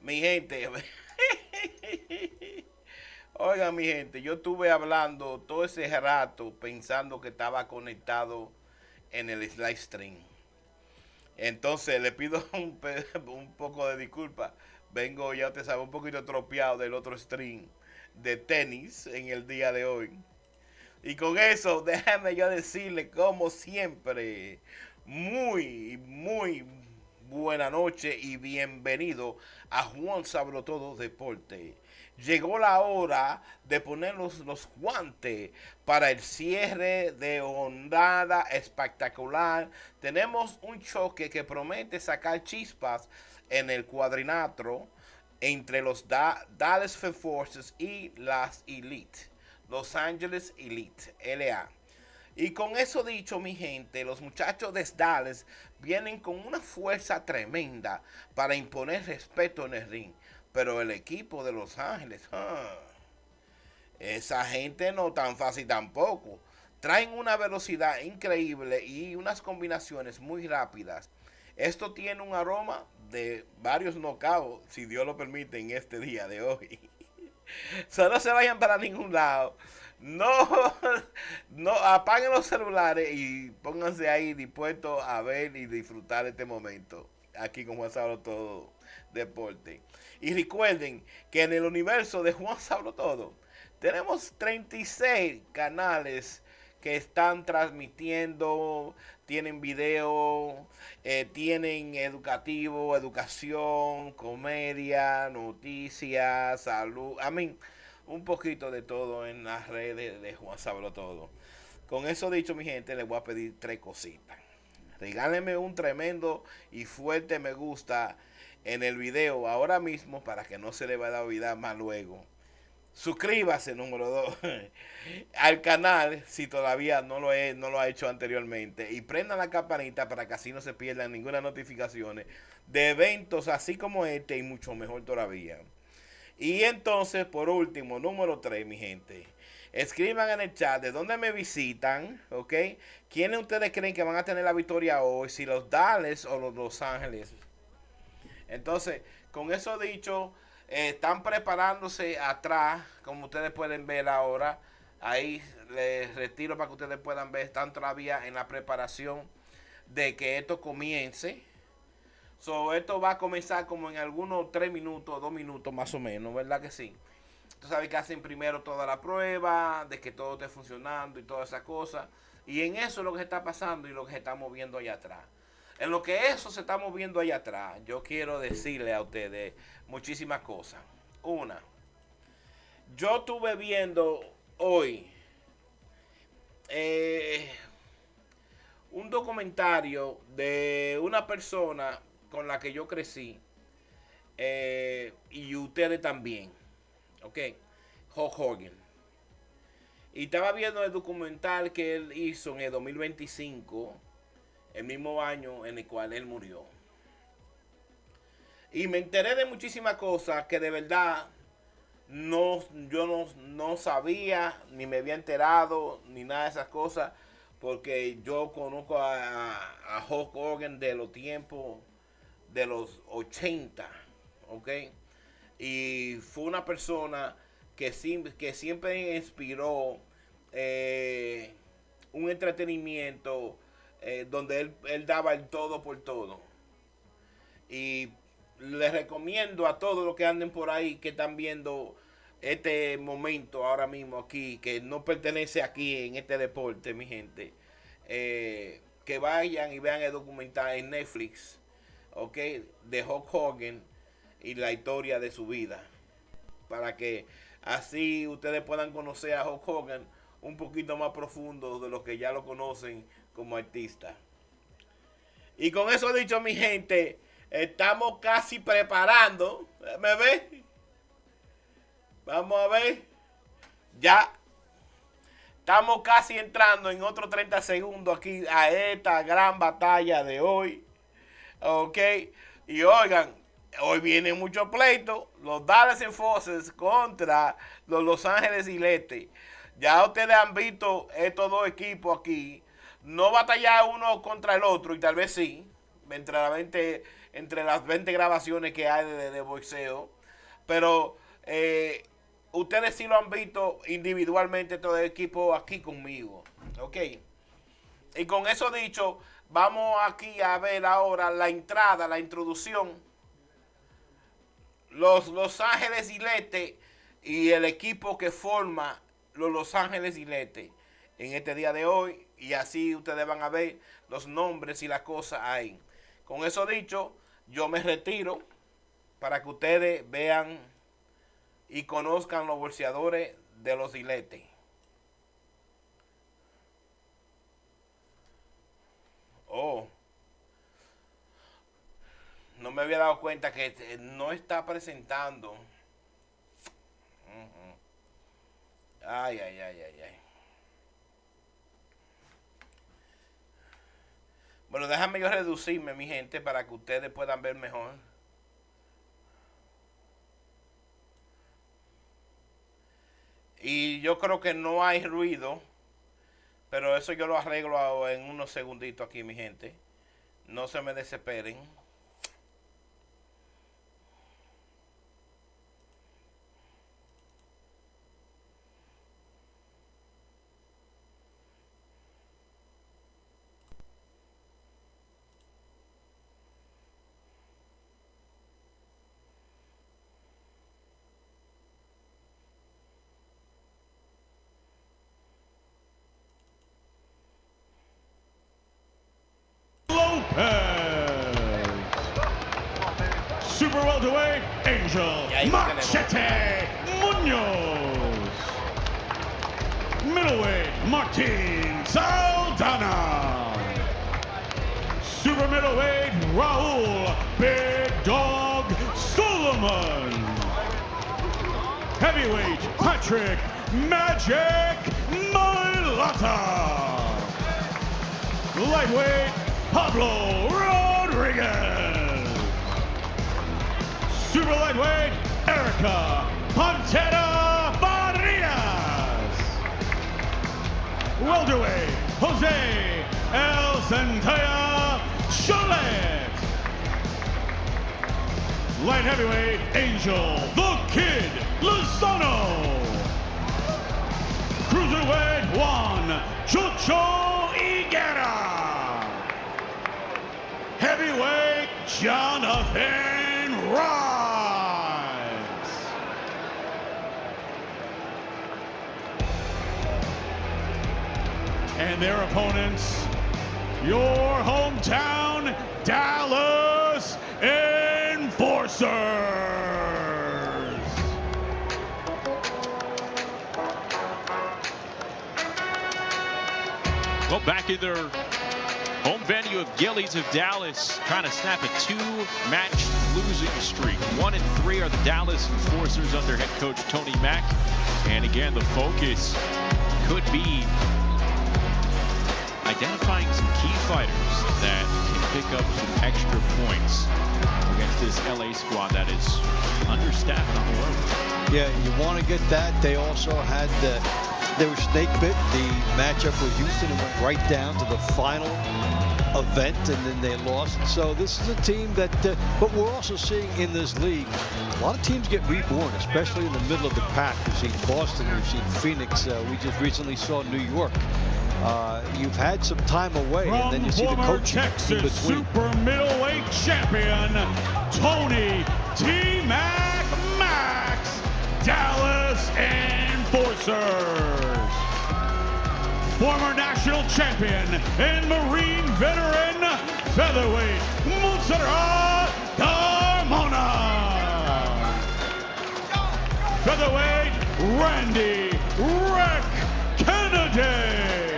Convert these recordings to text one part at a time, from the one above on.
Mi gente, oigan mi gente, yo estuve hablando todo ese rato pensando que estaba conectado en el live stream. Entonces le pido un poco de disculpa. Vengo, ya te sabe, un poquito tropeado del otro stream de tenis en el día de hoy. Y con eso, déjame yo decirle, como siempre, muy buena noche y bienvenido a JuanSabeloTodoDeportes. Llegó la hora de poner los guantes para el cierre de jornada espectacular. Tenemos un choque que promete sacar chispas en el cuadrilátero entre los Dallas Forces y las Elite. Los Ángeles Elite, LA. Y con eso dicho, mi gente, los muchachos de Dallas vienen con una fuerza tremenda para imponer respeto en el ring. Pero el equipo de Los Ángeles, esa gente no tan fácil tampoco. Traen una velocidad increíble y unas combinaciones muy rápidas. Esto tiene un aroma de varios knockouts, si Dios lo permite, en este día de hoy. Solo se vayan para ningún lado. No, no, apaguen los celulares y pónganse ahí dispuestos a ver y disfrutar este momento. Aquí con Juan Sablo Todo Deporte. Y recuerden que en el universo de Juan Sablo Todo tenemos 36 canales que están transmitiendo, tienen video, tienen educativo, educación, comedia, noticias, salud, un poquito de todo en las redes de Juan Sabelo Todo. Con eso dicho, mi gente, les voy a pedir tres cositas. Regálenme un tremendo y fuerte me gusta en el video ahora mismo para que no se le vaya a olvidar más luego. Suscríbase, número 2, al canal si todavía no lo ha hecho anteriormente. Y prendan la campanita para que así no se pierdan ninguna notificación de eventos así como este y mucho mejor todavía. Y entonces, por último, número 3, mi gente. Escriban en el chat de dónde me visitan, ¿ok? ¿Quiénes ustedes creen que van a tener la victoria hoy? Si los Dallas o los Los Ángeles. Entonces, con eso dicho, están preparándose atrás, como ustedes pueden ver ahora. Ahí les retiro para que ustedes puedan ver. Están todavía en la preparación de que esto comience. Esto va a comenzar como en algunos 3 minutos, 2 minutos más o menos, ¿verdad que sí? Tú sabes que hacen primero toda la prueba, de que todo esté funcionando y todas esas cosas. Y en eso es lo que está pasando y lo que se está moviendo allá atrás. En lo que eso se está moviendo allá atrás, yo quiero decirle a ustedes muchísimas cosas. Una, yo estuve viendo hoy un documentario de una persona con la que yo crecí y ustedes también, ok, Hulk Hogan. Y estaba viendo el documental que él hizo en el 2025, el mismo año en el cual él murió. Y me enteré de muchísimas cosas que de verdad yo no sabía, ni me había enterado, ni nada de esas cosas, porque yo conozco a Hulk Hogan de los tiempos de los 80, ¿ok? Y fue una persona que siempre inspiró un entretenimiento donde él daba el todo por todo. Y les recomiendo a todos los que anden por ahí, que están viendo este momento ahora mismo aquí, que no pertenece aquí en este deporte, mi gente, que vayan y vean el documental en Netflix, ok, de Hulk Hogan y la historia de su vida, para que así ustedes puedan conocer a Hulk Hogan un poquito más profundo de los que ya lo conocen como artista. Y con eso dicho, mi gente, estamos casi preparando. ¿Me ve? Vamos a ver. Ya estamos casi entrando en otros 30 segundos aquí a esta gran batalla de hoy. Ok. Y oigan, hoy viene mucho pleito. Los Dallas Forces contra los Ángeles Elite. Ya ustedes han visto estos dos equipos aquí. No batallar uno contra el otro, y tal vez sí. entre las 20 grabaciones que hay de boxeo. Pero ustedes sí lo han visto individualmente, todo el equipo aquí conmigo. Ok. Y con eso dicho, vamos aquí a ver ahora la entrada, la introducción. Los Ángeles y Lete y el equipo que forma los Ángeles y Lete en este día de hoy. Y así ustedes van a ver los nombres y las cosas ahí. Con eso dicho, yo me retiro para que ustedes vean y conozcan los bolseadores de los Iletes. Oh, no me había dado cuenta que no está presentando. Ay, ay, ay, ay, ay. Bueno, déjame yo reducirme, mi gente, para que ustedes puedan ver mejor. Y yo creo que no hay ruido, pero eso yo lo arreglo en unos segunditos aquí, mi gente. No se me desesperen. Super welterweight, Angel Machete Munoz. Middleweight, Martin Saldana. Super middleweight, Raul Big Dog Solomon. Heavyweight, Patrick Magic Mailata. Lightweight, Pablo Rodriguez. Super lightweight, Erica Pantera Barrias. Welterweight, Jose El Centella Cholet. Light heavyweight, Angel the Kid Lozano. Cruiserweight, Juan Chucho Higuera. Heavyweight, Jonathan Rice. And their opponents, your hometown Dallas Enforcers. Well, back in their home venue of Gillies of Dallas, trying to snap a two-match losing streak. 1-3 are the Dallas Enforcers under head coach Tony Mack. And again, the focus could be identifying some key fighters that can pick up some extra points against this LA squad that is understaffed on the road. Yeah, you want to get that. They also had they were snake bit. The matchup with Houston and went right down to the final event, and then they lost. So this is a team that, but we're also seeing in this league, a lot of teams get reborn, especially in the middle of the pack. We've seen Boston, we've seen Phoenix, we just recently saw New York. You've had some time away, and then you see the coaching in between. Super middleweight champion, Tony T-Mac Max, Dallas Enforcers. Former national champion and Marine veteran, featherweight, Montserrat Carmona. Featherweight, Randy Wreck Kennedy.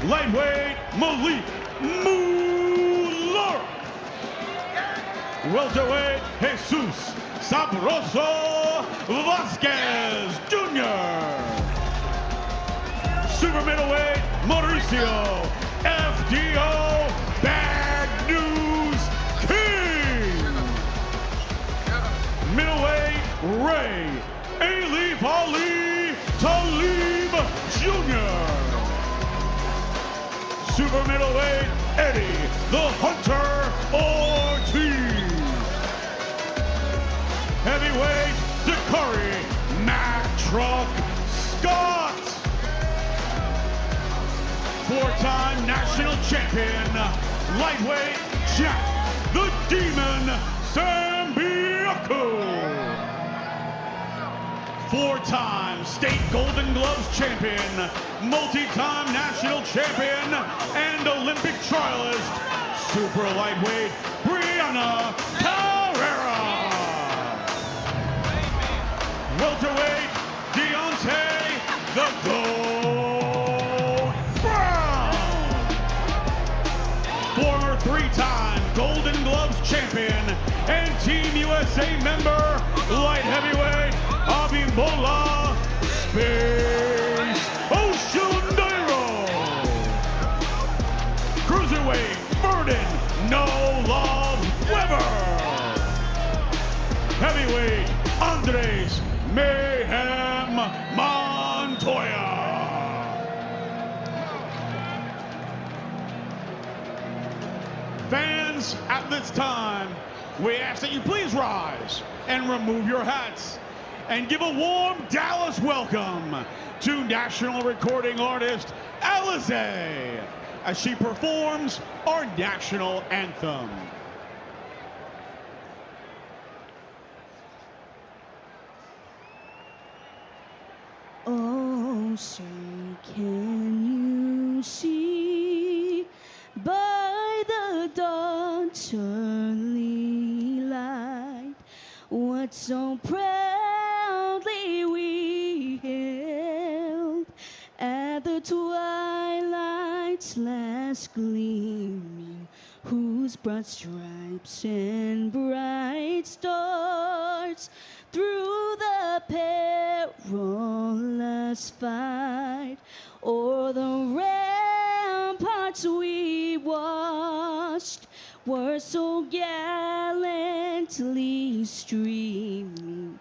Lightweight, Malik Muller. Welterweight, Jesus Sabroso Vasquez Jr. Super middleweight, Mauricio FDO Bad News King. Middleweight, Ray Alif Ali Talib Jr. Super middleweight, Eddie the Hunter Ortiz. Heavyweight Dakari Mack Truck Scott. Four-time national champion, lightweight Jack the Demon Sambiaku. Four-time state Golden Gloves champion, multi-time national champion, and Olympic trialist, super lightweight Brianna Carrera. Welterweight Deontay the Goat Brown. Former three-time Golden Gloves champion and Team USA member, light heavyweight Abimbola Space Oshundero. Cruiserweight Burden No Love Weber. Heavyweight Andres Mayhem Montoya. Fans, at this time, we ask that you please rise and remove your hats and give a warm Dallas welcome to national recording artist Alize as she performs our national anthem. Oh, say, can you see by the dawn's early light what so proudly we held at the twilight's last gleaming, whose broad stripes and bright stars through the perilous fight o'er the ramparts we watched were so gallantly streaming,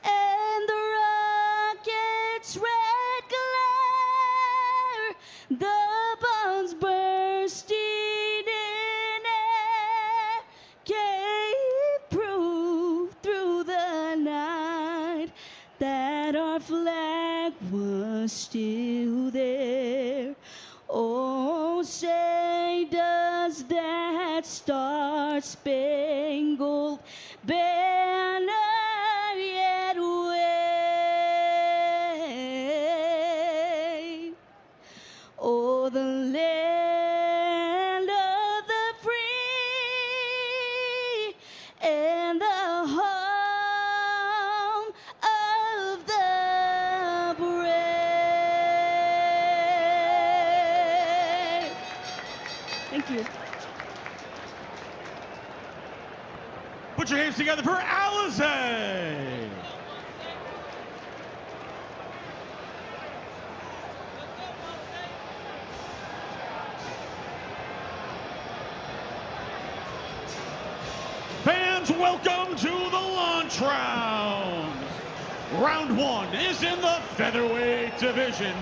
and the rocket's red glare, the bombs bursting in air, gave proof through the night that our flag was still there. Oh, say, does that star-spangled banner yet wave? Oh, the land of the free and the home of the brave. Thank you. Put your hands together for Alize. Fans, welcome to the launch round. Round one is in the featherweight division.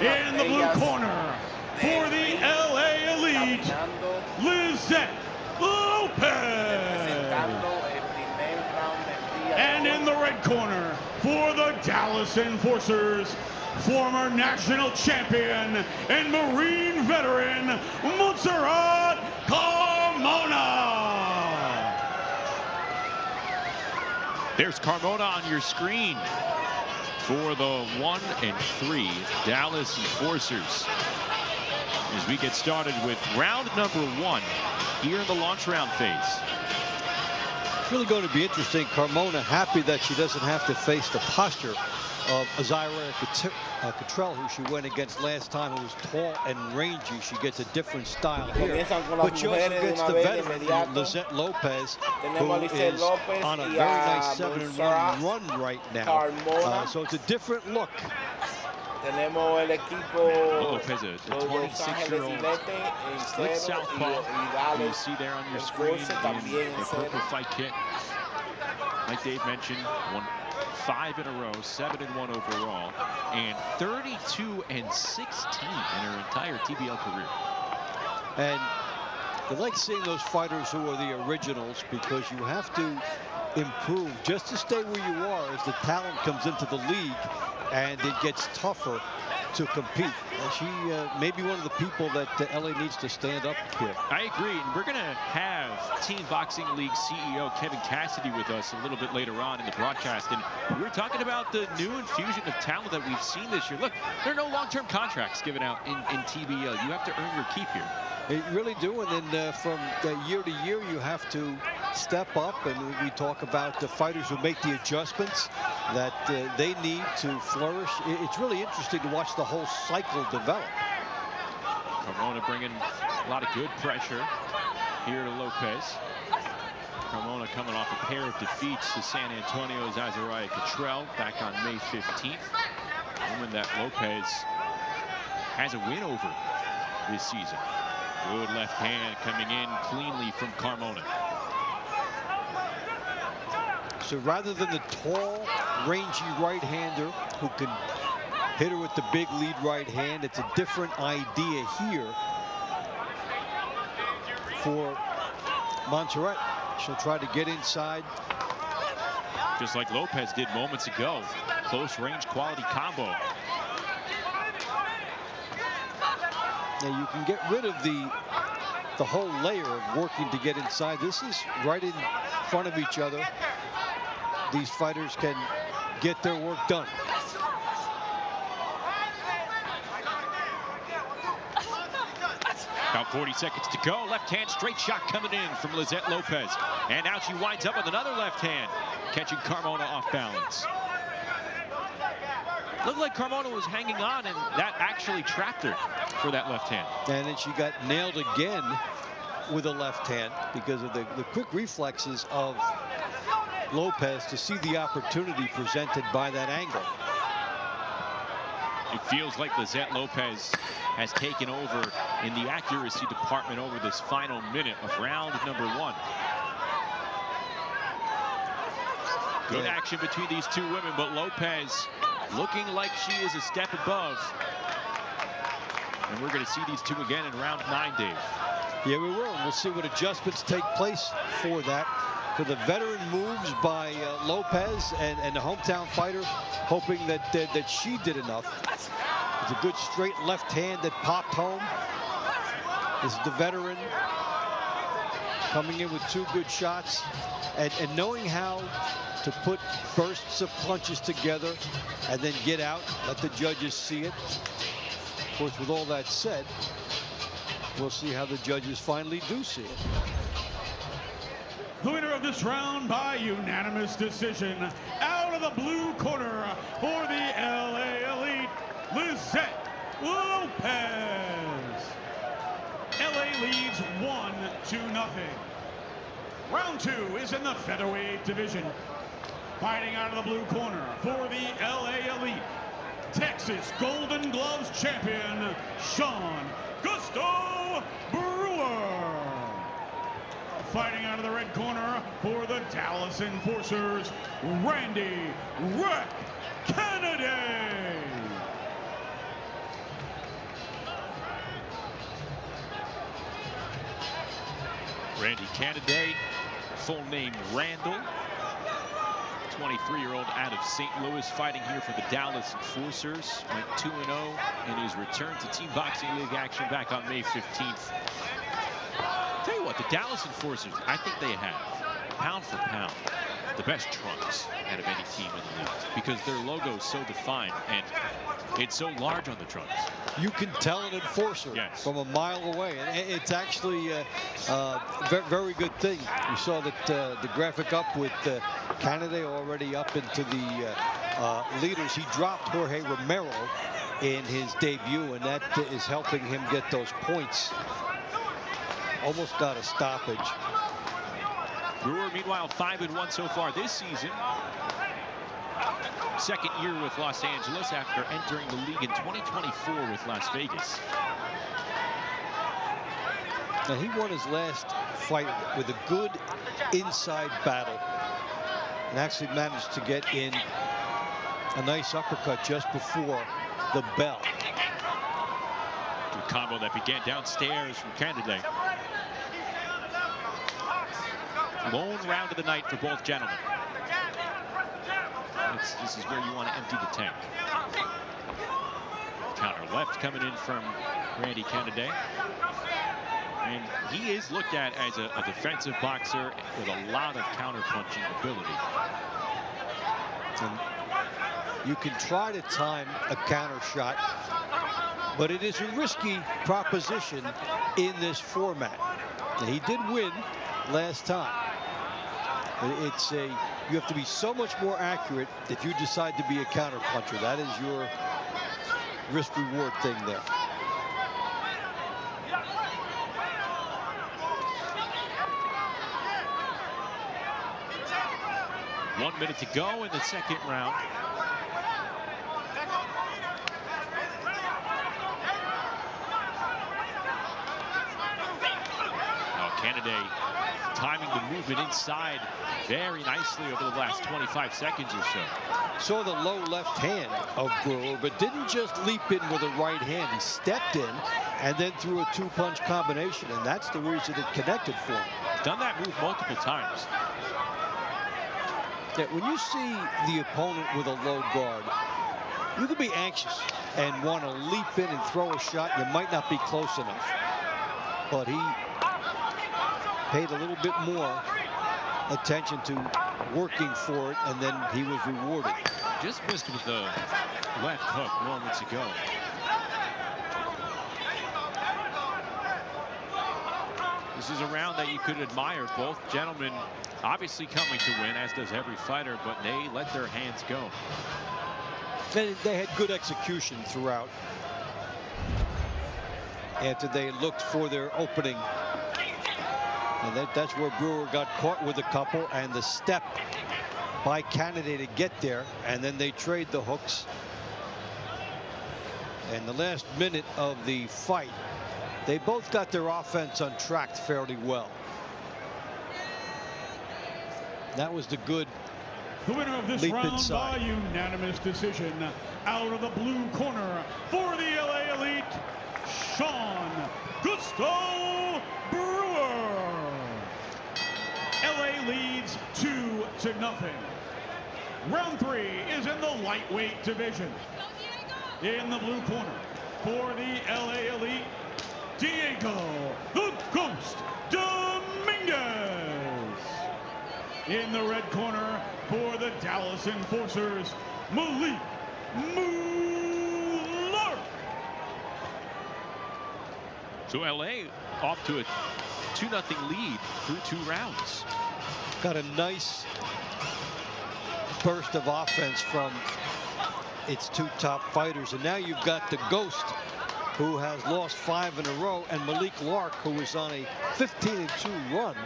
In the blue corner, for the LA Elite, Lizette Lopez. And in the red corner, for the Dallas Enforcers, former national champion and Marine veteran, Montserrat Carmona. There's Carmona on your screen for the 1 and 3 Dallas Enforcers. As we get started with round number 1 here in the launch round phase. It's really going to be interesting. Carmona happy that she doesn't have to face the posture of Azira Cottrell, who she went against last time, who was tall and rangy. She gets a different style here. But she also gets the veteran, Lizette Lopez, who is on a very nice 7-1 run right now. So it's a different look. Tenemos el equipo Lopez, a 26-year-old with southpaw, who you see there on your screen in the purple fight kit. Like Dave mentioned, won 5 in a row, 7-1 overall, and 32-16 in her entire TBL career. And I like seeing those fighters who are the originals, because you have to improve just to stay where you are as the talent comes into the league and it gets tougher to compete. And she may be one of the people that LA needs to stand up here. I agree, and we're going to have Team Boxing League CEO Kevin Cassidy with us a little bit later on in the broadcast, and we're talking about the new infusion of talent that we've seen this year. Look, there are no long-term contracts given out in TBL. You have to earn your keep here. You really do, and then from year to year you have to step up, and we talk about the fighters who make the adjustments that they need to flourish. It's really interesting to watch the whole cycle develop. Carmona bringing a lot of good pressure here to Lopez. Carmona coming off a pair of defeats to San Antonio's Azariah Cottrell back on May 15th. A woman that Lopez has a win over this season. Good left hand coming in cleanly from Carmona. So rather than the tall, rangy right-hander who can hit her with the big lead right hand, it's a different idea here for Montserrat. She'll try to get inside. Just like Lopez did moments ago. Close range quality combo. Now you can get rid of the whole layer of working to get inside. This is right in front of each other. These fighters can get their work done. About 40 seconds to go. Left hand straight shot coming in from Lizette Lopez. And now she winds up with another left hand, catching Carmona off balance. Looked like Carmona was hanging on, and that actually trapped her for that left hand. And then she got nailed again with a left hand because of the quick reflexes of Lopez to see the opportunity presented by that angle. It feels like Lizette Lopez has taken over in the accuracy department over this final minute of round number 1. Good action between these two women, but Lopez looking like she is a step above. And we're going to see these two again in round 9, Dave. Yeah, we will. We'll see what adjustments take place for that. For the veteran moves by Lopez and the hometown fighter, hoping that she did enough. It's a good straight left hand that popped home. This is the veteran coming in with 2 good shots and knowing how to put bursts of punches together and then get out, let the judges see it. Of course, with all that said, we'll see how the judges finally do see it. The winner of this round by unanimous decision, out of the blue corner for the LA Elite, Lizette Lopez. LA leads 1-0. Round 2 is in the featherweight division. Fighting out of the blue corner for the LA Elite, Texas Golden Gloves champion, Sean Gusto Brewer. Fighting out of the red corner for the Dallas Enforcers, Randy Wreck Kennedy. Randy Kennedy, full name Randall. 23-year-old out of St. Louis, fighting here for the Dallas Enforcers. Went 2-0 in his return to Team Boxing League action back on May 15th. Tell you what, the Dallas Enforcers, I think they have, pound for pound, the best trunks out of any team in the league, because their logo is so defined and it's so large on the trunks. You can tell an enforcer from a mile away, and it's actually a very good thing. You saw that the graphic up with Canada already up into the leaders. He dropped Jorge Romero in his debut, and that is helping him get those points. Almost got a stoppage. Brewer, meanwhile, 5-1 so far this season. Second year with Los Angeles after entering the league in 2024 with Las Vegas. Now, he won his last fight with a good inside battle. and actually managed to get in a nice uppercut just before the bell. Good combo that began downstairs from Canales. Lone round of the night for both gentlemen. This is where you want to empty the tank. Counter left coming in from Randy Canales. And he is looked at as a defensive boxer with a lot of counter-punching ability. And you can try to time a counter shot, but it is a risky proposition in this format. And he did win last time. You have to be so much more accurate if you decide to be a counter puncher. That is your risk-reward thing there. One minute to go in the second round. Now Canales timing the movement inside very nicely over the last 25 seconds or so. Saw the low left hand of Brewer, but didn't just leap in with a right hand. He stepped in and then threw a two-punch combination, and that's the reason it connected for him. He's done that move multiple times. Yeah, when you see the opponent with a low guard, you can be anxious and want to leap in and throw a shot. You might not be close enough, but he paid a little bit more attention to working for it, and then he was rewarded. Just missed with the left hook moments ago. This is a round that you could admire. Both gentlemen obviously coming to win, as does every fighter, but they let their hands go. They had good execution throughout. After they looked for their opening. And that's where Brewer got caught with a couple, and the step by Canales to get there, and then they trade the hooks. And the last minute of the fight, they both got their offense untracked fairly well. That was the good The winner of this leap round inside. by unanimous decision, out of the blue corner for the LA Elite, Sean Gusto Brewer. LA leads 2-0. Round 3 is in the lightweight division. In the blue corner for the LA Elite, Diego the Ghost Dominguez. In the red corner for the Dallas Enforcers, Malik Muller. So LA off to a 2-0 lead through 2 rounds. Got a nice burst of offense from its 2 top fighters, and now you've got the Ghost, who has lost 5 in a row, and Malik Lark, who was on a 15-2 run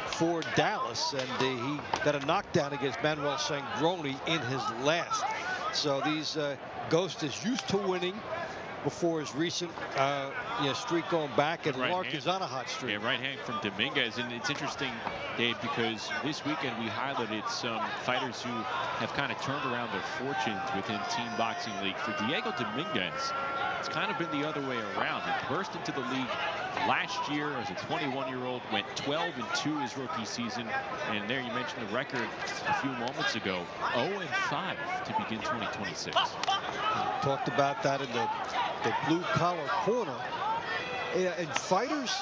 for Dallas, and he got a knockdown against Manuel Sangroni in his last. So these Ghost is used to winning before his recent streak going back, and Lark is on a hot streak. Yeah, right hand from Dominguez. And it's interesting, Dave, because this weekend we highlighted some fighters who have kind of turned around their fortunes within Team Boxing League. For Diego Dominguez, it's kind of been the other way around. He burst into the league last year as a 21-year-old, went 12-2 his rookie season, and there you mentioned the record a few moments ago, 0-5 to begin 2026. Talked about that in the blue-collar corner. And fighters,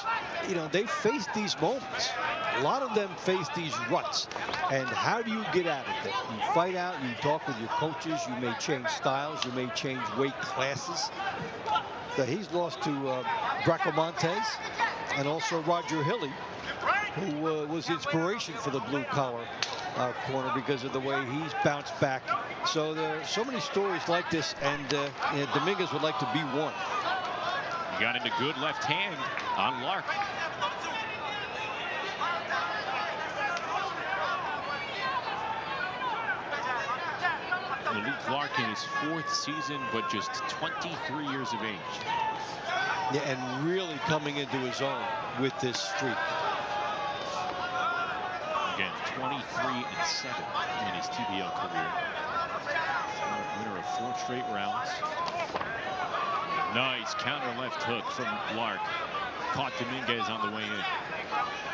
they face these moments. A lot of them face these ruts. And how do you get out of it? You fight out, you talk with your coaches, you may change styles, you may change weight classes. But he's lost to Bracamontes and also Roger Hilly, who was inspiration for the blue-collar corner because of the way he's bounced back. So there are so many stories like this, and Dominguez would like to be one. He got into good left hand on Lark. Malik Lark in his 4th season, but just 23 years of age. Yeah, and really coming into his own with this streak. again, 23-7 in his TBL career. Winner of 4 straight rounds. Nice counter left hook from Lark. Caught Dominguez on the way in.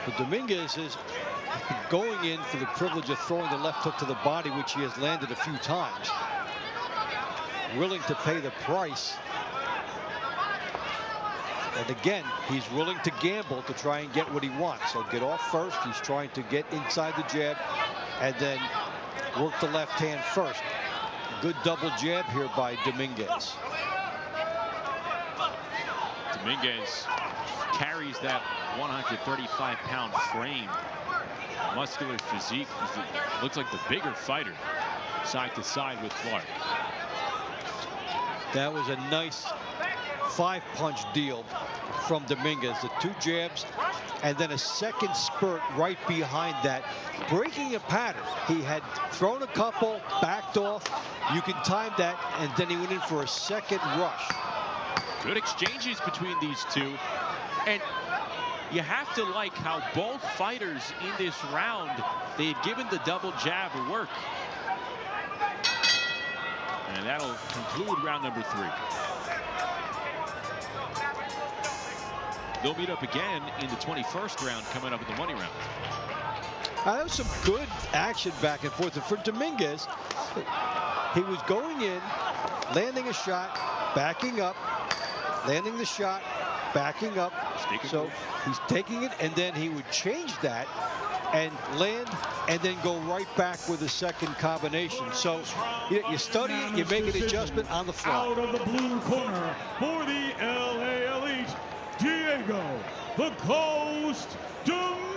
But Dominguez is going in for the privilege of throwing the left hook to the body, which he has landed a few times. Willing to pay the price. And again, he's willing to gamble to try and get what he wants. So get off first. He's trying to get inside the jab and then work the left hand first. Good double jab here by Dominguez. Dominguez carries that 135-pound frame, muscular physique. Looks like the bigger fighter, side to side with Clark. That was a nice 5-punch deal from Dominguez. The 2 jabs and then a second spurt right behind that, breaking a pattern. He had thrown a couple, backed off. You can time that, and then he went in for a second rush. Good exchanges between these two. And you have to like how both fighters in this round, they had given the double jab a work. And that'll conclude round number 3. They'll meet up again in the 21st round coming up in the money round. That was some good action back and forth. And for Dominguez, he was going in, landing a shot, backing up, landing the shot, backing up. So he's taking it, and then he would change that and land and then go right back with a second combination. So you study it, you make an adjustment on the fly. Out of the blue corner for the LA Elite, Diego the Ghost Dominguez.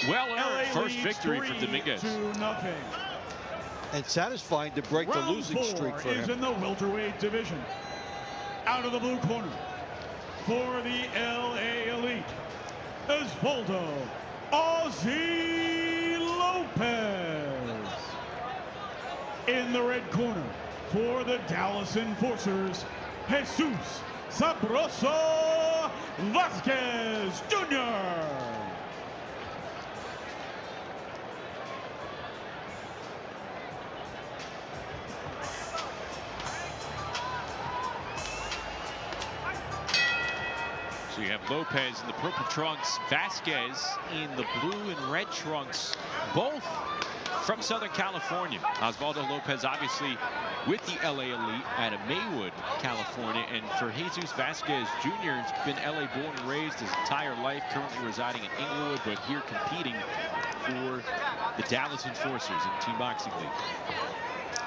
Well-earned first victory for Dominguez. 3-0. And satisfying to break the losing streak for is him. in the welterweight division. Out of the blue corner for the LA Elite, Osvaldo Ozzy Lopez. In the red corner for the Dallas Enforcers, Jesus Sabroso Vasquez Jr. So you have Lopez in the purple trunks, Vasquez in the blue and red trunks, both from Southern California. Osvaldo Lopez obviously with the LA Elite out of Maywood, California. And for Jesus Vasquez Jr., has been LA born and raised his entire life, currently residing in Inglewood, but here competing for the Dallas Enforcers in Team Boxing League.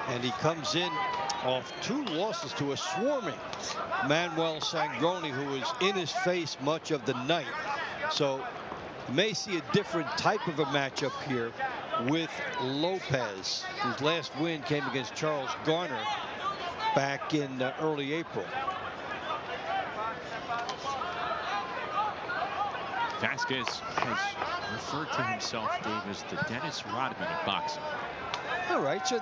And he comes in off 2 losses to a swarming Manuel Sangroni, who was in his face much of the night. So you may see a different type of a matchup here with Lopez, whose last win came against Charles Garner back in early April. Vasquez has referred to himself, Dave, as the Dennis Rodman of boxing. All right, so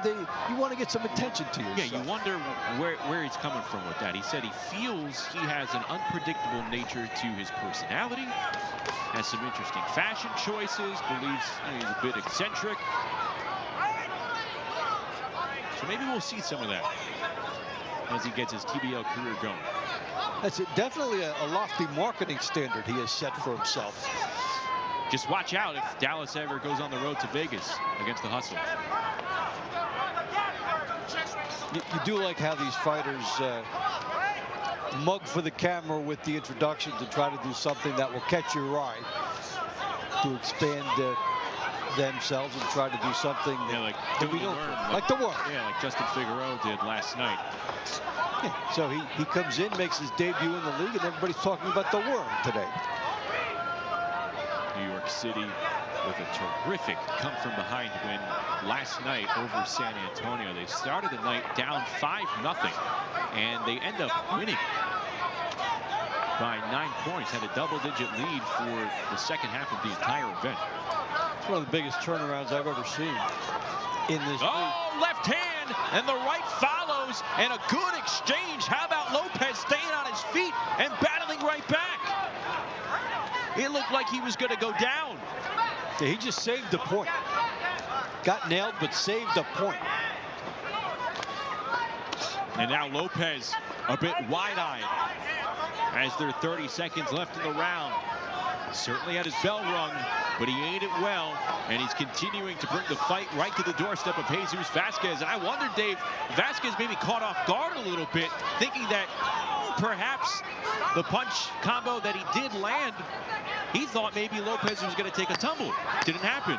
you want to get some attention to yourself. Yeah, you wonder where he's coming from with that. He said he feels he has an unpredictable nature to his personality, has some interesting fashion choices, believes he's a bit eccentric. So maybe we'll see some of that as he gets his TBL career going. That's definitely a lofty marketing standard he has set for himself. Just watch out if Dallas ever goes on the road to Vegas against the Hustle. You do like how these fighters mug for the camera with the introduction to try to do something that will catch your eye, to expand themselves and try to do something like that we don't like the worm. Yeah, like Justin Figueroa did last night. Yeah, so he comes in, makes his debut in the league, and everybody's talking about the worm today. New York City with a terrific come from behind win last night over San Antonio. They started the night down 5-0, and they end up winning by 9 points. Had a double-digit lead for the second half of the entire event. It's one of the biggest turnarounds I've ever seen in this league. Left hand, and the right follows, and a good exchange. How about Lopez staying on his feet and battling right back? It looked like he was going to go down. Yeah, he just saved the point. Got nailed, but saved the point. And now Lopez a bit wide-eyed as there are 30 seconds left in the round. Certainly had his bell rung, but he ate it well, and he's continuing to bring the fight right to the doorstep of Jesus Vasquez. And I wonder, Dave, Vasquez maybe caught off guard a little bit, thinking that perhaps the punch combo that he did land, he thought maybe Lopez was going to take a tumble. Didn't happen.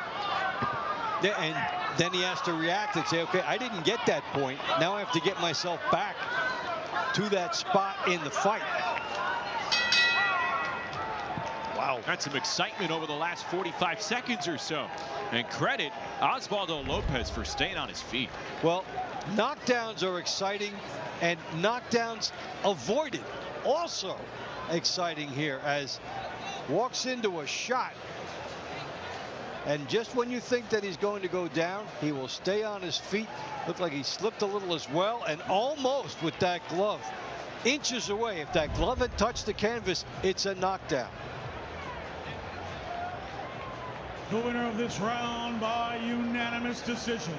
Yeah, and then he has to react and say, okay, I didn't get that point. Now I have to get myself back to that spot in the fight. Wow. That's some excitement over the last 45 seconds or so. And credit Osvaldo Lopez for staying on his feet. Well, knockdowns are exciting, and knockdowns avoided also exciting here, as walks into a shot. And just when you think that he's going to go down, he will stay on his feet. Looked like he slipped a little as well, and almost with that glove inches away. If that glove had touched the canvas, it's a knockdown. The winner of this round by unanimous decision,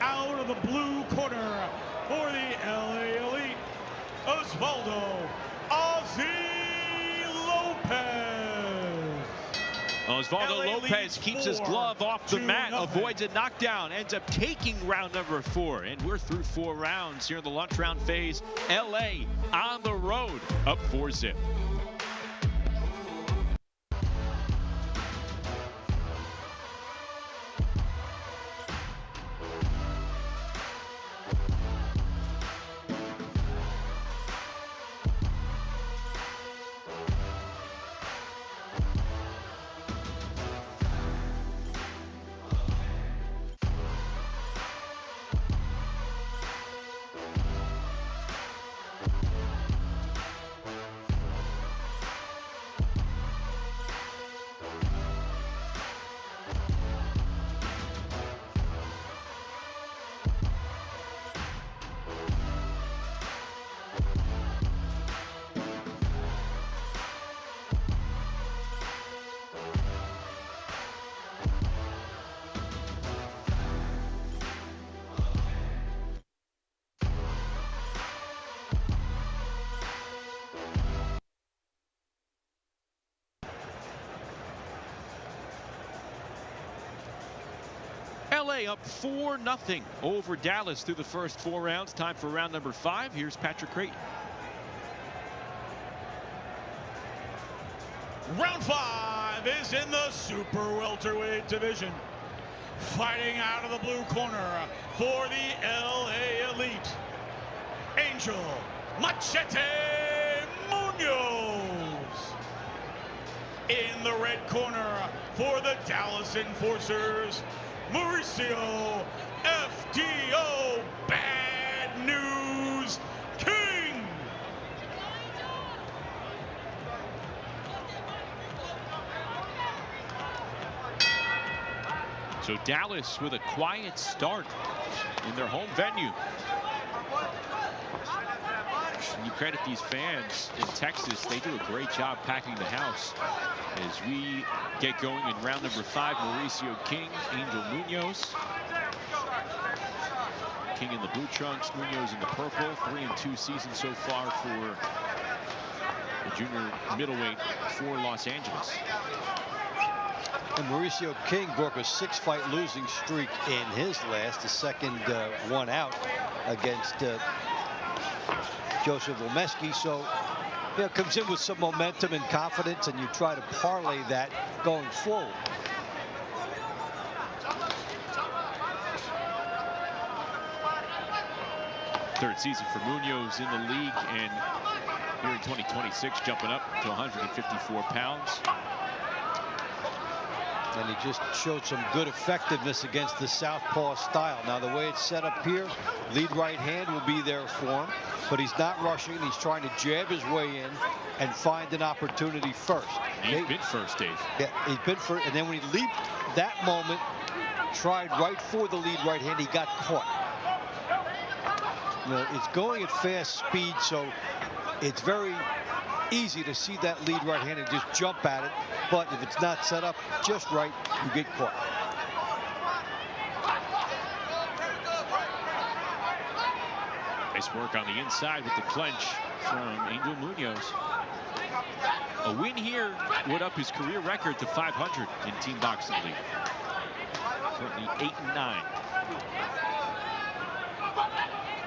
out of the blue corner for the LA Elite, Osvaldo Lopez. Osvaldo Lopez keeps his glove off the mat, avoids a knockdown, ends up taking round number 4. And we're through 4 rounds here in the lunch round phase. LA on the road, up 4-0. LA up 4-0 over Dallas through the first 4 rounds. Time for round number 5. Here's Patrick Creighton. Round 5 is in the super welterweight division. Fighting out of the blue corner for the LA Elite, Angel Machete Munoz. In the red corner for the Dallas Enforcers, Mauricio FDO Bad News King. So Dallas with a quiet start in their home venue. And you credit these fans in Texas, they do a great job packing the house. As we get going in round number 5, Mauricio King, Angel Munoz. King in the blue trunks, Munoz in the purple. 3-2 season so far for the junior middleweight for Los Angeles. And Mauricio King broke a 6-fight losing streak in his last, the second one out against Joseph Womeski. So, you know, comes in with some momentum and confidence, and you try to parlay that going forward. Third season for Munoz in the league, and here in 2026 jumping up to 154 pounds. And he just showed some good effectiveness against the southpaw style. Now, the way it's set up here, lead right hand will be there for him, but he's not rushing. He's trying to jab his way in and find an opportunity first. He's been first, Dave. Yeah, he's been first, and then when he leaped that moment, tried right for the lead right hand, he got caught. You know, it's going at fast speed, so it's very easy to see that lead right hand and just jump at it. But if it's not set up just right, you get caught. Nice work on the inside with the clench from Angel Munoz. A win here would up his career record to 500 in Team Boxing League. Currently 8-9.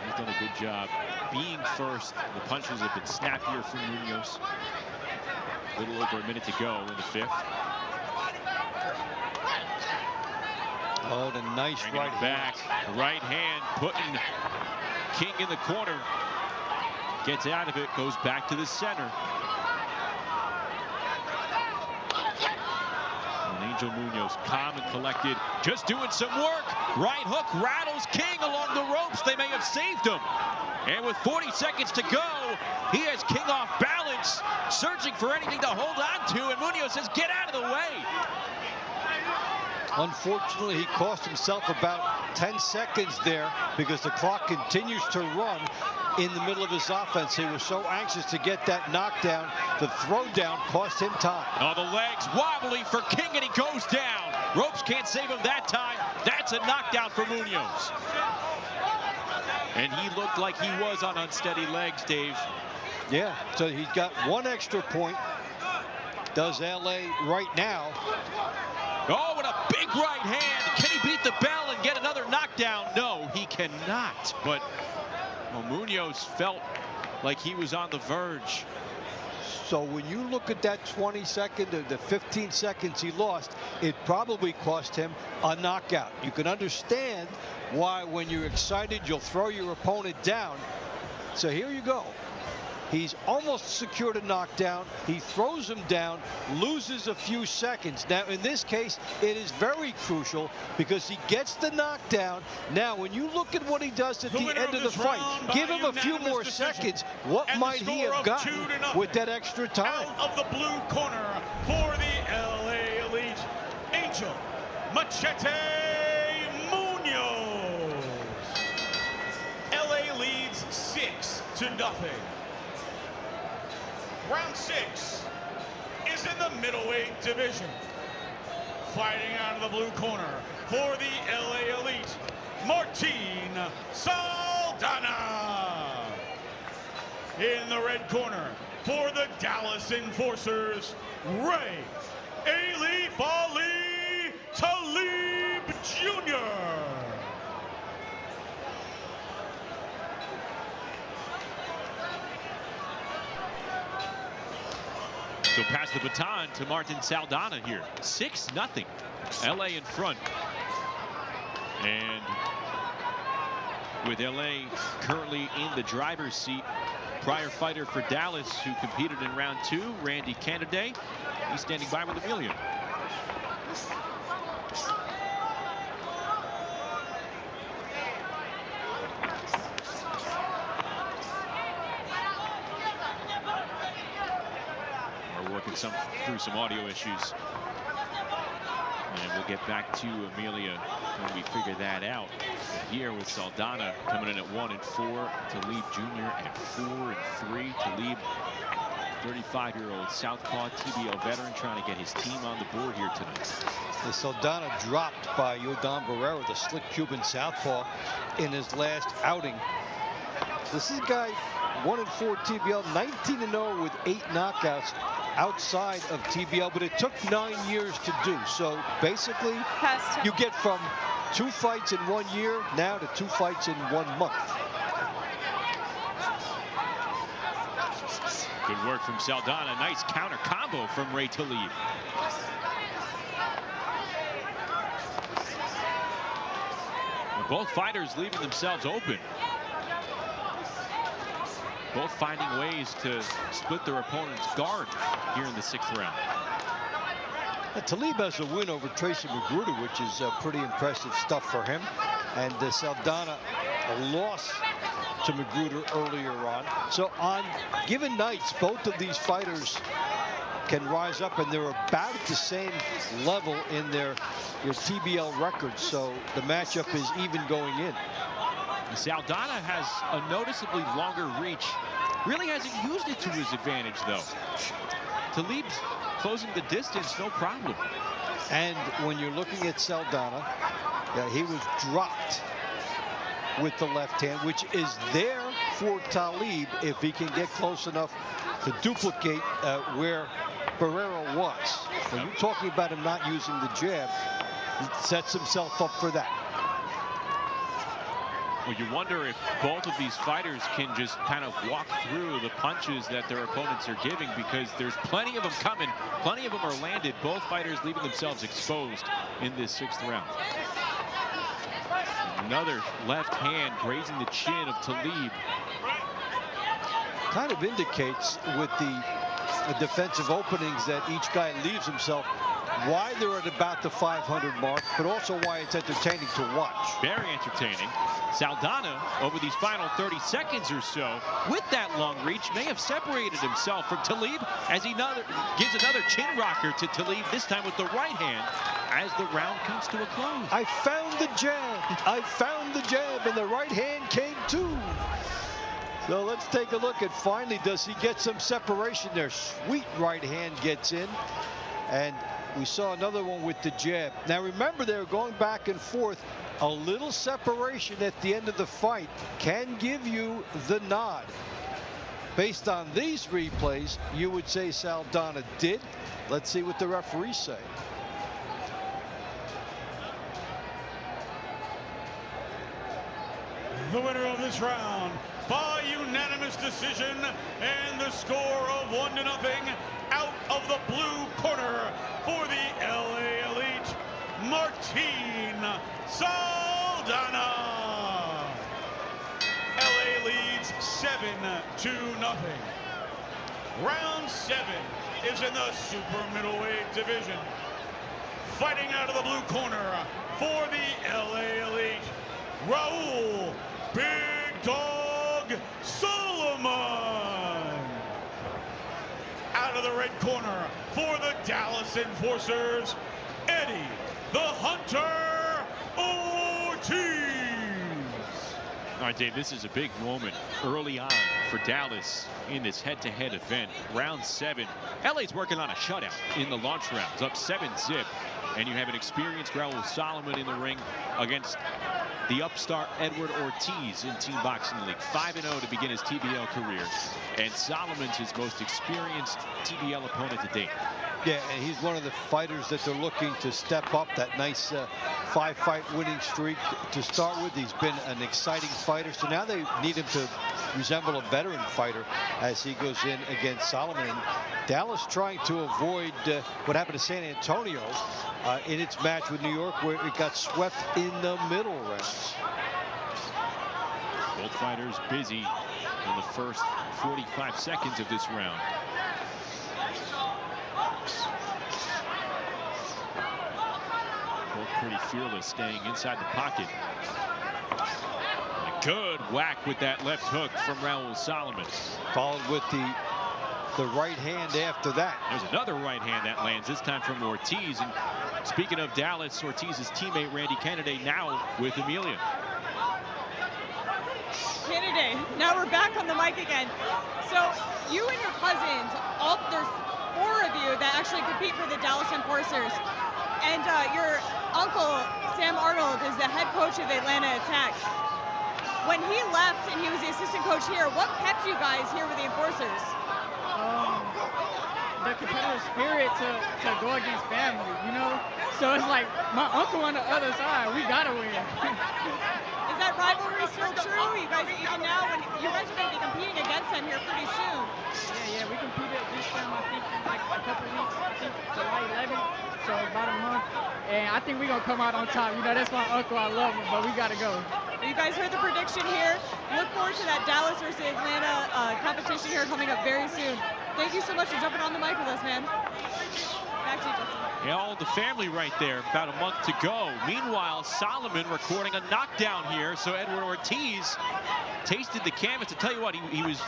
He's done a good job being first. The punches have been snappier for Munoz. A little over a minute to go in the 5th. Oh, the nice right back. The right hand putting King in the corner. Gets out of it, goes back to the center. And Angel Munoz, calm and collected, just doing some work. Right hook rattles King along the ropes. They may have saved him. And with 40 seconds to go, he has King off balance, searching for anything to hold on to, and Munoz says, get out of the way. Unfortunately, he cost himself about 10 seconds there because the clock continues to run in the middle of his offense. He was so anxious to get that knockdown. The throwdown cost him time. Oh, the legs wobbly for King, and he goes down. Ropes can't save him that time. That's a knockdown for Munoz. And he looked like he was on unsteady legs, Dave. Yeah, so he's got one extra point. Does LA right now. Oh, what a big right hand. Can he beat the bell and get another knockdown? No, he cannot. But well, Munoz felt like he was on the verge. So when you look at that 20-second or the 15 seconds he lost, it probably cost him a knockout. You can understand why when you're excited, you'll throw your opponent down. So here you go. He's almost secured a knockdown. He throws him down, loses a few seconds. Now, in this case, it is very crucial because he gets the knockdown. Now, when you look at what he does at the end of the fight, give him a few more seconds. What might he have gotten with that extra time? Out of the blue corner for the LA Elite, Angel Machete Munoz. LA leads 6-0. Round 6 is in the middleweight division. Fighting out of the blue corner for the LA Elite, Martin Saldana. In the red corner for the Dallas Enforcers, Ray Elite Bali Talib Jr. So pass the baton to Martin Saldana here. 6-0. LA in front. And with LA currently in the driver's seat, prior fighter for Dallas who competed in round 2, Randy Canaday, he's standing by with Amelia. We're working through some audio issues. And we'll get back to Amelia when we figure that out. Here with Saldana coming in at 1-4, Talib Jr. at 4-3. Talib, 35-year-old Southpaw TBO veteran, trying to get his team on the board here tonight. The Saldana dropped by Yordan Barrera, the slick Cuban Southpaw, in his last outing. This is a guy 1-4 TBL, 19-0 with 8 knockouts outside of TBL, but it took 9 years to do. So basically, you get from 2 fights in 1 year now to 2 fights in 1 month. Good work from Saldana. Nice counter combo from Ray Talib. Both fighters leaving themselves open. Both finding ways to split their opponent's guard here in the 6th round. Talib has a win over Tracy Magruder, which is pretty impressive stuff for him. And Saldana a loss to Magruder earlier on. So on given nights, both of these fighters can rise up, and they're about at the same level in their TBL records. So the matchup is even going in. Saldana has a noticeably longer reach Really hasn't used it to his advantage, though. Talib's closing the distance, no problem. And when you're looking at Saldana, he was dropped with the left hand, which is there for Talib if he can get close enough to duplicate where Barrera was. When you're talking about him not using the jab, he sets himself up for that. Well, you wonder if both of these fighters can just kind of walk through the punches that their opponents are giving, because there's plenty of them coming. Plenty of them are landed. Both fighters leaving themselves exposed in this 6th round. Another left hand grazing the chin of Talib. Kind of indicates with the defensive openings that each guy leaves himself, why they're at about the 500 mark, but also why it's entertaining to watch. Very entertaining. Saldana, over these final 30 seconds or so, with that long reach, may have separated himself from Talib as he gives another chin rocker to Talib, this time with the right hand, as the round comes to a close. I found the jab. I found the jab, and the right hand came too. So let's take a look at finally, does he get some separation there? Sweet right hand gets in, and we saw another one with the jab. Now remember, they were going back and forth. A little separation at the end of the fight can give you the nod. Based on these replays, you would say Saldana did. Let's see what the referees say. The winner of this round by unanimous decision and the score of 1-0 out of the blue corner for the LA Elite, Martin Saldana. LA leads 7-0. Round 7 is in the super middleweight division. Fighting out of the blue corner for the LA Elite, Raul Big Dog Solomon. Out of the red corner for the Dallas Enforcers, Eddie the Hunter Ortiz. All right, Dave, this is a big moment early on for Dallas in this head-to-head event. Round 7. LA's working on a shutout in the launch rounds, up 7-0. And you have an experienced Raul Solomon in the ring against the upstart Edward Ortiz in Team Boxing League. 5-0 to begin his TBL career. And Solomon's his most experienced TBL opponent to date. Yeah, and he's one of the fighters that they're looking to step up that nice 5-fight winning streak to start with. He's been an exciting fighter, so now they need him to resemble a veteran fighter as he goes in against Solomon. And Dallas trying to avoid what happened to San Antonio in its match with New York, where it got swept in the middle rounds. Both fighters busy in the first 45 seconds of this round. Both pretty fearless, staying inside the pocket. And a good whack with that left hook from Raul Solomon. Followed with the right hand after that. There's another right hand that lands, this time from Ortiz. And speaking of Dallas, Ortiz's teammate Randy Kennedy now with Amelia. Kennedy, now we're back on the mic again. So you and your cousins, there's 4 of you that actually compete for the Dallas Enforcers. And your uncle, Sam Arnold, is the head coach of Atlanta Attack. When he left and he was the assistant coach here, what kept you guys here with the Enforcers? The competitive spirit to go against family, you know? So it's like my uncle on the other side, we gotta win. Is that rivalry still true? You guys, even now, when you guys are going to be competing against them here pretty soon? Yeah, we competed against them, I think, in like a couple weeks, I think July 11th, so about a month. And I think we're going to come out on top. You know, that's my uncle, I love him, but we got to go. You guys heard the prediction here. Look forward to that Dallas versus Atlanta competition here coming up very soon. Thank you so much for jumping on the mic with us, man. Back to you, Justin. Yeah, all the family right there, about a month to go. Meanwhile, Solomon recording a knockdown here, so Edward Ortiz tasted the canvas. To tell you what, he was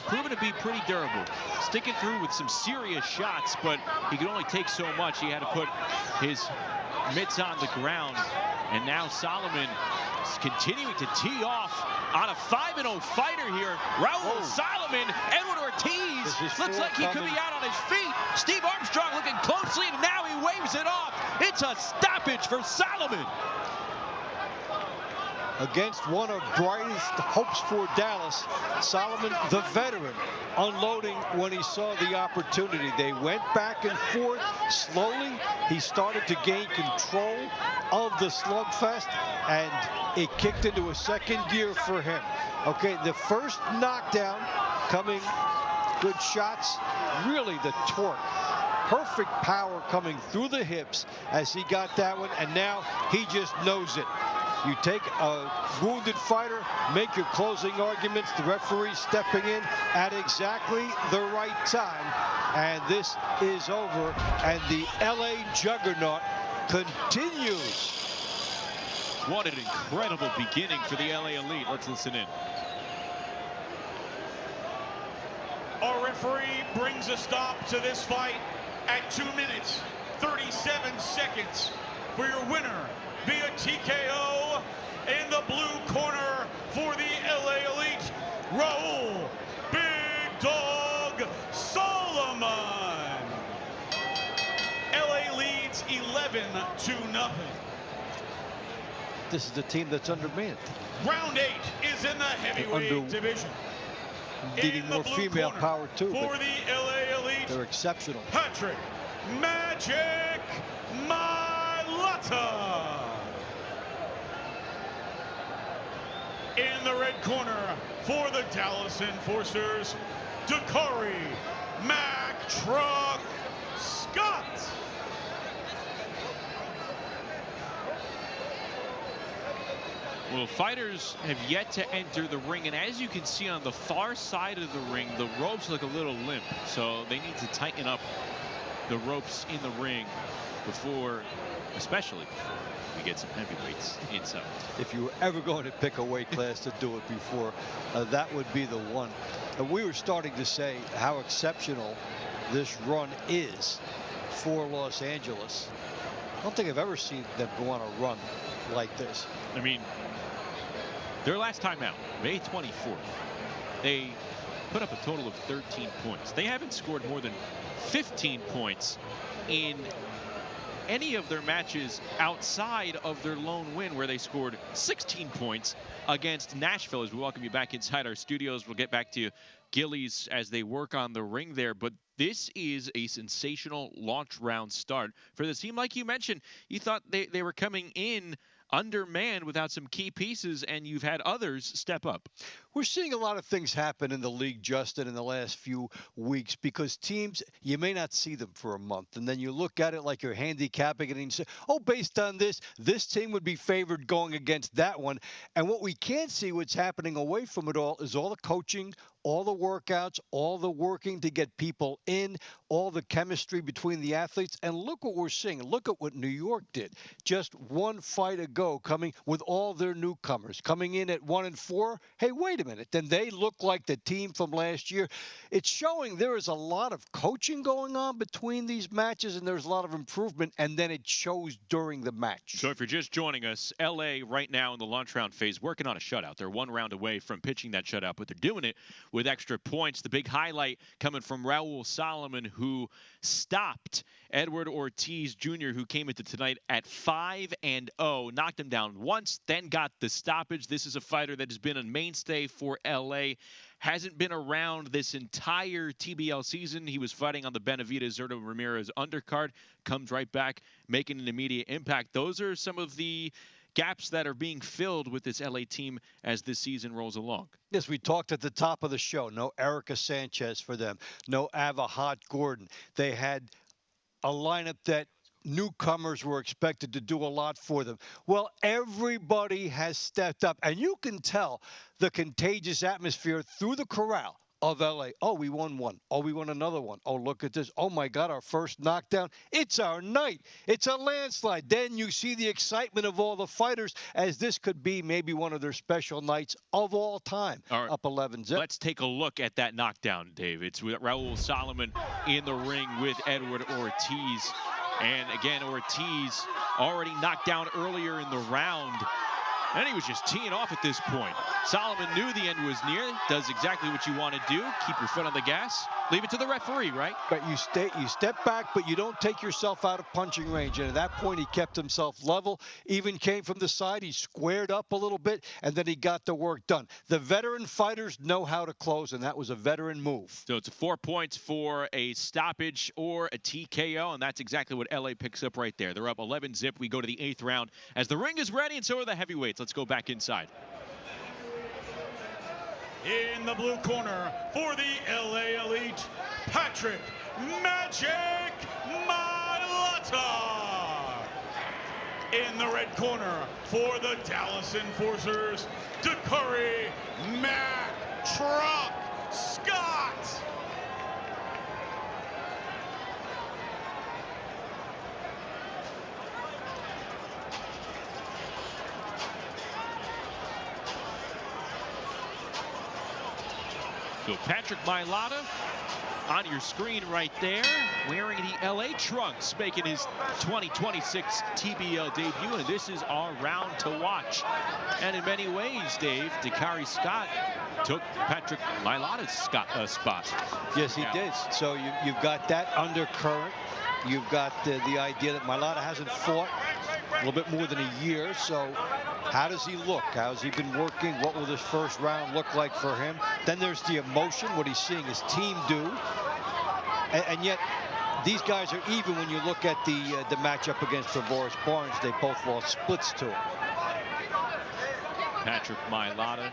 proven to be pretty durable, sticking through with some serious shots, but he could only take so much. He had to put his mitts on the ground, and now Solomon is continuing to tee off on a 5-0 fighter here. Raul Solomon, Edward Ortiz looks like he could be out on his feet. Steve Armstrong looking closely, and now he waves it off. It's a stoppage for Solomon. Against one of brightest hopes for Dallas, Solomon, the veteran, unloading when he saw the opportunity. They went back and forth slowly. He started to gain control of the slugfest, and it kicked into a second gear for him. Okay, the first knockdown coming, good shots, really the torque. Perfect power coming through the hips as he got that one, and now he just knows it. You take a wounded fighter, make your closing arguments, the referee stepping in at exactly the right time, and this is over, and the LA juggernaut continues. What an incredible beginning for the LA Elite. Let's listen in. Our referee brings a stop to this fight at 2 minutes, 37 seconds for your winner via TKO in the blue corner for the LA Elite, Raul Big Dog Solomon. LA leads 11-0. This is the team that's undermanned. Round 8 is in the heavyweight division. Needing more female power too. For the LA Elite, they're exceptional. Patrick Magic Mailata. In the red corner for the Dallas Enforcers, Dakari Mac Truck Scott. Well, fighters have yet to enter the ring, and as you can see on the far side of the ring, the ropes look a little limp, so they need to tighten up the ropes in the ring before, especially before we get some heavyweights inside. If you were ever going to pick a weight class to do it before, that would be the one. And we were starting to say how exceptional this run is for Los Angeles. I don't think I've ever seen them go on a run like this. I mean, their last time out, May 24th, they put up a total of 13 points. They haven't scored more than 15 points in any of their matches outside of their lone win, where they scored 16 points against Nashville. As we welcome you back inside our studios, we'll get back to you, Gillies, as they work on the ring there. But this is a sensational launch round start for the team. Like you mentioned, you thought they were coming in undermanned without some key pieces, and you've had others step up. We're seeing a lot of things happen in the league, Justin, in the last few weeks, because teams, you may not see them for a month, and then you look at it like you're handicapping it and you say, oh, based on this team would be favored going against that one. And what we can't see, what's happening away from it all, is all the coaching, all the workouts, all the working to get people in, all the chemistry between the athletes. And look what we're seeing. Look at what New York did. Just one fight ago, coming with all their newcomers, coming in at 1-4. Hey, wait a minute. Then they look like the team from last year. It's showing there is a lot of coaching going on between these matches, and there's a lot of improvement, and then it shows during the match. So if you're just joining us, LA right now in the launch round phase, working on a shutout. They're one round away from pitching that shutout, but they're doing it with extra points. The big highlight coming from Raul Solomon, who stopped Edward Ortiz Jr., who came into tonight at 5-0, knocked him down once, then got the stoppage. This is a fighter that has been a mainstay for LA. Hasn't been around this entire TBL season. He was fighting on the Benavidez Zurdo Ramirez undercard, comes right back, making an immediate impact. Those are some of the gaps that are being filled with this LA team as this season rolls along. Yes, we talked at the top of the show. No Erica Sanchez for them. No Avahat Gordon. They had a lineup that newcomers were expected to do a lot for them. Well, everybody has stepped up, and you can tell the contagious atmosphere through the corral of LA. Oh, we won one. Oh, we won another one. Oh, look at this. Oh, my God, our first knockdown. It's our night. It's a landslide. Then you see the excitement of all the fighters, as this could be maybe one of their special nights of all time. All right. Up 11-0. Let's take a look at that knockdown, Dave. It's with Raul Solomon in the ring with Edward Ortiz. And again, Ortiz already knocked down earlier in the round. And he was just teeing off at this point. Solomon knew the end was near. Does exactly what you want to do. Keep your foot on the gas. Leave it to the referee, right? But you step back, but you don't take yourself out of punching range. And at that point, he kept himself level. Even came from the side. He squared up a little bit, and then he got the work done. The veteran fighters know how to close, and that was a veteran move. So it's 4 points for a stoppage or a TKO, and that's exactly what LA picks up right there. They're up 11-zip. We go to the 8th round as the ring is ready, and so are the heavyweights. Let's go back inside. In the blue corner for the LA Elite, Patrick Magic Mailata. In the red corner for the Dallas Enforcers, Dakari Mac Truck Scott. So Patrick Mailata on your screen right there, wearing the LA trunks, making his 2026 TBL debut, and this is our round to watch. And in many ways, Dave, Dakari Scott took Patrick Mailata's spot. Yes, he did. So you've got that undercurrent. You've got the idea that Mailata hasn't fought a little bit more than a year. So how does he look? How's he been working? What will this first round look like for him? Then there's the emotion, what he's seeing his team do. And yet, these guys are even when you look at the matchup against Tavares Barnes. They both lost splits to him. Patrick Mailata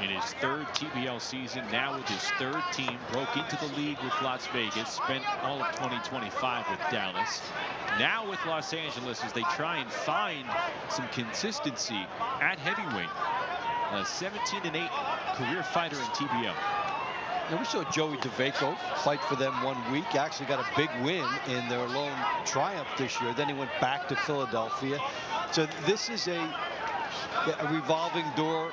in his 3rd TBL season, now with his 3rd team, broke into the league with Las Vegas, spent all of 2025 with Dallas. Now with Los Angeles as they try and find some consistency at heavyweight. A 17-8 career fighter in TBL. Now we saw Joey DeVaco fight for them 1 week. Actually got a big win in their lone triumph this year. Then he went back to Philadelphia. So this is a revolving door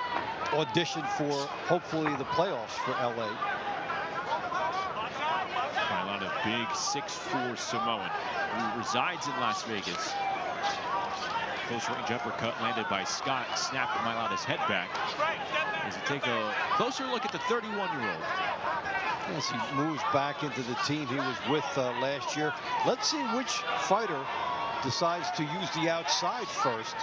audition for hopefully the playoffs for LA. Mailata, big 6'4" Samoan who resides in Las Vegas. Close range uppercut landed by Scott, snapped Mailata's head back. As we take a closer look at the 31-year-old. As he moves back into the team he was with last year. Let's see which fighter decides to use the outside first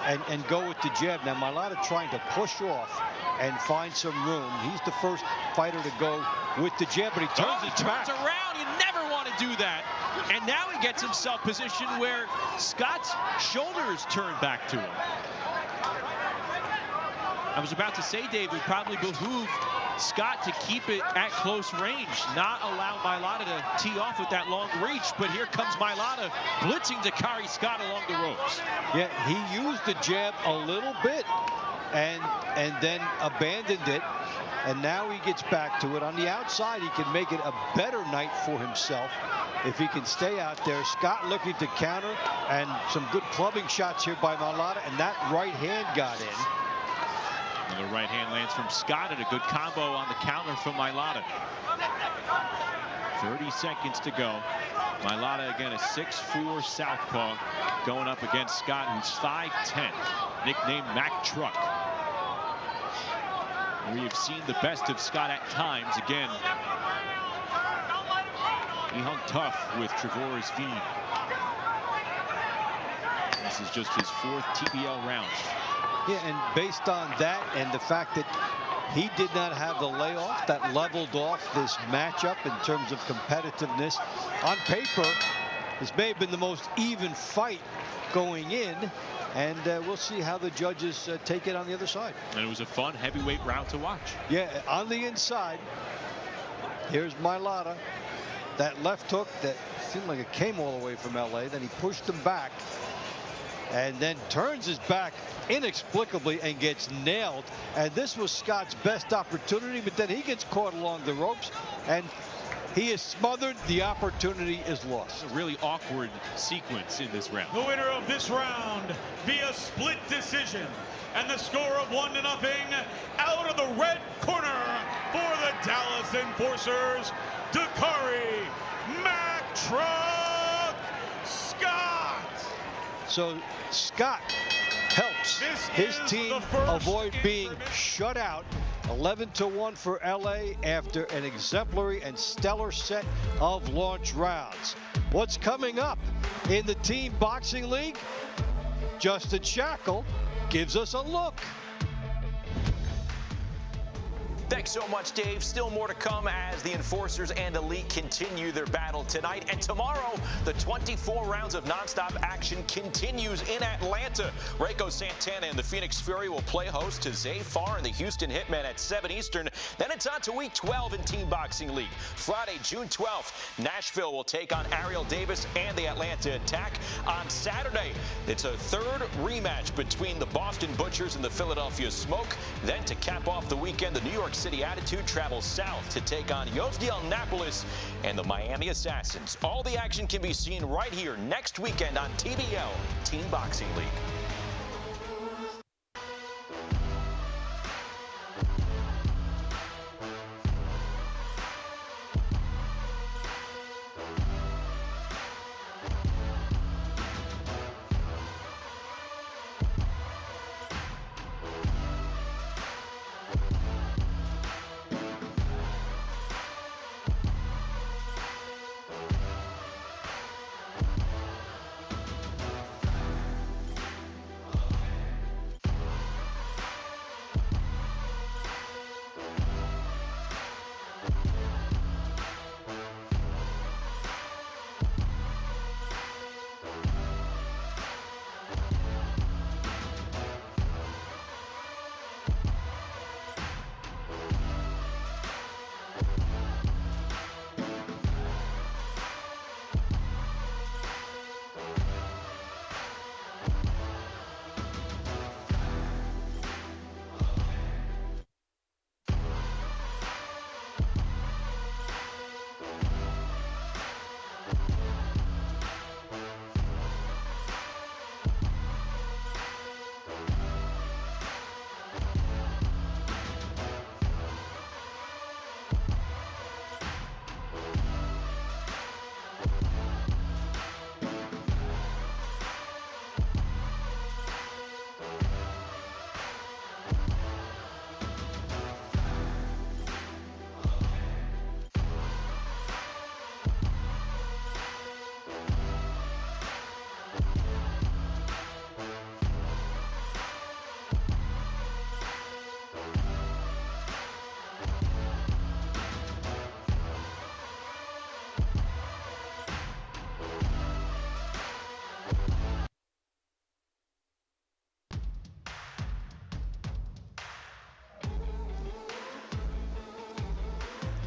and go with the jab. Now Mailata trying to push off and find some room. He's the first fighter to go with the jab, but he turns around. You never want to do that. And now he gets himself positioned where Scott's shoulders turn back to him. I was about to say, Dave, it probably behooved Scott to keep it at close range, not allow Mailata to tee off with that long reach, but here comes Mailata blitzing Dakari Scott along the ropes. Yeah, he used the jab a little bit and then abandoned it, and now he gets back to it. On the outside, he can make it a better night for himself if he can stay out there. Scott looking to counter, and some good clubbing shots here by Mailata, and that right hand got in. The right hand lands from Scott, and a good combo on the counter from Mailata. 30 seconds to go. Mailata again, a 6'4" southpaw going up against Scott, who's 5'10", nicknamed Mac Truck. We have seen the best of Scott at times. Again, he hung tough with Tavares V. This is just his 4th TBL round. Yeah, and based on that and the fact that he did not have the layoff, that leveled off this matchup in terms of competitiveness. On paper, this may have been the most even fight going in, and we'll see how the judges take it on the other side. And it was a fun heavyweight round to watch. Yeah, on the inside, here's Mailata. That left hook that seemed like it came all the way from LA, then he pushed him back, and then turns his back inexplicably and gets nailed. And this was Scott's best opportunity, but then he gets caught along the ropes and he is smothered. The opportunity is lost. A really awkward sequence in this round. The winner of this round via split decision, and the score of 1-0 out of the red corner for the Dallas Enforcers, Dakari Mac Truck Scott. So Scott helps his team avoid being shut out. 11-1 for LA after an exemplary and stellar set of launch rounds. What's coming up in the Team Boxing League? Justin Shackle gives us a look. Thanks so much, Dave. Still more to come as the Enforcers and Elite continue their battle tonight. And tomorrow, the 24 rounds of nonstop action continues in Atlanta. Rayco Santana and the Phoenix Fury will play host to Zay Farr and the Houston Hitmen at 7 Eastern. Then it's on to Week 12 in Team Boxing League. Friday, June 12th, Nashville will take on Ariel Davis and the Atlanta Attack. On Saturday, it's a third rematch between the Boston Butchers and the Philadelphia Smoke. Then to cap off the weekend, the New York City Attitude travels south to take on Yosdiel Napolis and the Miami Assassins. All the action can be seen right here next weekend on TBL Team Boxing League.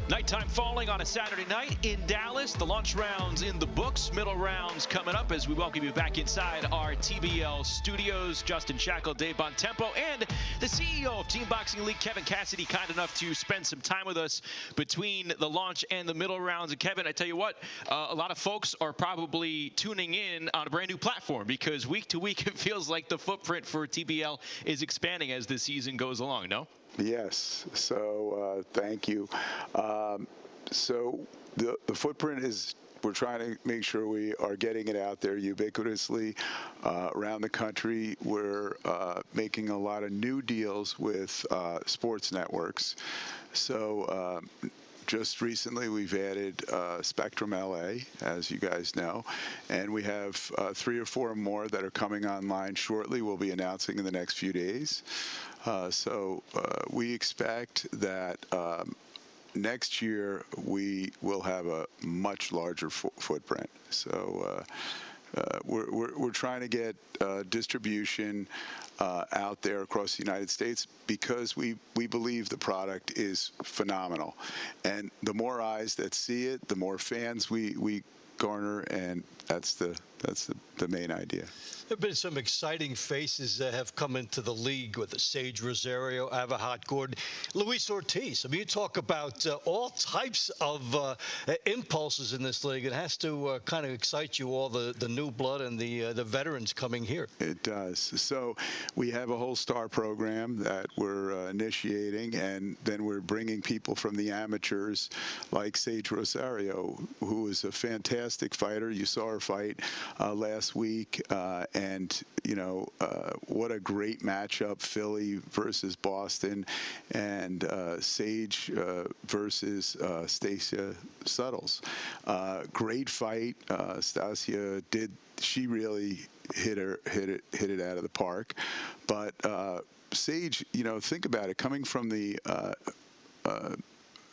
Nighttime falling on a Saturday night in Dallas. The launch rounds in the books. Middle rounds coming up as we welcome you back inside our TBL studios. Justin Shackle, Dave Bontempo, and the CEO of Team Boxing League, Kevin Cassidy, kind enough to spend some time with us between the launch and the middle rounds. And Kevin, I tell you what, a lot of folks are probably tuning in on a brand new platform because week to week it feels like the footprint for TBL is expanding as the season goes along, no? Yes. So thank you. So the footprint is, we're trying to make sure we are getting it out there ubiquitously around the country. We're making a lot of new deals with sports networks. So just recently we've added Spectrum LA, as you guys know, and we have 3 or 4 more that are coming online shortly. We'll be announcing in the next few days. So we expect that next year we will have a much larger footprint. So we're trying to get distribution out there across the United States because we believe the product is phenomenal. And the more eyes that see it, the more fans we garner, and that's the main idea. There have been some exciting faces that have come into the league with Sage Rosario, Avahat Gordon, Luis Ortiz. I mean, you talk about all types of impulses in this league. It has to kind of excite you, all the new blood and the veterans coming here. It does. So we have a whole star program that we're initiating, and then we're bringing people from the amateurs like Sage Rosario, who is a fantastic fighter. You saw her fight last week, and what a great matchup, Philly versus Boston, and Sage versus Stasia Suttles. Great fight. Stasia she really hit it out of the park, but Sage, think about it, coming from the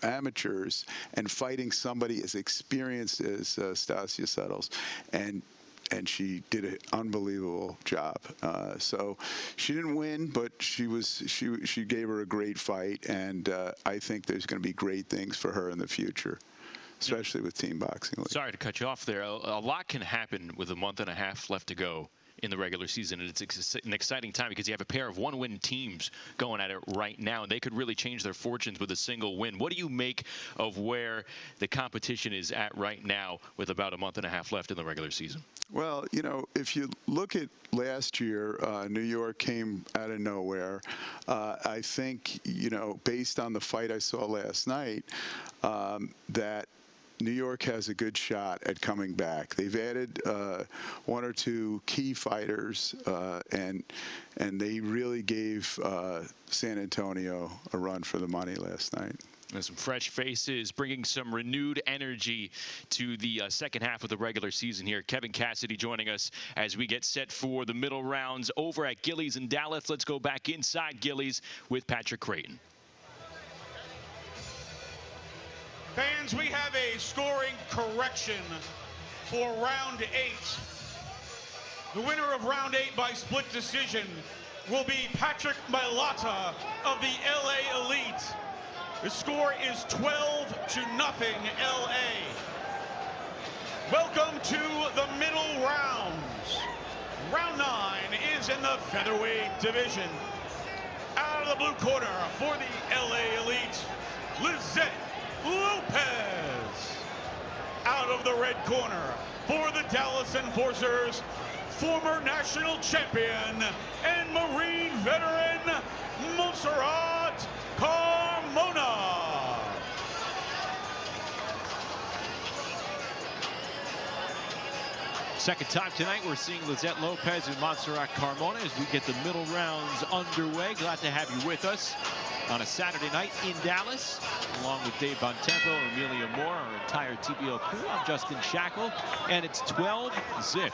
amateurs and fighting somebody as experienced as Stasia Suttles, and she did an unbelievable job. So she didn't win, but she gave her a great fight, and I think there's going to be great things for her in the future, especially with team boxing. Sorry to cut you off there. A lot can happen with a month and a half left to go in the regular season, and it's an exciting time because you have a pair of one-win teams going at it right now, and they could really change their fortunes with a single win. What do you make of where the competition is at right now with about a month and a half left in the regular season? Well, if you look at last year, New York came out of nowhere. I think, based on the fight I saw last night, that New York has a good shot at coming back. They've added one or two key fighters, and they really gave San Antonio a run for the money last night. And some fresh faces, bringing some renewed energy to the second half of the regular season here. Kevin Cassidy joining us as we get set for the middle rounds over at Gillies in Dallas. Let's go back inside Gillies with Patrick Creighton. Fans, we have a scoring correction for round 8. The winner of round 8 by split decision will be Patrick Mailata of the LA Elite. The score is 12-0 LA. Welcome to the middle rounds. Round 9 is in the featherweight division. Out of the blue corner for the LA Elite, Lizette Lopez. Out of the red corner for the Dallas Enforcers, former national champion and Marine veteran Montserrat Carmona. Second time tonight, we're seeing Lizette Lopez and Montserrat Carmona as we get the middle rounds underway. Glad to have you with us on a Saturday night in Dallas, along with Dave Bontempo, Amelia Moore, our entire TBO crew. I'm Justin Shackle, and it's 12-0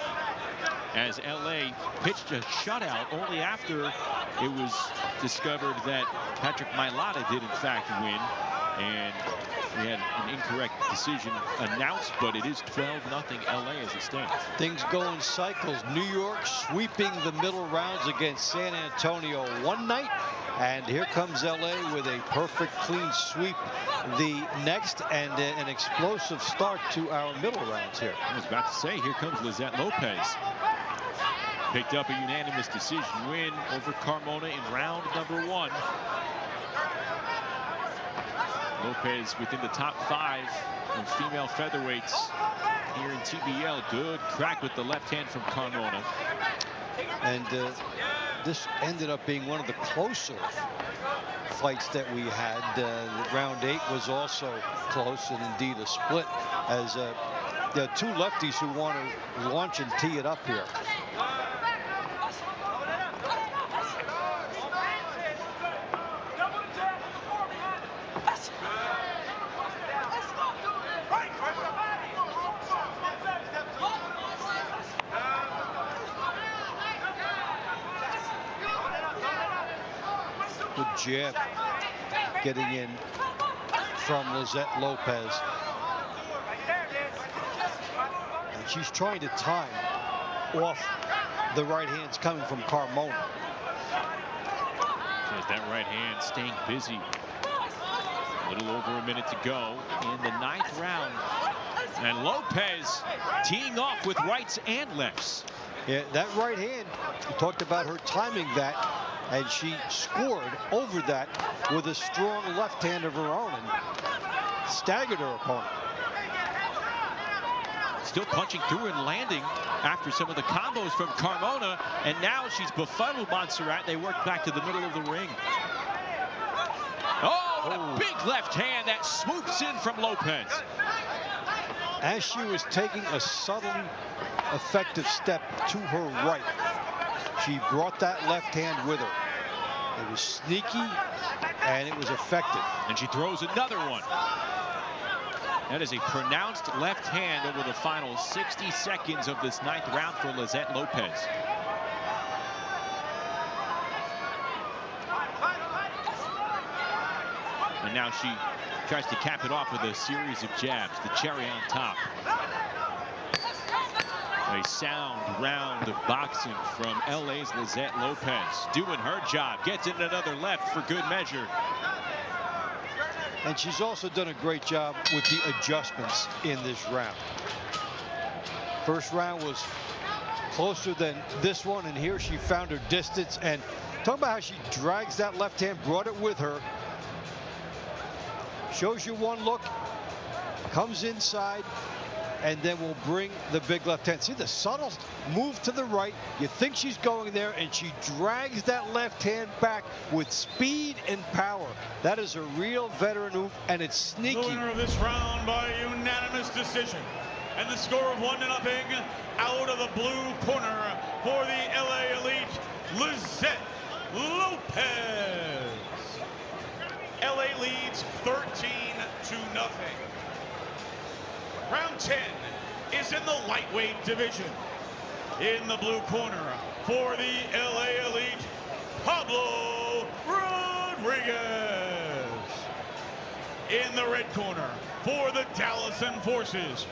as LA pitched a shutout only after it was discovered that Patrick Mailata did in fact win, and we had an incorrect decision announced, but it is 12-0 LA as it stands. Things go in cycles. New York sweeping the middle rounds against San Antonio one night, and here comes LA with a perfect clean sweep the next, and an explosive start to our middle rounds here. I was about to say, here comes Lizette Lopez. Picked up a unanimous decision win over Carmona in round number 1. Lopez within the top 5 of female featherweights here in TBL. Good crack with the left hand from Carmona. And this ended up being one of the closer fights that we had. Round 8 was also close, and indeed a split, as there are two lefties who want to launch and tee it up here. Good jab getting in from Lizette Lopez. And she's trying to time off the right hands coming from Carmona. There's that right hand staying busy. A little over a minute to go in the 9th round. And Lopez teeing off with rights and lefts. Yeah, that right hand, we talked about her timing that, and she scored over that with a strong left hand of her own and staggered her opponent. Still punching through and landing after some of the combos from Carmona, and now she's befuddled Montserrat. They work back to the middle of the ring. Oh, what a big left hand that swoops in from Lopez. as she was taking a subtle, effective step to her right, she brought that left hand with her. It was sneaky, and it was effective. And she throws another one. That is a pronounced left hand over the final 60 seconds of this 9th round for Lizette Lopez. And now she tries to cap it off with a series of jabs, the cherry on top. A sound round of boxing from LA's Lizette Lopez, doing her job, gets in another left for good measure. And she's also done a great job with the adjustments in this round. First round was closer than this one, and here she found her distance. And talk about how she drags that left hand, brought it with her. Shows you one look, comes inside, and then will bring the big left hand. See the subtle move to the right. You think she's going there, and she drags that left hand back with speed and power. That is a real veteran move, and it's sneaky. The winner of this round by unanimous decision. And the score of 1-0 out of the blue corner for the LA Elite, Lizette Lopez. LA leads 13-0. Round 10 is in the lightweight division. In the blue corner for the LA Elite, Pablo Rodriguez. In the red corner for the Dallas Enforcers,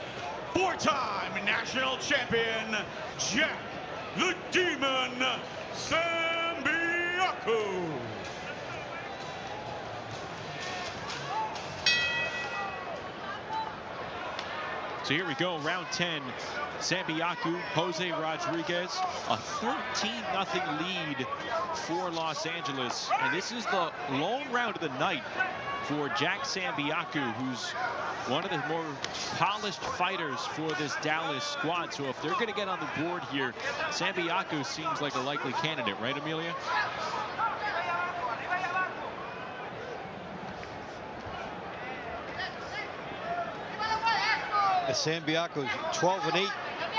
4-time national champion, Jack the Demon Sambiaku. So here we go, round 10. Sambiaku, Jose Rodriguez, a 13-0 lead for Los Angeles. And this is the lone round of the night for Jack Sambiaku, who's one of the more polished fighters for this Dallas squad. So if they're going to get on the board here, Sambiaku seems like a likely candidate, right, Amelia? Sambiaku's 12-8,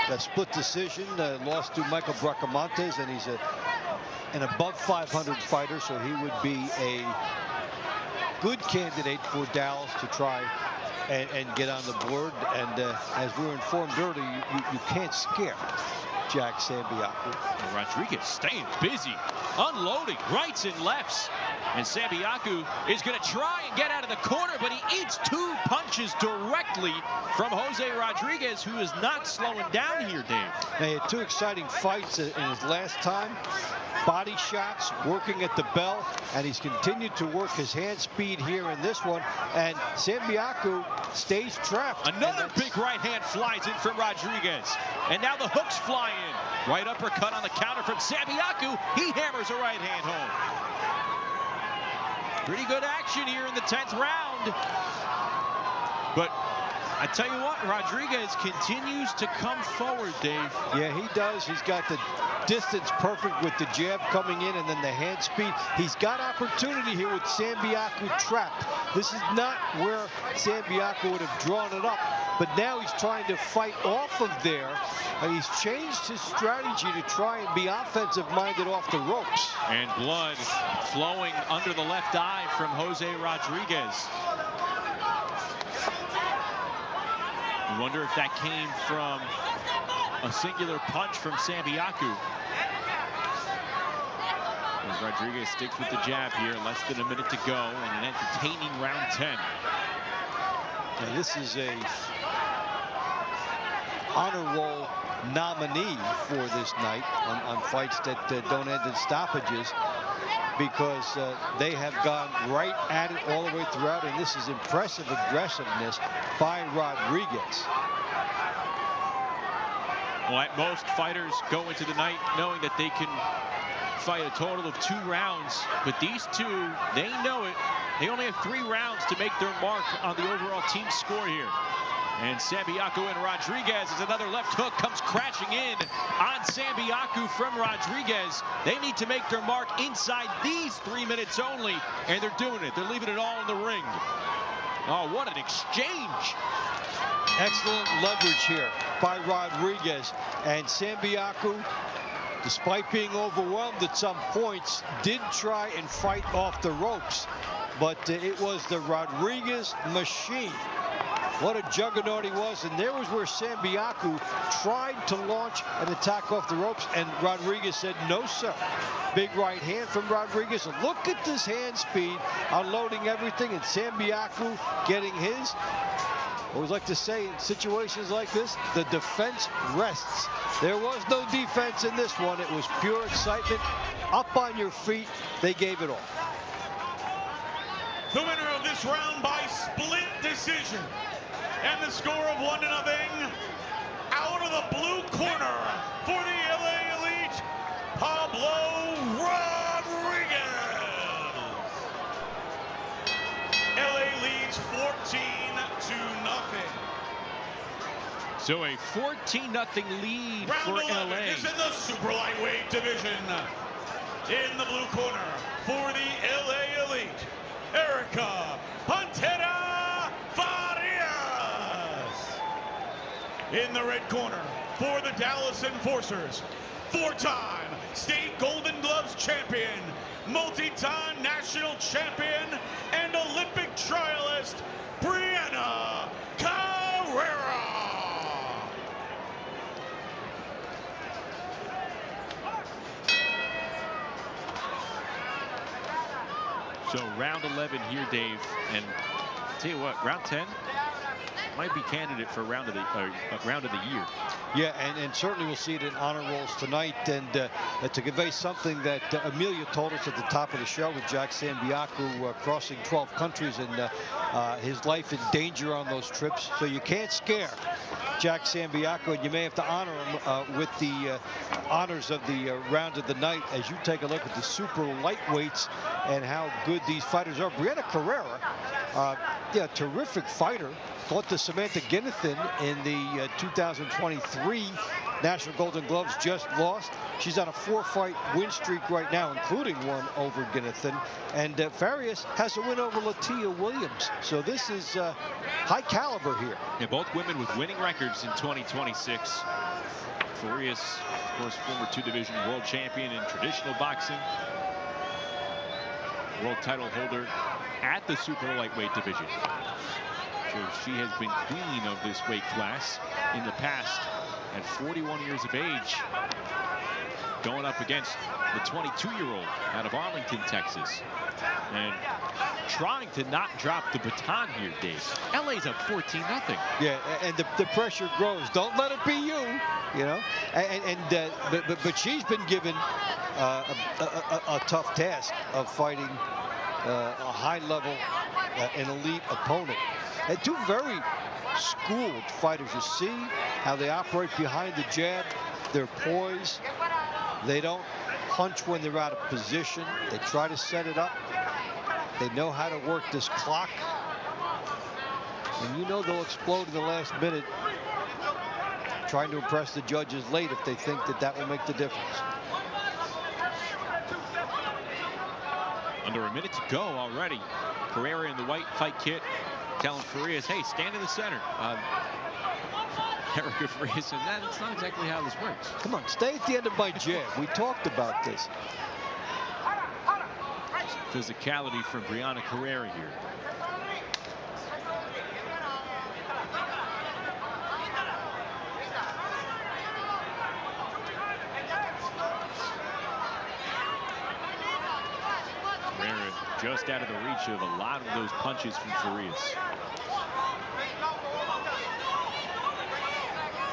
that split decision, lost to Michael Bracamontes, and he's an above 500 fighter, so he would be a good candidate for Dallas to try and get on the board. And as we were informed earlier, you can't scare Jack Sambiaku. Rodriguez staying busy, unloading rights and lefts. And Sambiaku is going to try and get out of the corner, but he eats 2 punches directly from Jose Rodriguez, who is not slowing down here, Dave. He had 2 exciting fights in his last time. Body shots, working at the bell, and he's continued to work his hand speed here in this one. And Sambiaku stays trapped. Another big right hand flies in from Rodriguez. And now the hooks fly in. Right uppercut on the counter from Sambiaku. He hammers a right hand home. Pretty good action here in the 10th round. But I tell you what, Rodriguez continues to come forward, Dave. Yeah, he does. He's got the distance perfect with the jab coming in and then the hand speed. He's got opportunity here with Sambiaku trapped. This is not where Sambiaku would have drawn it up, but now he's trying to fight off of there, and he's changed his strategy to try and be offensive-minded off the ropes. And blood flowing under the left eye from Jose Rodriguez. I wonder if that came from a singular punch from Sambiaku. As Rodriguez sticks with the jab here, less than a minute to go in an entertaining round 10. And this is a honor roll nominee for this night on fights that don't end in stoppages, because they have gone right at it all the way throughout, and this is impressive aggressiveness by Rodriguez. Well, at most, fighters go into the night knowing that they can fight a total of 2 rounds, but these 2, they know it. They only have 3 rounds to make their mark on the overall team score here. And Sambiaku and Rodriguez, as another left hook comes crashing in on Sambiaku from Rodriguez. They need to make their mark inside these 3 minutes only, and they're doing it. They're leaving it all in the ring. Oh, what an exchange. Excellent leverage here by Rodriguez. And Sambiaku, despite being overwhelmed at some points, did try and fight off the ropes. But it was the Rodriguez machine. What a juggernaut he was. And there was where Sambiaku tried to launch an attack off the ropes, and Rodriguez said, no, sir. Big right hand from Rodriguez. And look at this hand speed, unloading everything, and Sambiaku getting his. I always like to say, in situations like this, the defense rests. There was no defense in this one. It was pure excitement. Up on your feet, they gave it all. The winner of this round by split decision, and the score of 1-0, out of the blue corner for the LA Elite, Pablo Rodriguez. LA leads 14-0. So a 14-0 lead Round for 11 LA. is in the super lightweight division. In the blue corner for the LA Elite, Erica Pantera Farias. In the red corner for the Dallas Enforcers, four-time state Golden Gloves champion, multi-time national champion, and Olympic trialist, Brianna Carrera. So round 11 here, Dave, and tell you what, round 10 might be candidate for round of the year. Yeah, and certainly we'll see it in honor rolls tonight. And to convey something that Amelia told us at the top of the show with Jack Sambiaku crossing 12 countries and his life in danger on those trips. So you can't scare Jack Sambiaku, and you may have to honor him with the honors of the round of the night as you take a look at the super lightweights and how good these fighters are. Brianna Carrera, yeah, terrific fighter. Fought to Samantha Ginnathan in the 2023 National Golden Gloves, just lost. She's on a 4-fight win streak right now, including one over Ginnathan. And Farias has a win over Latia Williams. So this is high caliber here. Yeah, both women with winning records in 2026. Farias, of course, former 2-division world champion in traditional boxing. World title holder at the super lightweight division. So she has been queen of this weight class in the past at 41 years of age, going up against the 22-year-old out of Arlington, Texas, and trying to not drop the baton here, Dave. LA's up 14-0. Yeah, and the pressure grows. Don't let it be you, you know. But she's been given a tough task of fighting a high-level, an elite opponent. And two very schooled fighters. You see how they operate behind the jab. They're poised. They don't punch when they're out of position. They try to set it up. They know how to work this clock. And you know they'll explode in the last minute, trying to impress the judges late if they think that will make the difference. Under a minute to go already. Carrera in the white fight kit telling Farias, hey, stand in the center. Erica Farias said, that's not exactly how this works. Come on, stay at the end of my jab. We talked about this. Physicality from Brianna Carrera here. Carrera just out of the reach of a lot of those punches from Farias.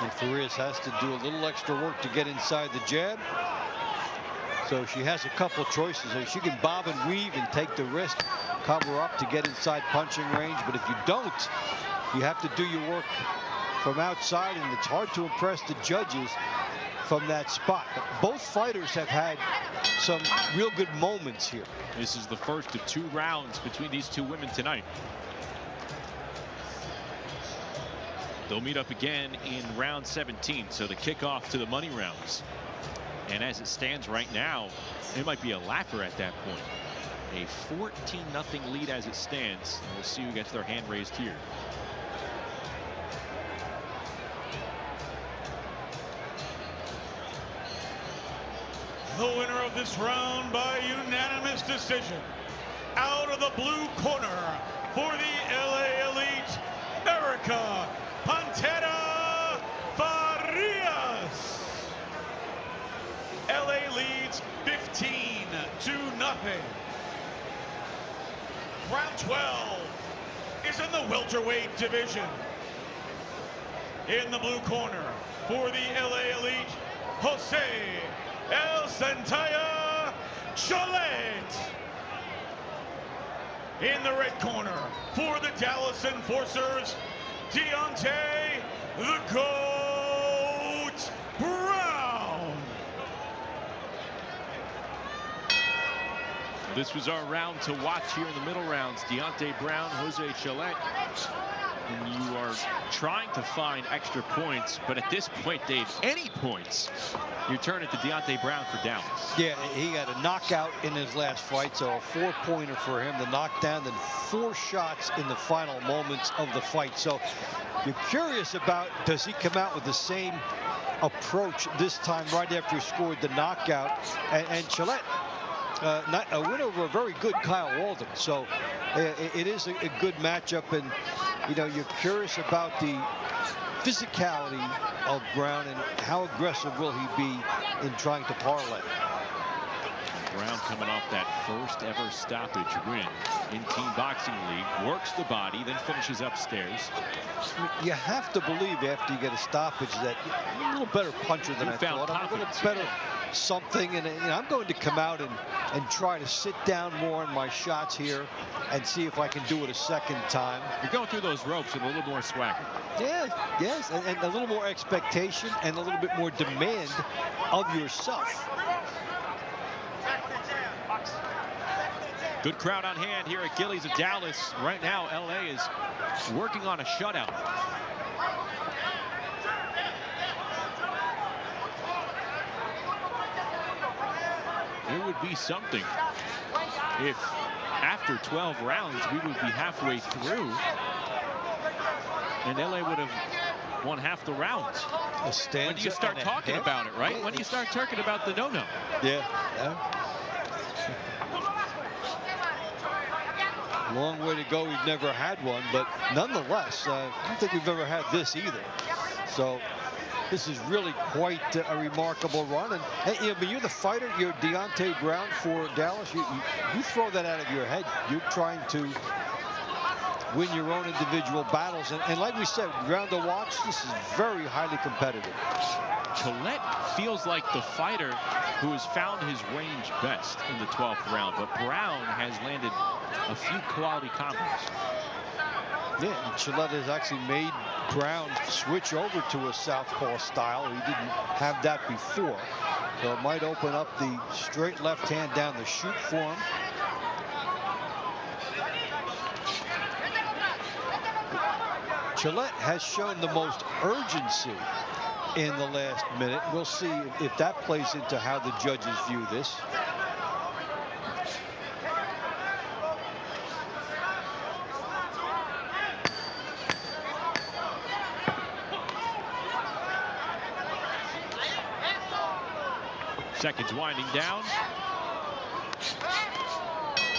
And Farias has to do a little extra work to get inside the jab. So she has a couple choices. She can bob and weave and take the risk, cover up to get inside punching range. But if you don't, you have to do your work from outside, and it's hard to impress the judges from that spot. Both fighters have had some real good moments here. This is the first of 2 rounds between these two women tonight. They'll meet up again in round 17, so the kickoff to the money rounds. And as it stands right now, it might be a lapper at that point. a 14-0 lead as it stands. And we'll see who gets their hand raised here. The winner of this round by unanimous decision, out of the blue corner for the LA Elite, Erica Pantera Farias. LA leads 15-0. Round 12 is in the welterweight division. In the blue corner for the LA Elite, Jose El Santaya Cholet. In the red corner for the Dallas Enforcers, Deontay the Goat Brown. This was our round to watch here in the middle rounds. Deontay Brown, Jose Cholet. And you are trying to find extra points, but at this point, Dave, any points, you turn it to Deontay Brown for Dallas. Yeah, he had a knockout in his last fight, so a 4-pointer for him. The knockdown, then 4 shots in the final moments of the fight. So you're curious about, does he come out with the same approach this time right after he scored the knockout? And Cholet, a win over a very good Kyle Walden. So it is a good matchup, and you know, you're curious about the physicality of Brown and how aggressive will he be in trying to parlay. Brown coming off that first ever stoppage win in Team Boxing League, works the body, then finishes upstairs. You have to believe after you get a stoppage that you're a little better puncher than I thought. I'm a little better something, and you know, I'm going to come out and try to sit down more in my shots here and see if I can do it a second time. You're going through those ropes with a little more swagger. Yeah, yes, and a little more expectation and a little bit more demand of yourself. Good crowd on hand here at Gillies of Dallas. Right now, LA is working on a shutout. It would be something if after 12 rounds we would be halfway through and LA would have won half the rounds. When do you start talking about it, right? When do you start talking about the no-no? Yeah. Long way to go. We've never had one, but nonetheless, I don't think we've ever had this either. So this is really quite a remarkable run. And you know, but you're the fighter. You're Deontay Brown for Dallas. You throw that out of your head. You're trying to win your own individual battles. And like we said, round to watch, this is very highly competitive. Cholet feels like the fighter who has found his range best in the 12th round, but Brown has landed a few quality combos. Yeah, and Cholet has actually made Brown switch over to a southpaw style. He didn't have that before. So it might open up the straight left hand down the chute for him. Cholet has shown the most urgency in the last minute. We'll see if that plays into how the judges view this. Seconds winding down.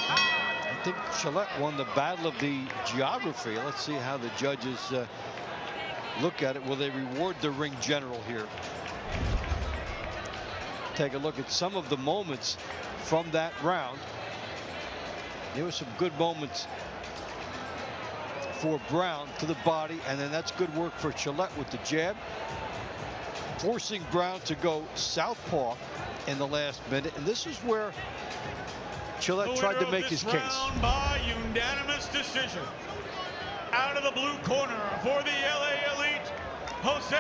I think Cholet won the battle of the geography. Let's see how the judges look at it. Will they reward the ring general here? Take a look at some of the moments from that round. There were some good moments for Brown to the body, and then that's good work for Cholet with the jab, forcing Brown to go southpaw in the last minute. And this is where Cholet tried to make his case. By unanimous decision, out of the blue corner for the LA Elite, Jose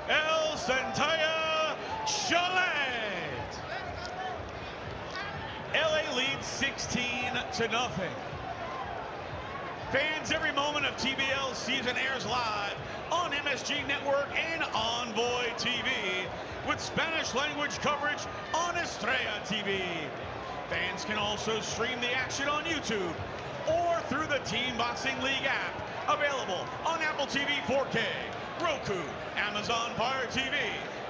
El Santaya Cholet. LA leads 16-0. Fans, every moment of TBL season airs live on MSG Network and Envoy TV, with Spanish language coverage on Estrella TV. Fans can also stream the action on YouTube or through the Team Boxing League app, available on Apple TV 4K, Roku, Amazon Fire TV,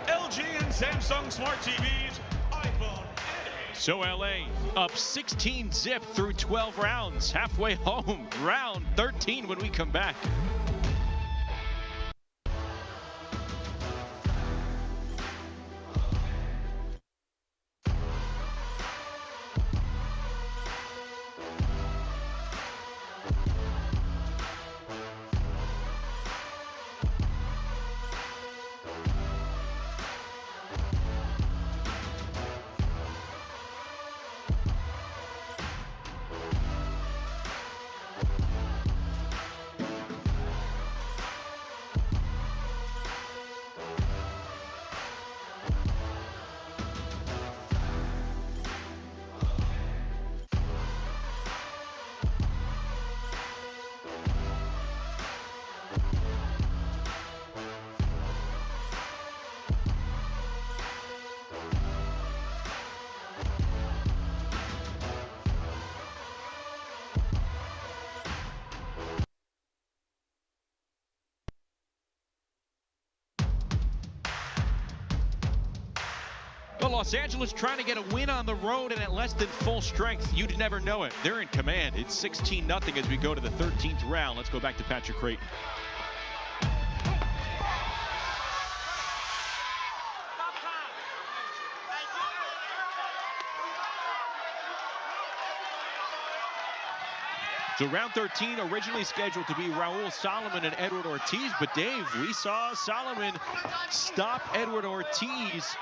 LG and Samsung Smart TVs, iPhone. So LA up 16-0 through 12 rounds, halfway home, round 13 when we come back. Well, Los Angeles trying to get a win on the road and at less than full strength. You'd never know it. They're in command. It's 16-0 as we go to the 13th round. Let's go back to Patrick Creighton. So round 13 originally scheduled to be Raul Solomon and Edward Ortiz, but Dave, we saw Solomon stop Edward Ortiz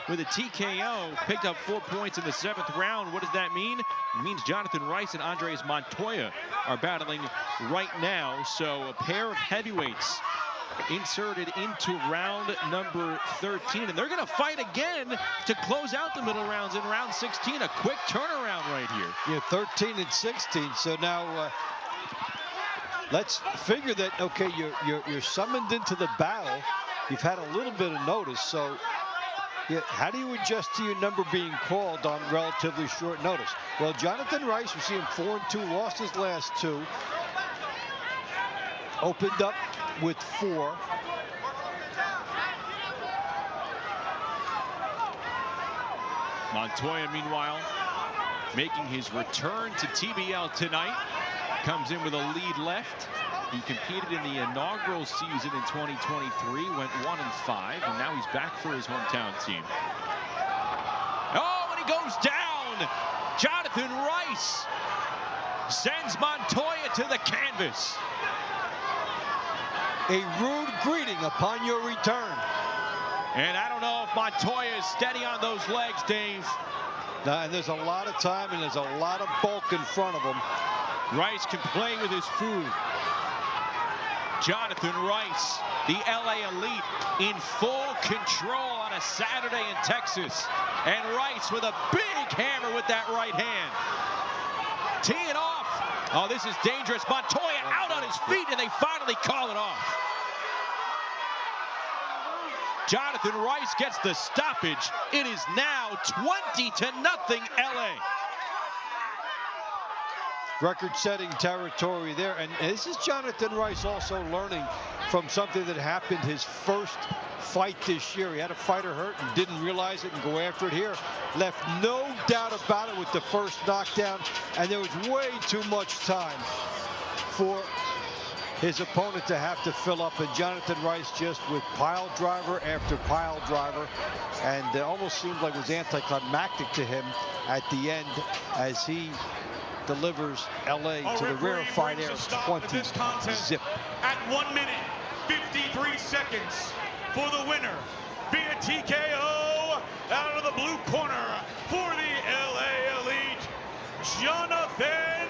with a TKO, picked up 4 points in the 7th round. What does that mean? It means Jonathan Rice and Andres Montoya are battling right now. So a pair of heavyweights inserted into round number 13, and they're going to fight again to close out the middle rounds in round 16. A quick turnaround right here. Yeah, 13 and 16. So now let's figure that, okay, you're summoned into the battle. You've had a little bit of notice, so yeah, how do you adjust to your number being called on relatively short notice? Well, Jonathan Rice, we see him 4-2, lost his last 2. Opened up with 4. Montoya, meanwhile, making his return to TBL tonight. Comes in with a lead left. He competed in the inaugural season in 2023, went 1-5, and now he's back for his hometown team. Oh, and he goes down! Jonathan Rice sends Montoya to the canvas. A rude greeting upon your return. And I don't know if Montoya is steady on those legs, Dave. And there's a lot of time and there's a lot of bulk in front of him. Rice can play with his food. Jonathan Rice, the LA Elite, in full control on a Saturday in Texas. And Rice with a big hammer with that right hand. Teeing off. Oh, this is dangerous. Montoya out on his feet, and they finally call it off. Jonathan Rice gets the stoppage. It is now 20-0 LA. Record-setting territory there, and this is Jonathan Rice also learning from something that happened his first fight this year. He had a fighter hurt and didn't realize it and go after it here. Left no doubt about it with the first knockdown, and there was way too much time for his opponent to have to fill up, and Jonathan Rice just with pile driver after pile driver, and it almost seemed like it was anticlimactic to him at the end as he delivers LA to the rarefied air 20-0. At 1 minute, 53 seconds for the winner via TKO out of the blue corner for the LA Elite, Jonathan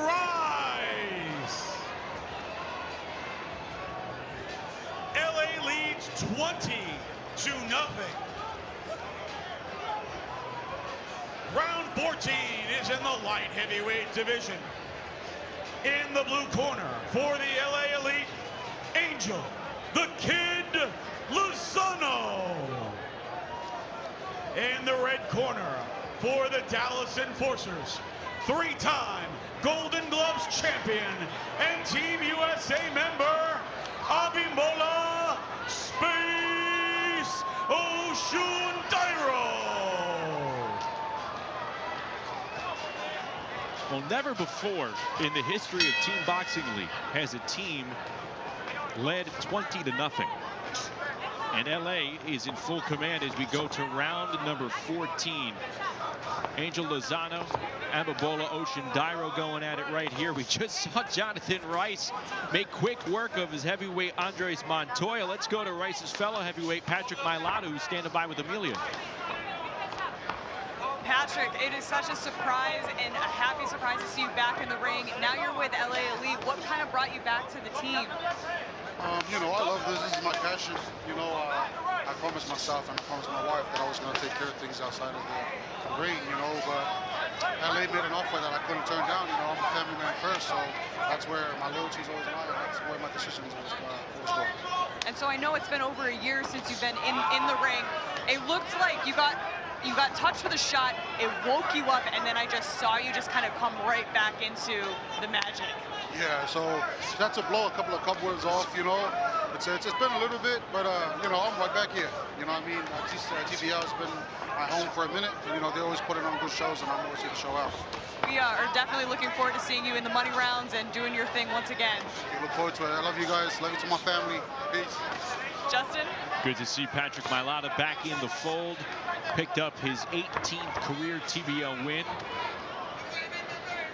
Rice. LA leads 20-0. Round 14 is in the light heavyweight division. In the blue corner for the LA Elite, Angel, the Kid Lozano. In the red corner for the Dallas Enforcers, 3-time Golden Gloves champion and Team USA member, Abimbola Space Oshundairo. Well, never before in the history of Team Boxing League has a team led 20-0. And LA is in full command as we go to round number 14. Angel Lozano, Abimbola Oshundairo going at it right here. We just saw Jonathan Rice make quick work of his heavyweight Andres Montoya. Let's go to Rice's fellow heavyweight Patrick Mailata, who's standing by with Amelia. Patrick, it is such a surprise and a happy surprise to see you back in the ring. Now you're with LA Elite. What kind of brought you back to the team? You know, I love this. This is my passion. You know, I promised myself and I promised my wife that I was going to take care of things outside of the ring, you know, but LA made an offer that I couldn't turn down. You know, I'm a family man first, so that's where my loyalty is always lying. That's where my decisions always go. And so I know it's been over a year since you've been in the ring. It looked like you got touched with a shot, it woke you up, and then I just saw you just kind of come right back into the magic. Yeah, so that's a blow, a couple of cobwebs off, you know. It's been a little bit, but, you know, I'm right back here. You know what I mean? TBL has been my home for a minute. You know, they always put it on good shows, and I'm always here to show out. We are definitely looking forward to seeing you in the money rounds and doing your thing once again. I look forward to it. I love you guys. Love you to my family. Peace. Justin? Good to see Patrick Mailata back in the fold. Picked up his 18th career TBL win.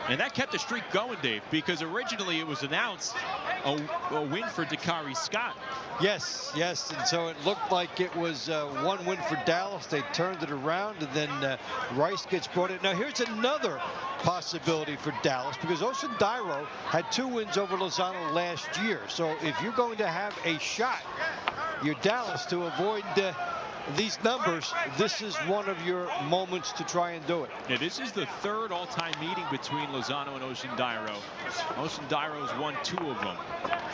And that kept the streak going, Dave, because originally it was announced a win for Dakari Scott. Yes, and so it looked like it was one win for Dallas. They turned it around, and then Rice gets brought in. Now here's another possibility for Dallas, because Oshundairo had 2 wins over Lozano last year. So if you're going to have a shot, you're Dallas, to avoid these numbers, this is one of your moments to try and do it. Yeah, this is the 3rd all-time meeting between Lozano and Oshundairo. Oshundairo's won 2 of them.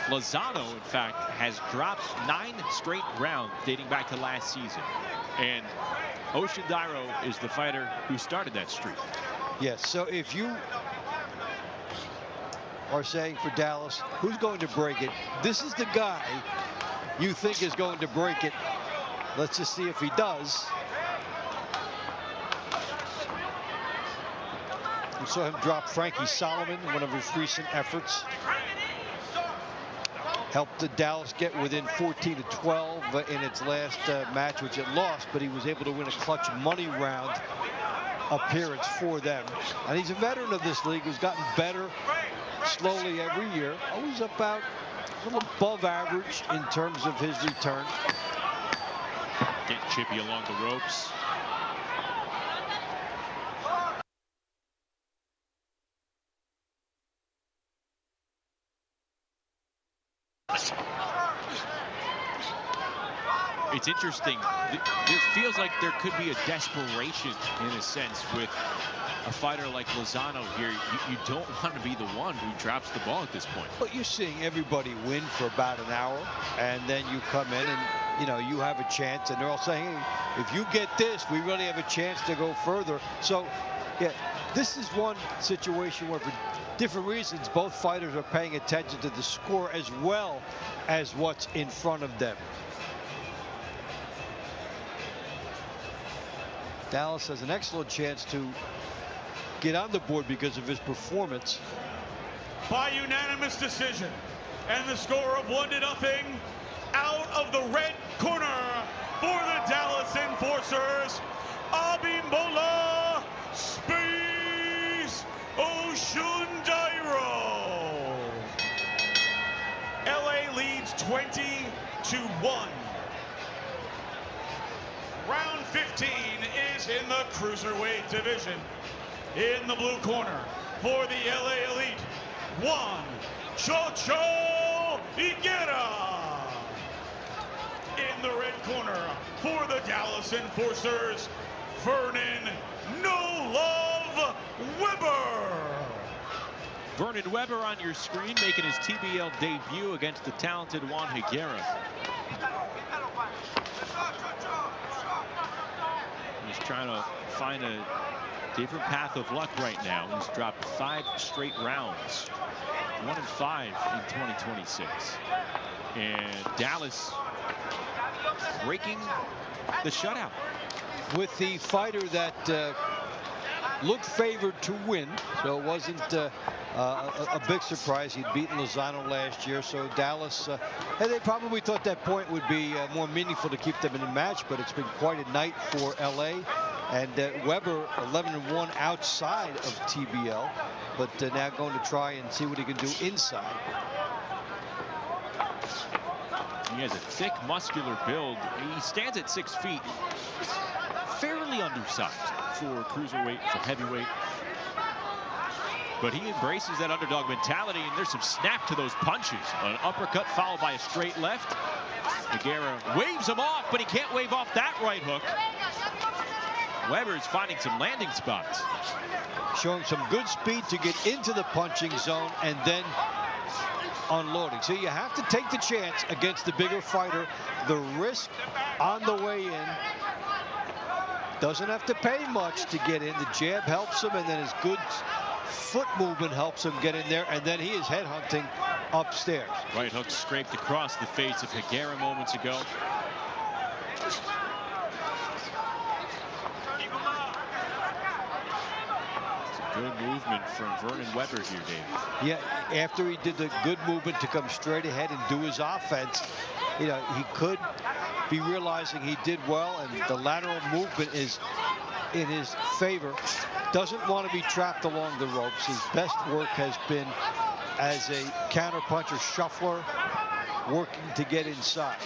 Lozano, in fact, has dropped 9 straight rounds dating back to last season. And Oshundairo is the fighter who started that streak. Yes, so if you are saying for Dallas, who's going to break it? This is the guy you think is going to break it. Let's just see if he does. We saw him drop Frankie Solomon in one of his recent efforts. Helped the Dallas get within 14-12 in its last match, which it lost, but he was able to win a clutch money round appearance for them. And he's a veteran of this league who's gotten better slowly every year. Always about a little above average in terms of his return. Getting chippy along the ropes. It's interesting. It feels like there could be a desperation in a sense with a fighter like Lozano here. You don't want to be the one who drops the ball at this point. But you're seeing everybody win for about an hour, and then you come in and, you know, you have a chance, and they're all saying, hey, if you get this, we really have a chance to go further. So, yeah, this is one situation where for different reasons, both fighters are paying attention to the score as well as what's in front of them. Dallas has an excellent chance to get on the board because of his performance. By unanimous decision, and the score of 1-0, out of the red corner for the Dallas Enforcers, Abimbola Space Oshundairo. LA leads 20-1. Round 15 is in the cruiserweight division. In the blue corner for the LA Elite, Juan Chocho Higuera. In the red corner for the Dallas Enforcers, Vernon No Love Weber. Vernon Weber on your screen, making his TBL debut against the talented Juan Higuera. He's trying to find a different path of luck right now. He's dropped 5 straight rounds, 1-5 in 2026. And Dallas breaking the shutout. With the fighter that looked favored to win, so it wasn't a big surprise. He'd beaten Lozano last year, so Dallas, and they probably thought that point would be more meaningful to keep them in the match, but it's been quite a night for LA. And Weber 11-1 outside of TBL, but now going to try and see what he can do inside. He has a thick, muscular build. He stands at 6 feet. Fairly undersized for cruiserweight, for heavyweight. But he embraces that underdog mentality, and there's some snap to those punches. An uppercut followed by a straight left. Nogueira waves him off, but he can't wave off that right hook. Weber's finding some landing spots. Showing some good speed to get into the punching zone and then unloading. So you have to take the chance against the bigger fighter. The risk on the way in. Doesn't have to pay much to get in. The jab helps him, and then his good foot movement helps him get in there, and then he is headhunting upstairs. Right hook scraped across the face of Nogueira moments ago. Good movement from Vernon Weber here, Dave. Yeah, after he did the good movement to come straight ahead and do his offense, you know, he could be realizing he did well, and the lateral movement is in his favor. Doesn't want to be trapped along the ropes. His best work has been as a counterpuncher shuffler, working to get inside.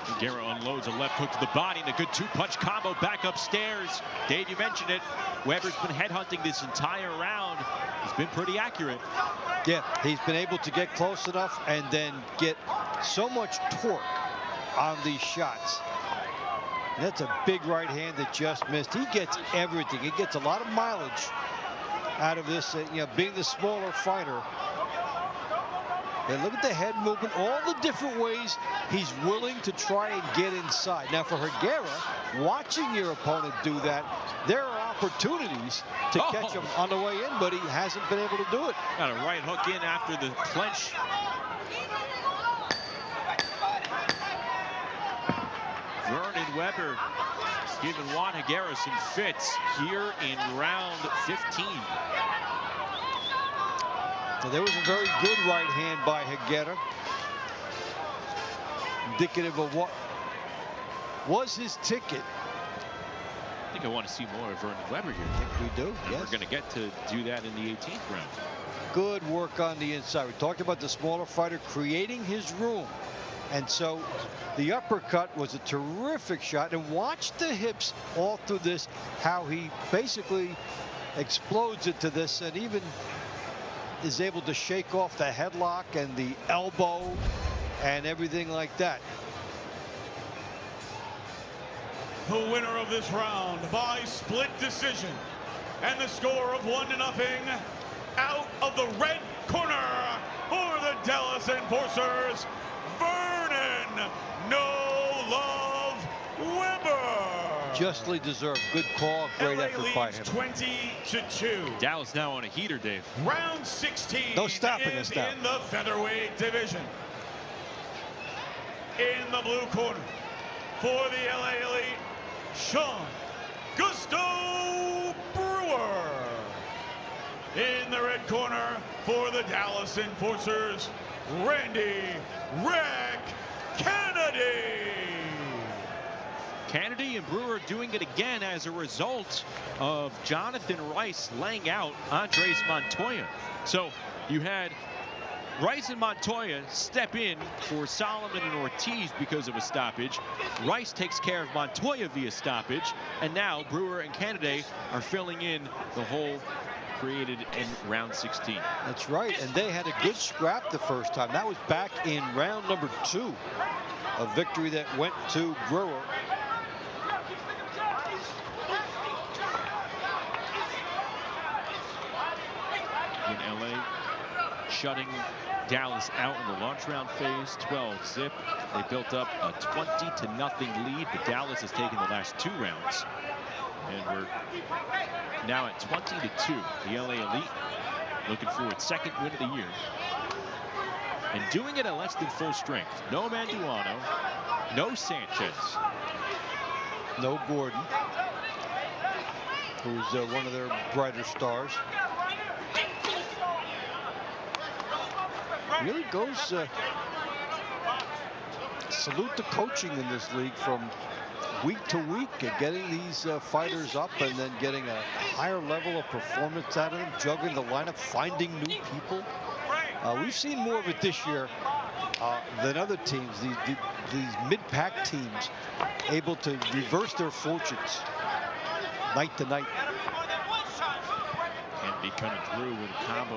Nogueira unloads a left hook to the body and a good 2-punch combo back upstairs. Dave, you mentioned it. Weber's been headhunting this entire round. He's been pretty accurate. Yeah, he's been able to get close enough and then get so much torque on these shots. And that's a big right hand that just missed. He gets everything. He gets a lot of mileage out of this, you know, being the smaller fighter. And look at the head movement, all the different ways he's willing to try and get inside. Now for Nogueira, watching your opponent do that, there are opportunities to catch him on the way in, but he hasn't been able to do it. Got a right hook in after the clench. Vernon Weber giving Juan Nogueira some fits here in round 15. Now, there was a very good right hand by Nogueira, indicative of what was his ticket. I think I want to see more of Vernon Weber here. I think we do, yes. We're going to get to do that in the 18th round. Good work on the inside. We talked about the smaller fighter creating his room. And so the uppercut was a terrific shot. And watch the hips all through this, how he basically explodes it to this and even is able to shake off the headlock and the elbow and everything like that. The winner of this round by split decision and the score of 1-0 out of the red corner for the Dallas Enforcers, Vernon No Love Weber. Justly deserved. Good call. Great effort by him. 20-2. Dallas now on a heater, Dave. Round 16 no stopping is us now. in the featherweight division. In the blue corner for the LA Elite, Sean Gusto Brewer. In the red corner for the Dallas Enforcers, Randy Rick Kennedy. Kennedy and Brewer doing it again as a result of Jonathan Rice laying out Andres Montoya. So you had Rice and Montoya step in for Solomon and Ortiz because of a stoppage. Rice takes care of Montoya via stoppage, and now Brewer and Kennedy are filling in the hole created in round 16. That's right, and they had a good scrap the first time. That was back in round number 2, a victory that went to Brewer. In LA, shutting Dallas out in the launch round phase, 12-zip. They built up a 20-0 lead, but Dallas has taken the last 2 rounds. And we're now at 20-2. The LA Elite looking for its second win of the year. And doing it at less than full strength. No Manduano, no Sanchez. No Gordon, who's one of their brighter stars. Really goes, salute the coaching in this league from week to week, and getting these fighters up and then getting a higher level of performance out of them, juggling the lineup, finding new people. We've seen more of it this year than other teams. These mid-pack teams able to reverse their fortunes night to night. Kennedy coming through with a combo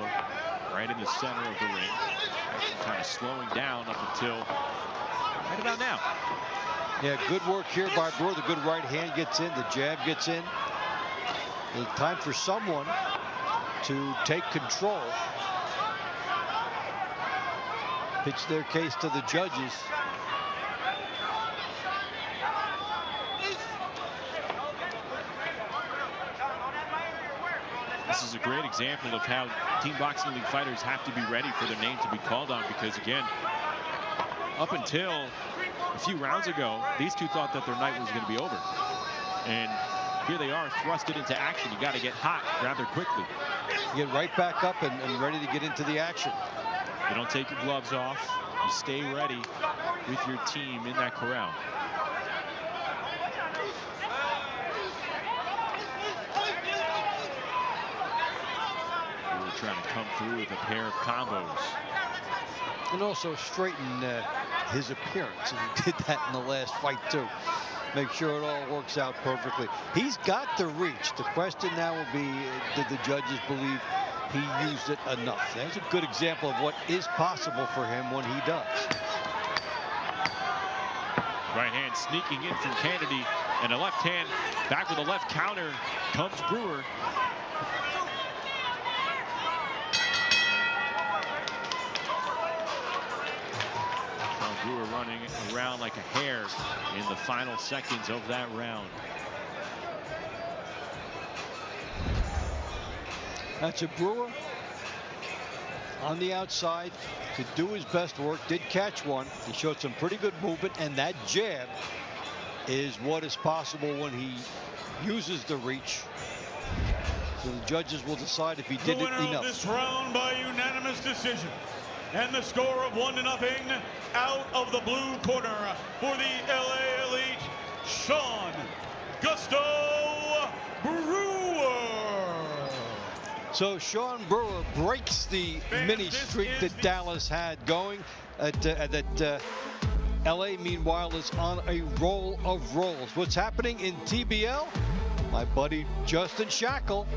right in the center of the ring. Kind of slowing down up until right about now. Yeah, good work here by Brewer. The good right hand gets in, the jab gets in. It's time for someone to take control. Pitch their case to the judges. This is a great example of how Team Boxing League fighters have to be ready for their name to be called on, because again, up until a few rounds ago, these two thought that their night was going to be over. And here they are, thrusted into action. You got to get hot rather quickly. You get right back up and ready to get into the action. You don't take your gloves off. You stay ready with your team in that corral. We're trying to come through with a pair of combos. And also straighten his appearance. And he did that in the last fight too. Make sure it all works out perfectly. He's got the reach. The question now will be, did the judges believe he used it enough? That's a good example of what is possible for him when he does. Right hand sneaking in from Kennedy, and a left hand back with a left counter comes Brewer. Brewer running around like a hare in the final seconds of that round. That's a Brewer on the outside, could do his best work, did catch one. He showed some pretty good movement, and that jab is what is possible when he uses the reach. So the judges will decide if he did it enough. The winner of this round by unanimous decision, and the score of 1-0 out of the blue corner for the LA Elite, Sean Gusto Brewer. So Sean Brewer breaks the mini streak that Dallas had going. LA, meanwhile, is on a roll of rolls. What's happening in TBL? My buddy Justin Shackle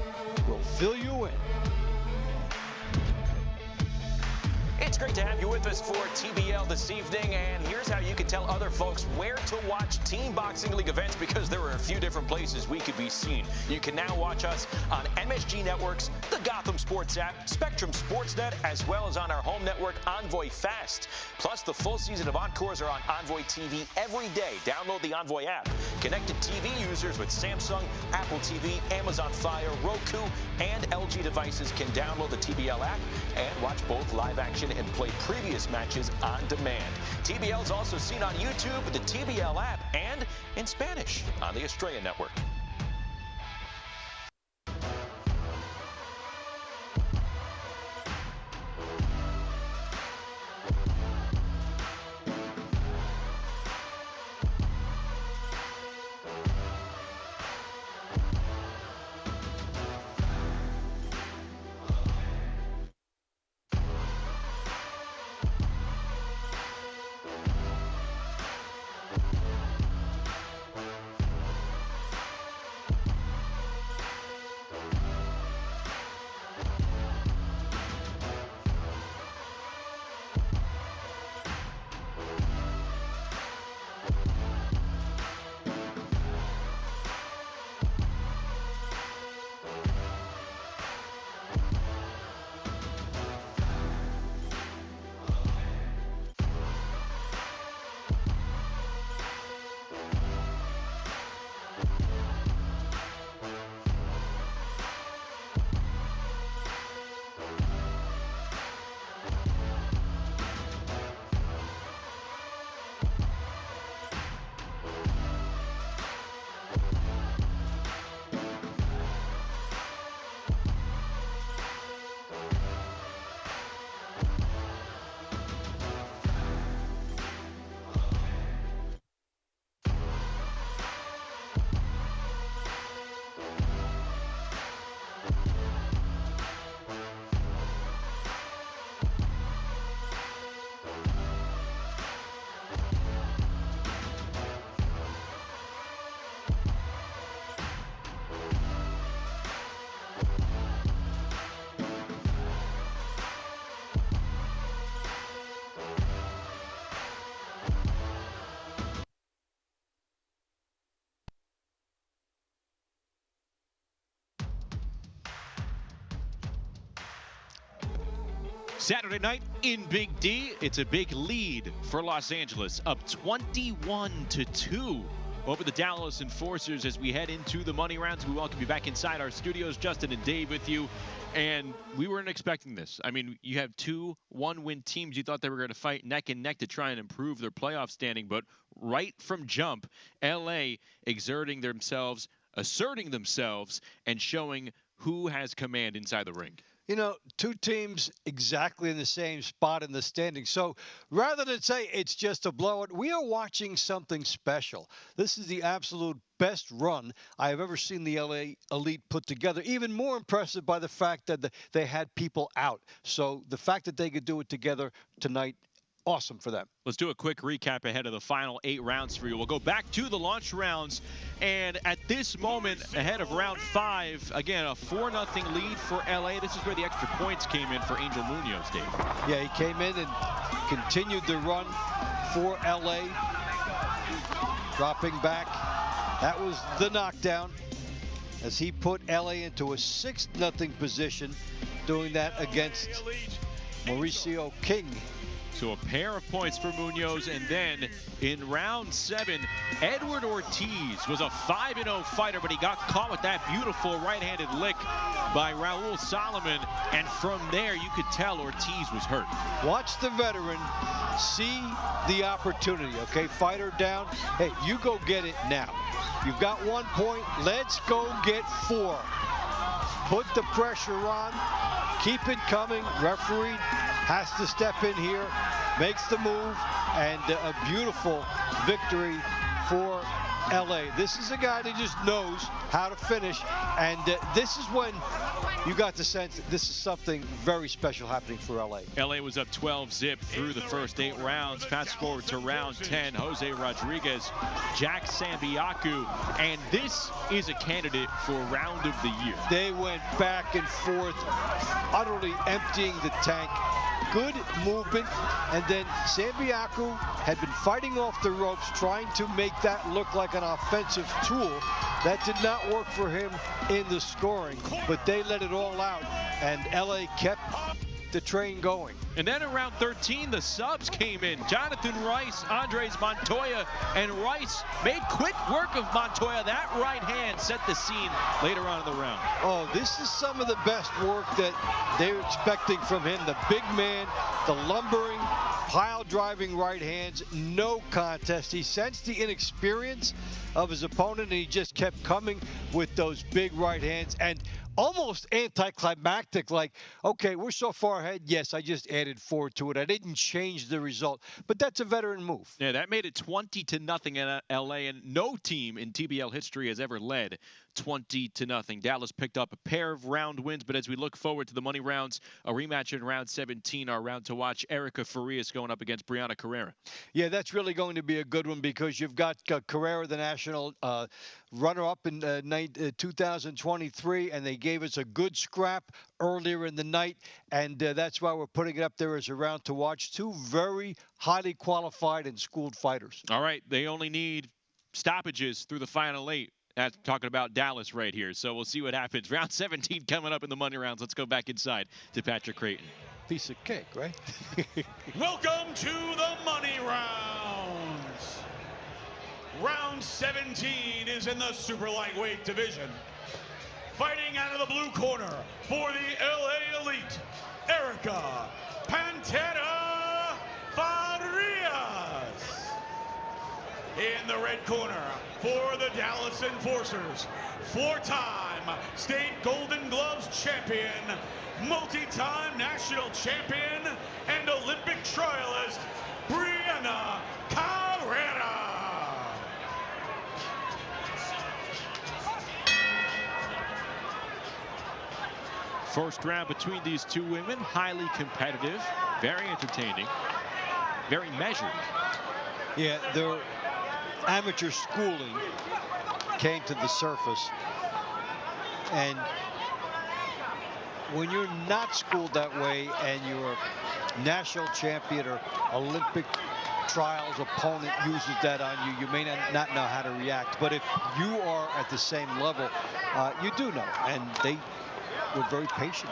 will fill you in. It's great to have you with us for TBL this evening, and here's how you can tell other folks where to watch Team Boxing League events, because there are a few different places we could be seen. You can now watch us on MSG Networks, the Gotham Sports app, Spectrum Sportsnet, as well as on our home network, Envoy Fast. Plus, the full season of Encores are on Envoy TV every day. Download the Envoy app. Connected TV users with Samsung, Apple TV, Amazon Fire, Roku, and LG devices can download the TBL app and watch both live action and play previous matches on demand. TBL is also seen on YouTube, the TBL app, and in Spanish on the Estrella Network. Saturday night in Big D, it's a big lead for Los Angeles, up 21-2 over the Dallas Enforcers as we head into the money rounds. We welcome you back inside our studios. Justin and Dave with you. And we weren't expecting this. I mean, you have two one-win teams. You thought they were going to fight neck and neck to try and improve their playoff standing. But right from jump, LA exerting themselves, asserting themselves, and showing who has command inside the ring. You know, two teams exactly in the same spot in the standings. So rather than say it's just a blowout, we are watching something special. This is the absolute best run I have ever seen the LA Elite put together. Even more impressive by the fact that they had people out. So the fact that they could do it together tonight, awesome for them. Let's do a quick recap ahead of the final 8 rounds for you. We'll go back to the launch rounds, and at this moment, ahead of round 5, again, a 4-0 lead for LA. This is where the extra points came in for Angel Munoz, Dave. Yeah, he came in and continued the run for LA, dropping back. That was the knockdown as he put LA into a 6-0 position, doing that against Mauricio King. So a pair of points for Munoz, and then in round 7, Edward Ortiz was a 5-0 fighter, but he got caught with that beautiful right-handed lick by Raul Solomon, and from there you could tell Ortiz was hurt. Watch the veteran see the opportunity, okay? Fighter down. Hey, you go get it now. You've got 1 point. Let's go get 4. Put the pressure on. Keep it coming. Referee has to step in here, makes the move, and a beautiful victory for LA. This is a guy that just knows how to finish, and this is when you got the sense that this is something very special happening for LA. LA was up 12-zip through the first 8 rounds. Fast forward to round 10, Jose Rodriguez, Jack Sambiaku, and this is a candidate for round of the year. They went back and forth, utterly emptying the tank. Good movement, and then Sambiaku had been fighting off the ropes, trying to make that look like an offensive tool. That did not work for him in the scoring, but they let it all out, and LA kept the train going. And then in round 13, the subs came in. Jonathan Rice, Andres Montoya, and Rice made quick work of Montoya. That right hand set the scene later on in the round. Oh, this is some of the best work that they're expecting from him. The big man, the lumbering, pile-driving right hands, no contest. He sensed the inexperience of his opponent, and he just kept coming with those big right hands. And almost anticlimactic, like, okay, we're so far ahead. Yes, I just added 4 to it. I didn't change the result, but that's a veteran move. Yeah, that made it 20-0 in LA, and no team in TBL history has ever led 20-0. Dallas picked up a pair of round wins, but as we look forward to the money rounds, a rematch in round 17, our round to watch, Erica Farias going up against Brianna Carrera. Yeah, that's really going to be a good one because you've got Carrera, the national runner-up in 2023, and they gave us a good scrap earlier in the night, and that's why we're putting it up there as a round to watch. 2 very highly qualified and schooled fighters. All right, they only need stoppages through the final 8. That's talking about Dallas right here, so we'll see what happens. Round 17 coming up in the money rounds. Let's go back inside to Patrick Creighton. Piece of cake, right? Welcome to the money rounds. Round 17 is in the super lightweight division. Fighting out of the blue corner for the LA Elite, Erica Pantera Farias. In the red corner for the Dallas Enforcers, 4-time state Golden Gloves champion, multi-time national champion, and Olympic trialist, Brianna Carrera. First round between these two women, highly competitive, very entertaining, very measured. Yeah, their amateur schooling came to the surface, and when you're not schooled that way and you're a national champion or Olympic trials opponent uses that on you, you may not know how to react. But if you are at the same level, you do know, and they were very patient.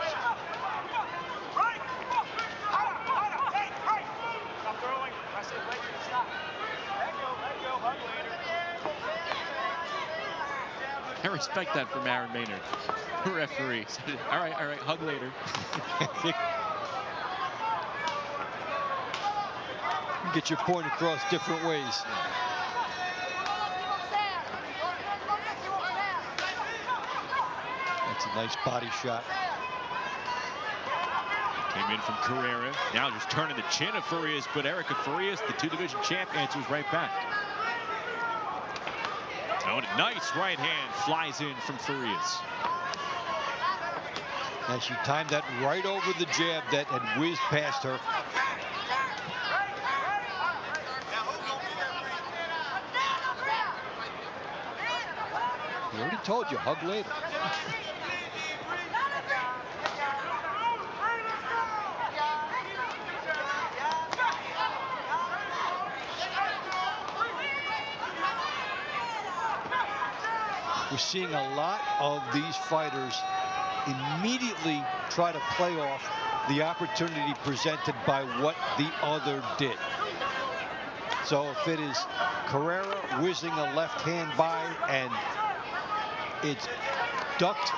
I respect that from Aaron Maynard, the referee. All right, hug later. Get your point across different ways. That's a nice body shot. Came in from Carrera. Now just turning the chin of Farias, but Erica Farias, the two-division champ, answers right back. Oh, a nice right hand flies in from Farias. And she timed that right over the jab that had whizzed past her. I already told you, hug later. We're seeing a lot of these fighters immediately try to play off the opportunity presented by what the other did. So if it is Carrera whizzing a left hand by and it's ducked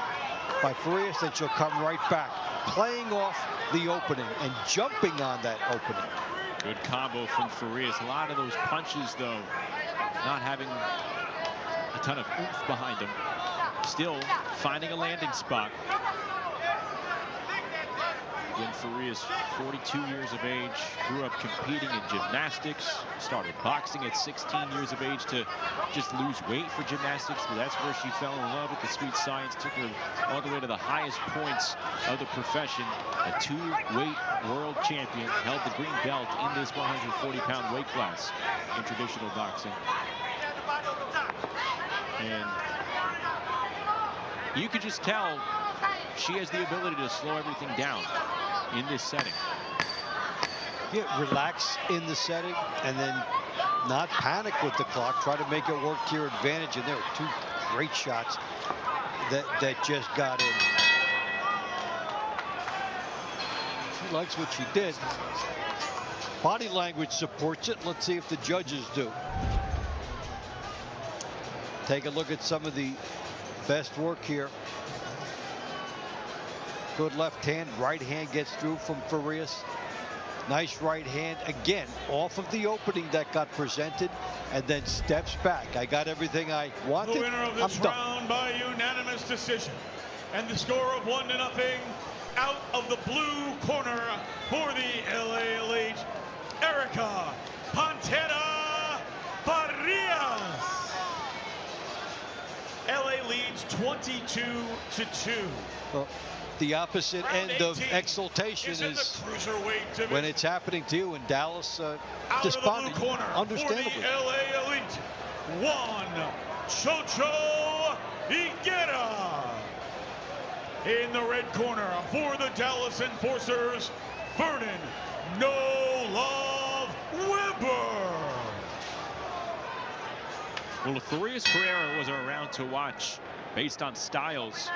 by Farias, then she'll come right back, playing off the opening and jumping on that opening. Good combo from Farias. A lot of those punches, though, not having a ton of oomph behind them. Still finding a landing spot. Again, Farias, 42 years of age, grew up competing in gymnastics, started boxing at 16 years of age to just lose weight for gymnastics, but that's where she fell in love with the sweet science, took her all the way to the highest points of the profession. A two-weight world champion, held the green belt in this 140-pound weight class in traditional boxing. And you could just tell she has the ability to slow everything down in this setting. Yeah, relax in the setting and then not panic with the clock. Try to make it work to your advantage. And there were two great shots that just got in. She likes what she did. Body language supports it. Let's see if the judges do. Take a look at some of the best work here. Good left hand, right hand gets through from Farias. Nice right hand again off of the opening that got presented and then steps back. I got everything I wanted. The winner of this round by unanimous decision, and the score of 1-0 out of the blue corner for the LA Elite, Erica Pantera Farias. LA leads 22-2. Well, the opposite end of exaltation is when it's happening to you, and Dallas despondent, understandably. For the LA Elite, Juan Chocho Higuera. In the red corner for the Dallas Enforcers, Vernon No Love Weber. Well, if Farias Carrera was around to watch based on styles,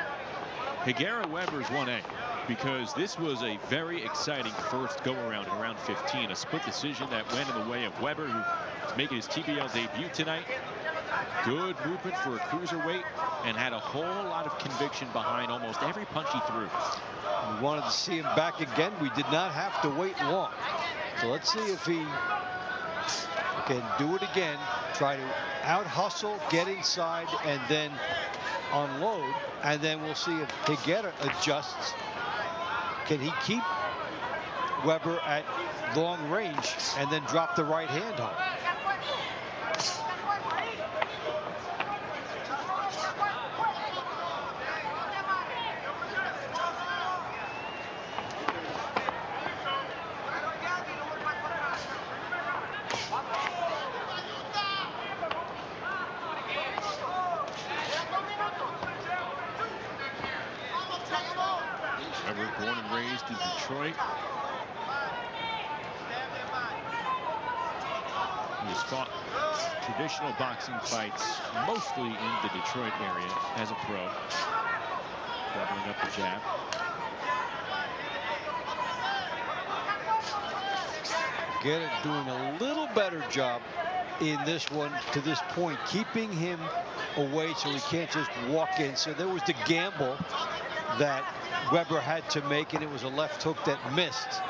Higuera Weber's 1A, because this was a very exciting first go-around in round 15. A split decision that went in the way of Weber, who is making his TBL debut tonight. Good movement for a cruiserweight and had a whole lot of conviction behind almost every punch he threw. We wanted to see him back again. We did not have to wait long. So let's see if he can do it again. Try to out-hustle, get inside, and then unload. And then we'll see if Higuera adjusts. Can he keep Weber at long range and then drop the right hand home? Weber, born and raised in Detroit. He has fought traditional boxing fights mostly in the Detroit area as a pro. Doubling up the jab. Higuera doing a little better job in this one to this point, keeping him away, so he can't just walk in. So there was the gamble that Weber had to make, and it was a left hook that missed.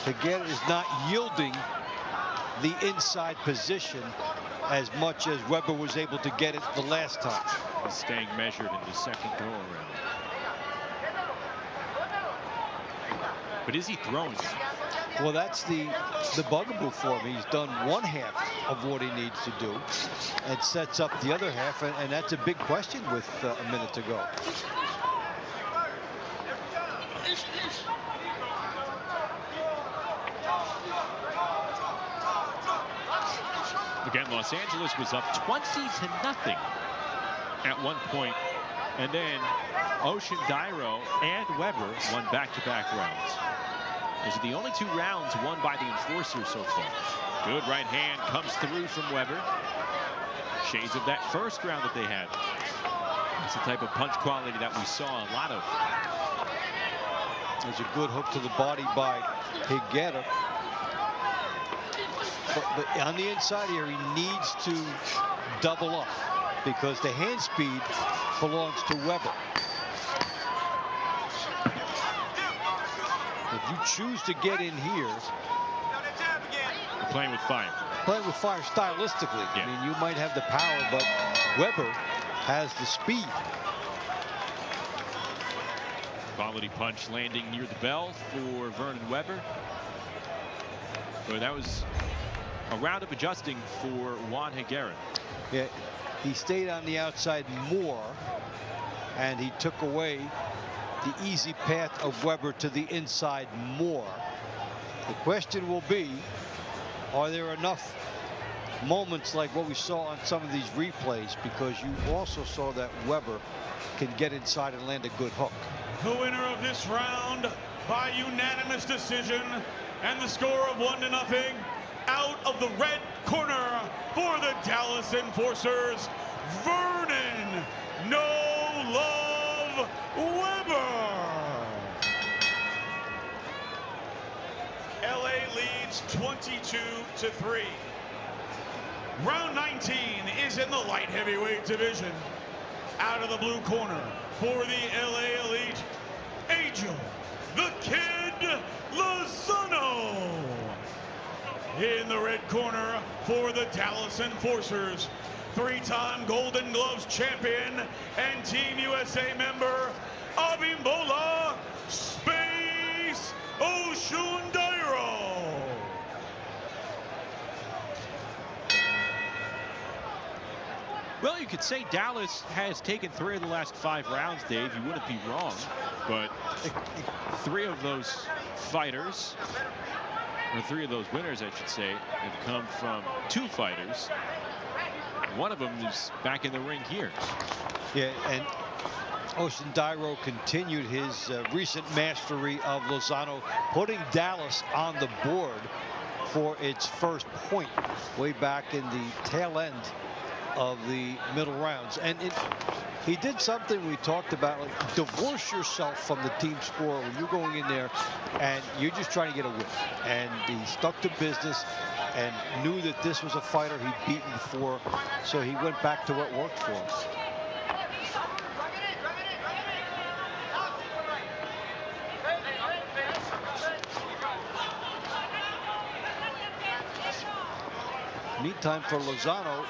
Again, is not yielding the inside position as much as Weber was able to get it the last time. He's staying measured in the second go around. But is he throwing? Well, that's the bugaboo for him. He's done one half of what he needs to do and sets up the other half, and that's a big question with a minute to go. Again, Los Angeles was up 20-0 at one point, and then Ocean Dyro and Weber won back-to-back rounds. Those are the only 2 rounds won by the Enforcers so far. Good right hand comes through from Weber. Shades of that first round that they had. It's the type of punch quality that we saw a lot of. There's a good hook to the body by Higuera. But on the inside here, he needs to double up because the hand speed belongs to Weber. If you choose to get in here, you're playing with fire. Playing with fire stylistically. Yeah. I mean, you might have the power, but Weber has the speed. Quality punch landing near the bell for Vernon Weber. So that was a round of adjusting for Juan Higuera. Yeah, he stayed on the outside more, and he took away the easy path of Weber to the inside more. The question will be, are there enough moments like what we saw on some of these replays? Because you also saw that Weber can get inside and land a good hook. The winner of this round by unanimous decision, and the score of 1-0, out of the red corner for the Dallas Enforcers, Vernon No Love Weber. LA leads 22-3. Round 19 is in the light heavyweight division. Out of the blue corner for the LA Elite, Angel the Kid Lozano. In the red corner for the Dallas Enforcers, 3-time Golden Gloves champion and Team USA member, Abimbola Space Oshundairo. Well, you could say Dallas has taken 3 of the last 5 rounds, Dave. You wouldn't be wrong. But 3 of those fighters, or 3 of those winners, I should say, have come from 2 fighters. One of them is back in the ring here. Yeah, and Oshundairo continued his recent mastery of Lozano, putting Dallas on the board for its first point way back in the tail end of the middle rounds. And he did something we talked about, like divorce yourself from the team score when you're going in there and you're just trying to get a win. And he stuck to business and knew that this was a fighter he'd beaten before, so he went back to what worked for him. Meantime, for Lozano,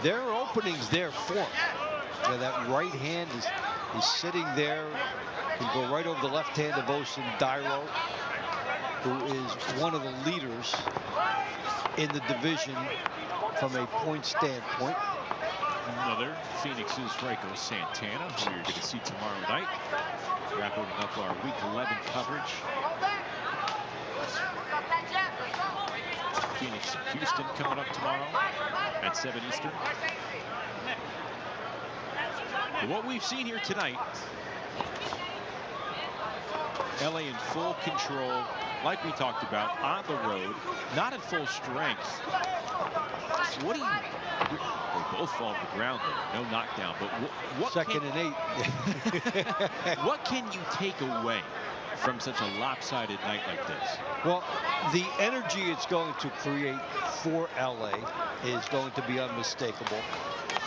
there are openings there for him. That right hand is sitting there. Can go right over the left hand of Oshundairo, who is one of the leaders in the division from a point standpoint. Another Phoenix's Franco Santana, who you're going to see tomorrow night, wrapping up our Week 11 coverage. Phoenix and Houston coming up tomorrow at 7 Eastern. But what we've seen here tonight, LA in full control, like we talked about, on the road, not at full strength. What do you... They both fall to the ground, though. No knockdown. But what Second and 8. What can you take away from such a lopsided night like this? Well, the energy it's going to create for LA is going to be unmistakable.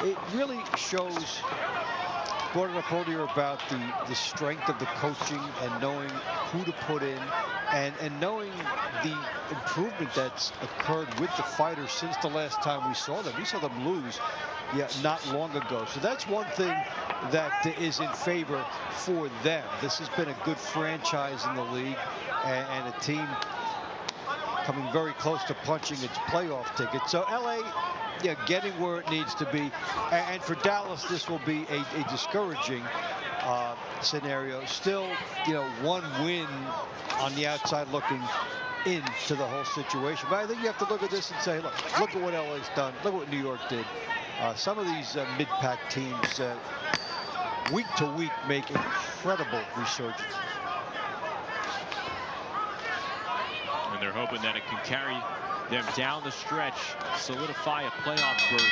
It really shows, brought it up earlier about the strength of the coaching and knowing who to put in and knowing the improvement that's occurred with the fighters since the last time we saw them. We saw them lose not long ago. So that's one thing that is in favor for them. This has been a good franchise in the league and a team coming very close to punching its playoff ticket. So LA, getting where it needs to be. And for Dallas, this will be a discouraging scenario. Still, one win on the outside looking into the whole situation. But I think you have to look at this and say, look at what LA's done. Look what New York did. Some of these mid-pack teams, week to week, make incredible resurgence. And they're hoping that it can carry them down the stretch, solidify a playoff berth.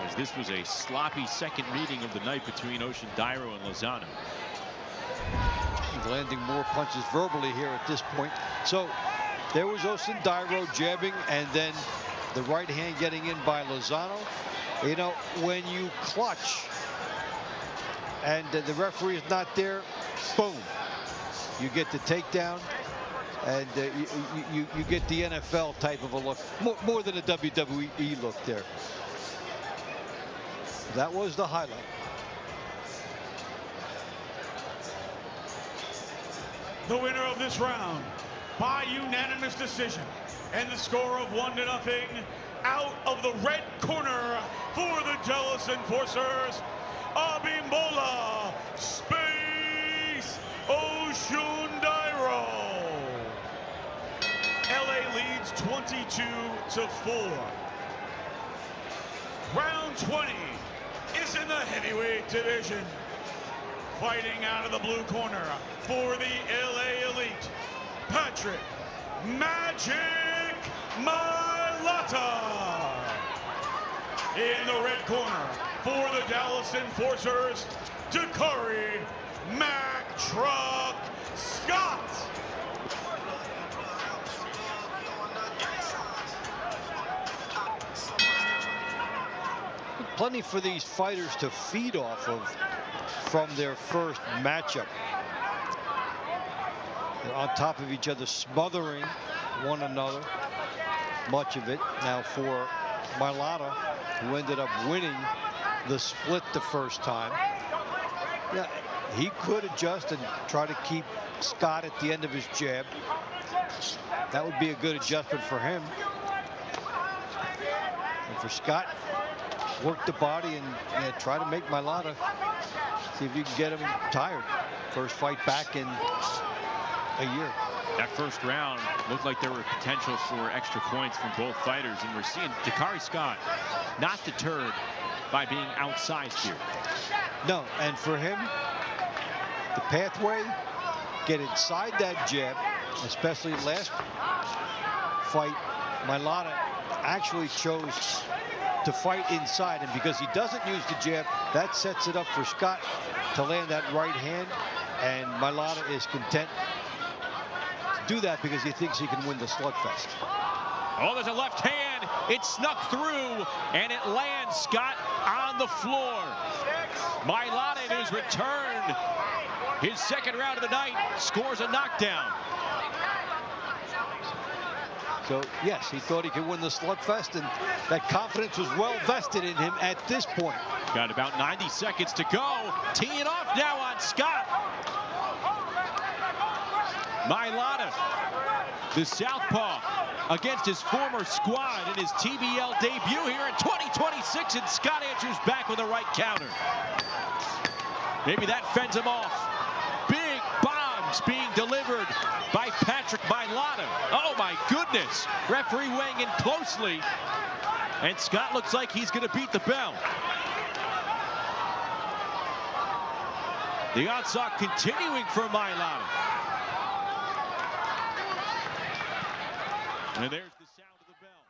As this was a sloppy second meeting of the night between Ocean Dairo and Lozano. Landing more punches verbally here at this point. So there was Ocean Dairo jabbing, and then the right hand getting in by Lozano. When you clutch and the referee is not there, boom, you get the takedown. And you get the NFL type of a look, more than a WWE look there. That was the highlight. The winner of this round by unanimous decision and the score of 1-0 out of the red corner for the Dallas Enforcers, Abimbola Space Ocean Dairo. LA leads 22-4. Round 20 is in the heavyweight division. Fighting out of the blue corner for the LA Elite, Patrick Magic Mailata. In the red corner for the Dallas Enforcers, Dakari Mack Truck Scott. Plenty for these fighters to feed off of from their first matchup. They're on top of each other, smothering one another, much of it. Now for Mailata, who ended up winning the split the first time. He could adjust and try to keep Scott at the end of his jab. That would be a good adjustment for him. And for Scott, work the body and try to make Mailata, see if you can get him tired. First fight back in a year. That first round looked like there were potential for extra points from both fighters, and we're seeing Dakari Scott not deterred by being outsized here. No, and for him, the pathway, get inside that jab, especially last fight, Mailata actually chose to fight inside, and because he doesn't use the jab, that sets it up for Scott to land that right hand, and Mailata is content to do that because he thinks he can win the slugfest. Oh, there's a left hand. It snuck through, and it lands Scott on the floor. Mailata, in his return, his second round of the night, scores a knockdown. So, yes, he thought he could win the slugfest, and that confidence was well vested in him at this point. Got about 90 seconds to go. Teeing off now on Scott. Mailata, the southpaw, against his former squad in his TBL debut here in 2026, and Scott answers back with a right counter. Maybe that fends him off. Big bombs being delivered by Patrick Mailata. Oh my goodness. Referee weighing in closely. And Scott looks like he's going to beat the bell. The onslaught continuing for Mailata. And there's the sound of the bell.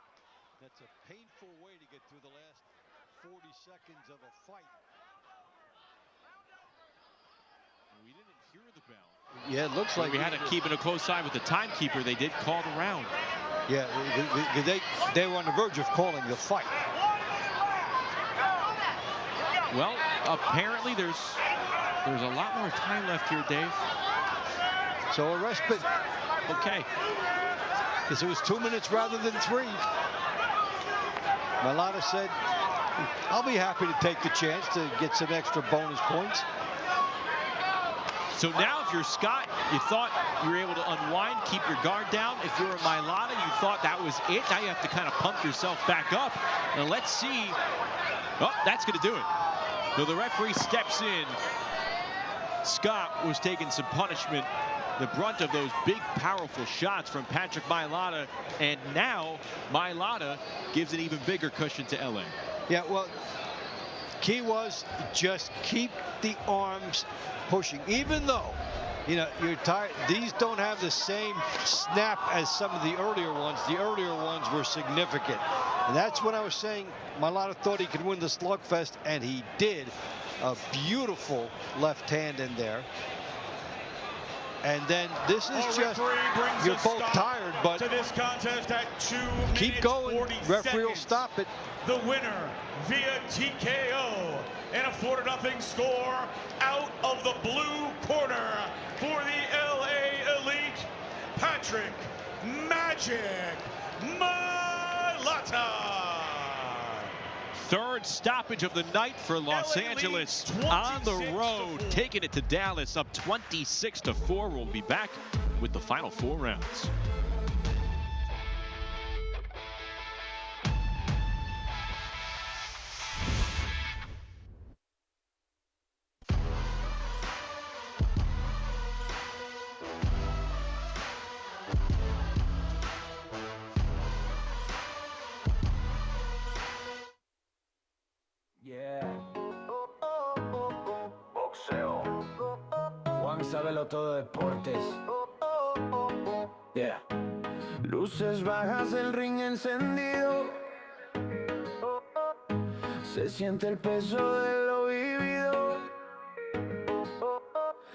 That's a painful way to get through the last 40 seconds of a fight. We didn't Yeah, it looks like we had to keep it a close eye with the timekeeper. They did call the round. Yeah, they were on the verge of calling the fight. Well, apparently there's a lot more time left here, Dave. So a respite. Okay. Because it was 2 minutes rather than 3. Mailata said, I'll be happy to take the chance to get some extra bonus points. So now if you're Scott, you thought you were able to unwind, keep your guard down. If you're a Mailata, you thought that was it. Now you have to kind of pump yourself back up. And let's see. Oh, that's going to do it. So the referee steps in. Scott was taking some punishment, the brunt of those big, powerful shots from Patrick Mailata. And now Mailata gives an even bigger cushion to LA. Yeah, well, key was just keep the arms pushing, even though, you know, you're tired. These don't have the same snap as some of the earlier ones. The earlier ones were significant. And that's when I was saying Mailata thought he could win the slugfest, and he did. A beautiful left hand in there. And then this is just, you're both tired, but to this contest at 2 keep going. Referee will stop it. The winner via TKO and a 4-0 score out of the blue corner for the LA Elite, Patrick Magic Mailata. Third stoppage of the night for Los Angeles on the road, taking it to Dallas up 26-4. We'll be back with the final 4 rounds. Boxeo. JuanSabeloTodoDeportes. Yeah. Luces bajas, el ring encendido. Se siente el peso de lo vivido.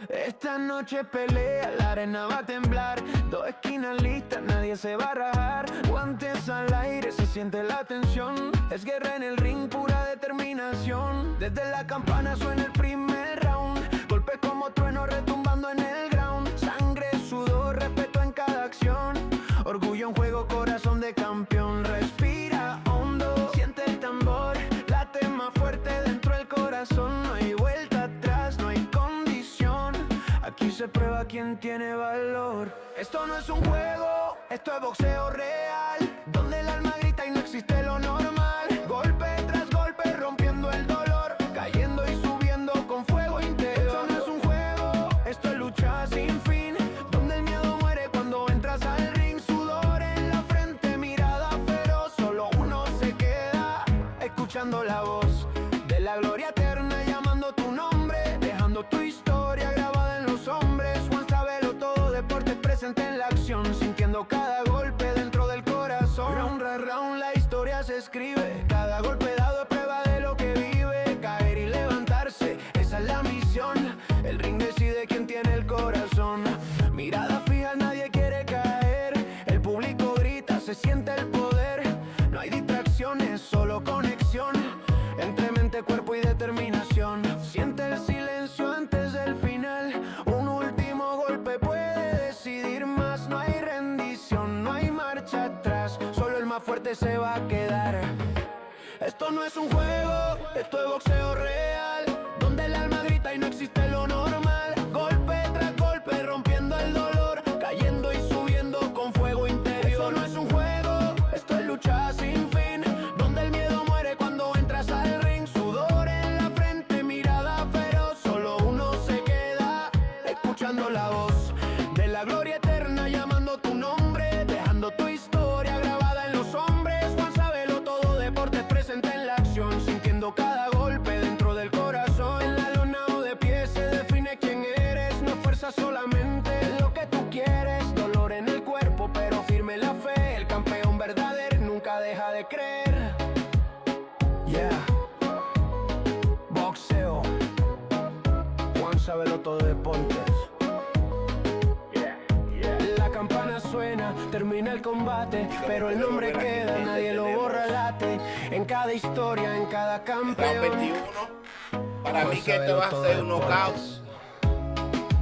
Esta noche pelea, la arena va a temblar. 2 esquinas listas, nadie se va a rajar. Guantes al aire, se siente la tensión. Es guerra en el ring, pura determinación. Desde la campana suena el primer round. Golpes como trueno retumbando en el ground. Sangre, sudor, respeto en cada acción. Orgullo en juego, corazón de campeón. Respira hondo, siente el tambor. Late más fuerte dentro del corazón. No hay vuelta atrás, no hay condición. Aquí se prueba quién tiene valor. Esto no es un juego, esto es boxeo real, donde el alma grita y no existe lo normal. Golpe tras golpe rompiendo el dolor, cayendo y subiendo con fuego interior. Esto no es un juego, esto es lucha sin fin, donde el miedo muere cuando entras al ring. Sudor en la frente, mirada feroz, solo uno se queda escuchando la voz de la gloria eterna llamando tu nombre, dejando tu historia grabada en los hombres. JuanSabeloTodoDeportes presente en la acción, sintiendo cada golpe dentro del corazón. Round tras round la historia se escribe, cada golpe dado es prueba de lo que vive. Caer y levantarse, esa es la misión. El ring decide quién tiene el corazón. Mirada fija, nadie quiere caer. El público grita, se siente el poder. No hay distracciones, solo conexión entre mente, cuerpo y determinación. Siente el silencio antes del final. Un último golpe puede decidir más. No hay rendición, no hay marcha atrás. Solo el más fuerte se va a quedar. Esto no es un juego, esto es boxeo real, donde el alma grita y no existe lo normal. Golpe tras golpe rompiendo el dolor, cayendo y subiendo con fuego interior. Esto no es un juego, esto es lucha sin fin, donde el miedo muere cuando entras al ring. Sudor en la frente, mirada feroz, solo uno se queda escuchando la voz de la gloria eterna llamando tu nombre, dejando tu historia grabada en los hombres. JuanSabeloTodoDeportes presente en la acción, sintiendo cada golpe dentro del corazón. En la lona o de pie se define combate, pero el nombre queda, nadie lo borra, late. En cada historia, en cada Round campeón. 21. Para mí que esto va a ser un knockout.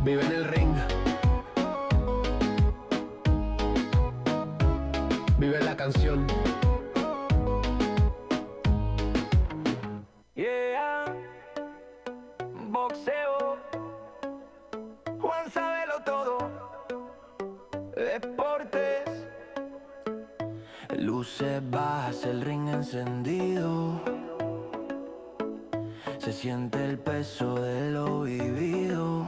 Vive en el ring. Vive la canción. Yeah. Boxeo. Juan Sabelo todo. Deportes. Luces bajas, el ring encendido. Se siente el peso de lo vivido.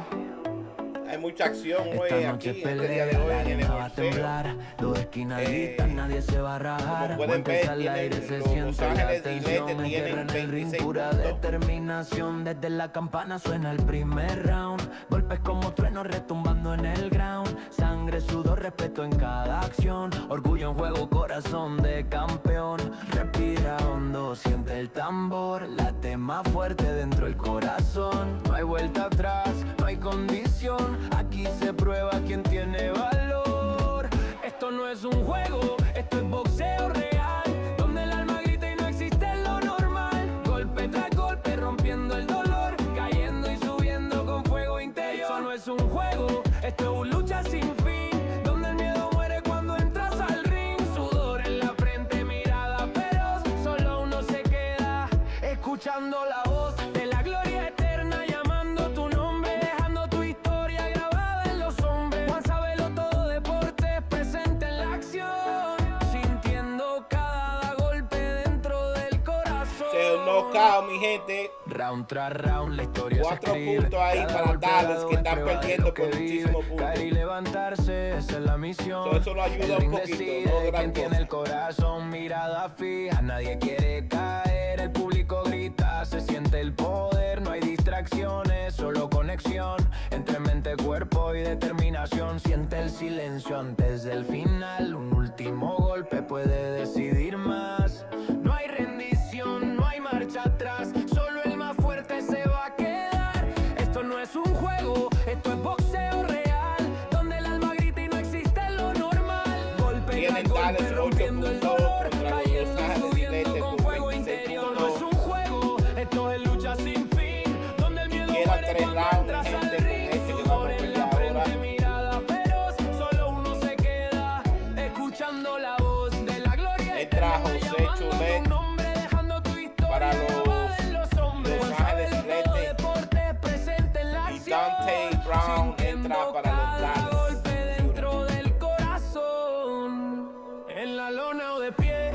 Hay mucha acción hoy Esta noche aquí en este día de hoy en el pelea, va a boxeo. temblar. Dos esquinas listas, nadie se va a rajar. Como pueden ver, Guantes al aire, se Los siente la Ángeles y tensión. Lete Es guerra tienen en el ring, 26 pura puntos. determinación. Desde la campana suena el primer round. Golpes como truenos retumbando en el ground. Sangre, sudor, respeto en cada acción. Orgullo en juego, corazón de campeón. Respira hondo, siente el tambor. Late más fuerte dentro del corazón. No hay vuelta atrás, no hay condición. Aquí se prueba quién tiene valor. Esto no es un juego, esto es boxeo real, donde el alma grita y no existe lo normal. Golpe tras golpe rompiendo el dolor, cayendo y subiendo con fuego interior. Esto no es un juego, esto es una lucha sin fin, donde el miedo muere cuando entras al ring. Sudor en la frente, mirada feroz, solo uno se queda escuchando la voz de la gloria eterna, llamando tu nombre, dejando tu historia grabada en los hombres. Juan Sabelo todo deportes, presente en la acción, sintiendo cada golpe dentro del corazón. Se knockout, mi gente. Round tras round, la historia 4 se escribe. puntos ahí Cada para golpe Dallas, dado que es están prueba de perdiendo lo que por vive. muchísimos puntos. Caer y levantarse, esa es la misión. Eso lo ayuda El un ring poquito, decide no gran quién tiene cosa. el corazón, mirada fija, nadie quiere caer. El público grita, se siente el poder. No hay distracciones, solo conexión entre mente, cuerpo y determinación. Siente el silencio antes del final. Un último golpe puede decidir más. No hay rendición, no hay marcha atrás. Solo el más fuerte se va a quedar. Esto no es un juego, esto es boxeo real, donde el alma grita y no existe lo normal. Golpe Tienen tras golpe Dallas 8 rompiendo el puntos dolor, contra los cayendo Los y Ángeles y subiendo Lete con con fuego 26 interior. No puntos. es un juego, esto es lucha sin fin, donde el miedo Quedan muere 3 cuando rounds, entras gente, al con ring. este que Sudor vamos a en pelear la frente, ahora. mirada feroz, solo uno se queda escuchando la voz de la gloria Entra eterna, José llamando Chulet tu nombre, dejando tu historia para grabada en los hombres. Los Juan Ángeles y Sabelo todo Lete. deportes, presente en la Y acción, Dante Brown sintiendo entra para los cada Dallas. golpe dentro del corazón. En la lona o de pie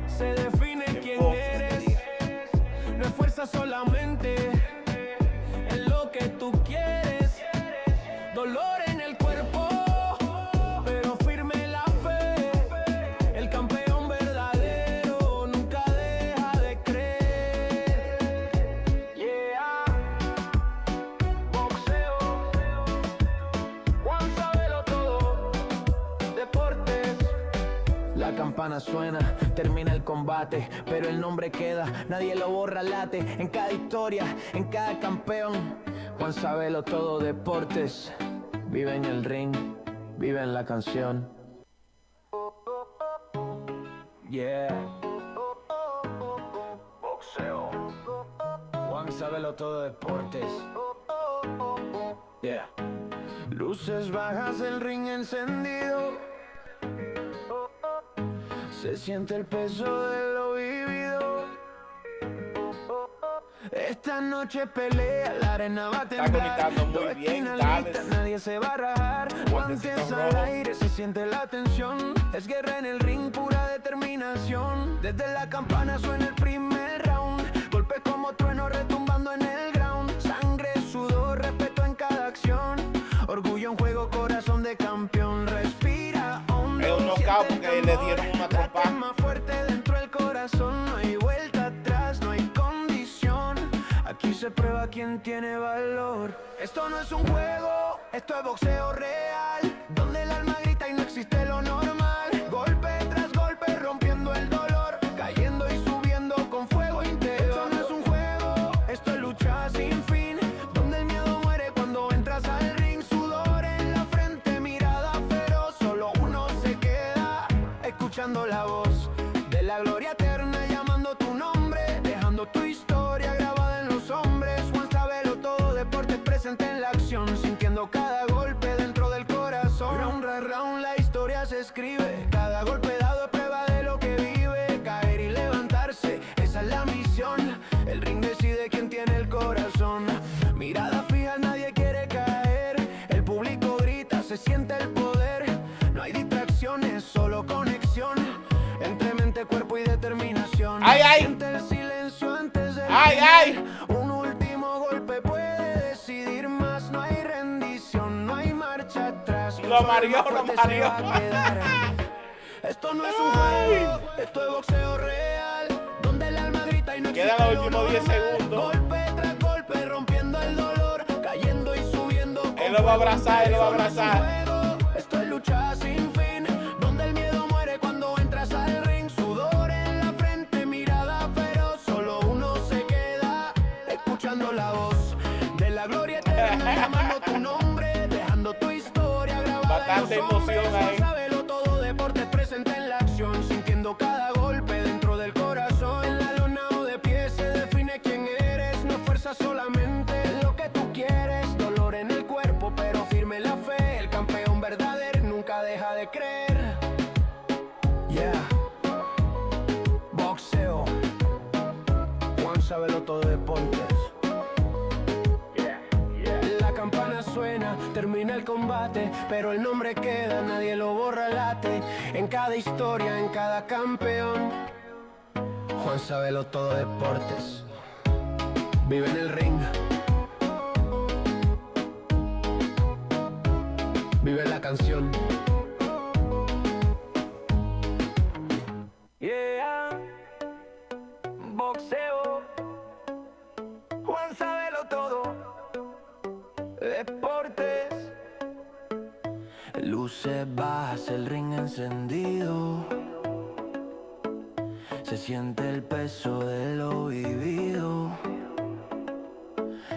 se define quién eres. No es fuerza solamente, es lo que tú quieres. Dolor en el cuerpo, pero firme la fe. El campeón verdadero nunca deja de creer. Yeah. Boxeo, Juan Sabelo todo, deportes. La campana suena, termina el combate, pero el nombre queda, nadie lo borra, late. En cada historia, en cada campeón, Juan Sabelo todo deportes. Vive en el ring, vive en la canción. Yeah. Boxeo. Juan Sabelo todo deportes. Yeah. Luces bajas, el ring encendido. Se siente el peso de lo vivido. Esta noche pelea, la arena va a temblar. conectando muy Dos bien, esquinas Canales. listas, nadie se va a rajar. Guantes al rojo. aire, se siente la tensión. Es guerra en el ring, pura determinación. Desde la campana suena el primer round. Golpes como truenos retumbando en el ground. Sangre, sudor, respeto en cada acción. Orgullo en juego, corazón de campeón. Respira hondo. Es un knockout porque le dieron una trompa. Late más fuerte dentro del corazón. No hay vuelta atrás, no hay condición. Aquí se prueba quién tiene valor. Esto no es un juego, esto es boxeo real, donde el alma grita y no existe lo normal. Golpe tras golpe rompiendo el dolor, cayendo y subiendo con fuego interior. Esto no es un juego, esto es lucha sin fin, donde el miedo muere cuando entras al ring. Sudor en la frente, mirada feroz, solo uno se queda ay. Siente el silencio antes del Ay, final. ay. Un último golpe puede decidir más. No hay rendición, no hay marcha atrás. Lo mareó, Solo el lo más fuerte se mareó. va a quedar. Esto no es un juego, esto es boxeo real, donde el alma grita y no Quedan existe los lo últimos 10 normal. segundos. Golpe tras golpe, rompiendo el dolor, cayendo y subiendo. Él lo va a abrazar, él lo va a abrazar. Esto es lucha sin fin, donde el miedo muere cuando entras al ring. Sudor en la frente, mirada feroz, solo uno se queda escuchando la voz de la gloria eterna, llamando tu nombre, dejando tu historia grabada. Bastante en los hombres. emoción ahí. JuanSabeloTodoDeportes presente en la acción, sintiendo cada golpe dentro del corazón. En la lona o de pie se define quién eres, no fuerza solamente lo que tú quieres. Dolor en el cuerpo, pero firme la fe. El campeón verdadero nunca deja de creer. Yeah. Boxeo. JuanSabeloTodoDeportes. La campana suena, termina el combate, pero el nombre queda, nadie lo borra, late. En cada historia, en cada campeón. JuanSabeloTodoDeportes. Vive en el ring. Vive la canción. Yeah. Boxeo. JuanSabeloTodoDeportes. Luces bajas, el ring encendido. Se siente el peso de lo vivido.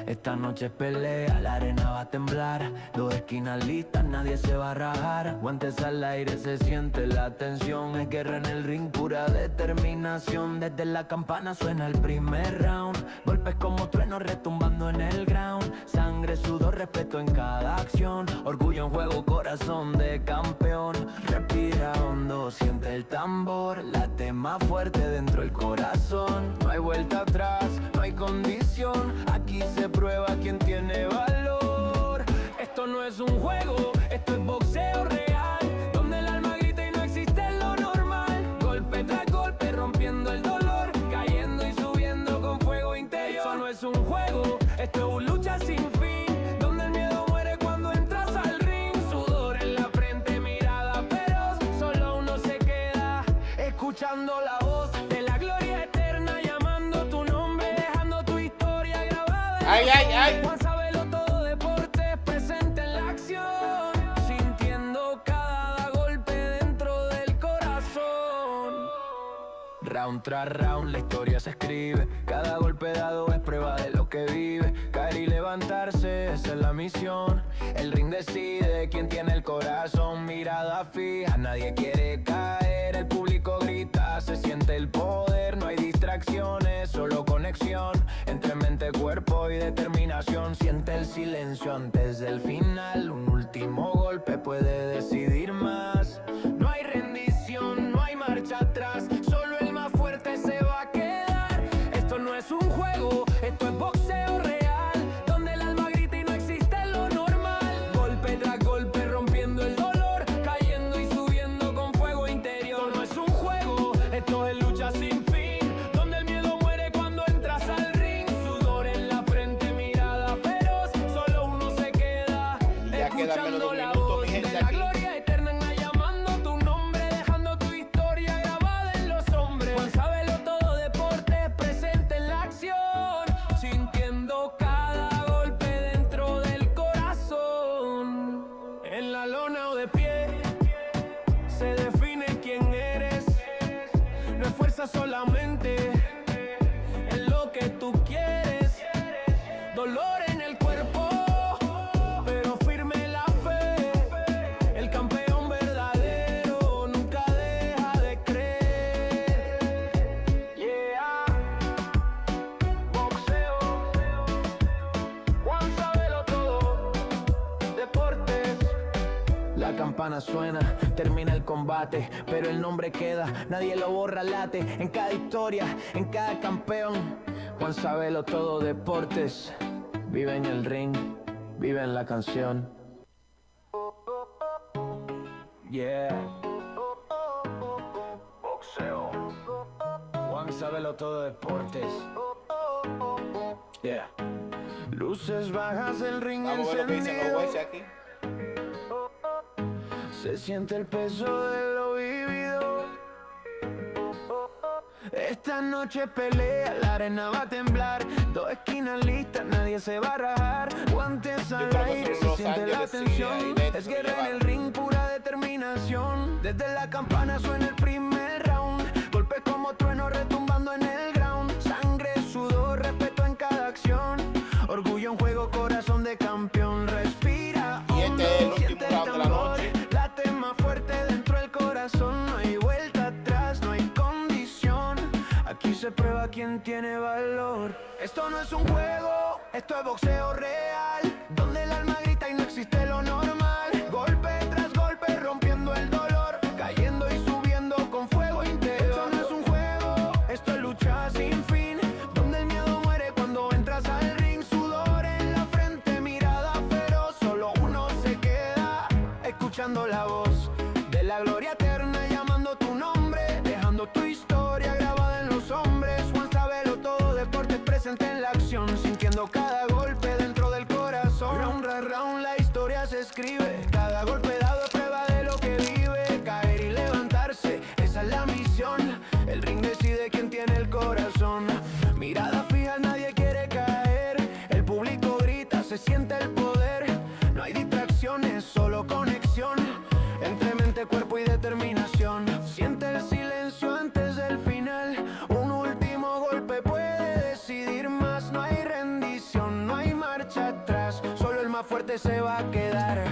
Esta noche es pelea, la arena va a temblar. Dos esquinas listas, nadie se va a rajar. Guantes al aire, se siente la tensión. Es guerra en el ring, pura determinación. Desde la campana suena el primer round. Golpes como truenos retumbando en el ground. Sangre, sudor, respeto en cada acción. Orgullo en juego, corazón de campeón. Respira hondo, siente el tambor. Late más fuerte dentro del corazón. No hay vuelta atrás, no hay condición. Aquí se prueba quién tiene valor. Esto no es un juego, esto es boxeo real, donde el alma grita y no existe lo normal. Golpe tras golpe, rompiendo el dolor, cayendo y subiendo con fuego interior. Esto no es un juego, esto es una lucha sin fin, donde el miedo muere cuando entras al ring. Sudor en la frente, mirada feroz, solo uno se queda escuchando la voz de la gloria eterna, llamando tu nombre, dejando tu historia grabada. Ay, ay, ay. JuanSabeloTodoDeportes presente en la acción, sintiendo cada golpe dentro del corazón. Round tras round la historia se escribe, cada golpe dado es prueba de lo que vive. Caer y levantarse, esa es la misión. El ring decide quién tiene el corazón. Mirada fija, nadie quiere caer. El público grita, se siente el poder. No hay distracciones, solo conexión entre mente, cuerpo y determinación. Siente el silencio antes del final. Un último golpe puede decidir más. No hay rendición, no hay marcha atrás, solo el más fuerte se va a quedar. Esto no es un juego, esto es boxeo real, donde el alma grita y no existe lo normal. Golpe tras golpe, rompiendo el dolor, cayendo y subiendo con fuego interior. Esto no es un juego, esto es lucha sin fin, donde el miedo muere cuando entras al ring. Sudor en la frente, mirada feroz, solo uno se queda Ya quedan menos de escuchando un la minuto, voz mi gente, de la aquí. gloria eterna, llamando tu nombre, dejando tu historia grabada en los hombres. JuanSabeloTodoDeportes presente en la acción, sintiendo cada golpe dentro del corazón. En la lona o de pie, se define quién eres. No es fuerza solamente en lo que tú quieres. Dolor en el cuerpo, pero firme la fe. El campeón verdadero nunca deja de creer. Yeah. Boxeo. JuanSabeloTodoDeportes. La campana suena, termina el combate, pero el nombre queda, nadie lo borra, late. En cada historia, en cada campeón. JuanSabeloTodoDeportes. Vive en el ring, vive en la canción. Yeah. Boxeo. JuanSabeloTodoDeportes. Yeah. Luces bajas, el ring Vamos a ver lo que dicen los encendido. jueces aquí. Se siente el peso de lo vivido. Esta noche pelea, la arena va a temblar. Dos esquinas listas, nadie se va a rajar. Guantes al aire, se siente la tensión. Es guerra en el ring, pura determinación. Desde la campana suena el primer round. Golpes como trueno retumbando en el ground. Sangre, sudor, respeto en cada acción. Orgullo en juego, corazón de campeón. Respira, Y este es el último siente el round de la tambor. noche. Late más fuerte dentro del corazón. No hay vuelta atrás, no hay condición. Aquí se prueba quién tiene valor. Esto no es un juego, esto es boxeo real. Donde el alma grita y no existe lo normal. Golpe tras golpe rompiendo el dolor. Cayendo y subiendo con fuego interior. Esto no es un juego, esto es lucha sin fin. Donde el miedo muere cuando entras al ring. Sudor en la frente, mirada feroz. Solo uno se queda escuchando la voz de la gloria eterna llamando tu nombre. Dejando tu historia grabada en los hombres. JuanSabeloTodoDeportes presente en la acción. Sintiendo cada golpe dentro del corazón. Round a round la historia se escribe. Cada golpe dado es prueba de lo que vive. Caer y levantarse, esa es la misión. El ring decide quién tiene el corazón. Mirada fija, nadie quiere caer. El público grita, se siente el poder. No hay distracciones, solo conexión. Entre mente, cuerpo y determinación. Siente el silencio antes del final. Un último golpe puede decidir más. No hay rendición, no hay marcha atrás. Solo el más fuerte se va a quedar.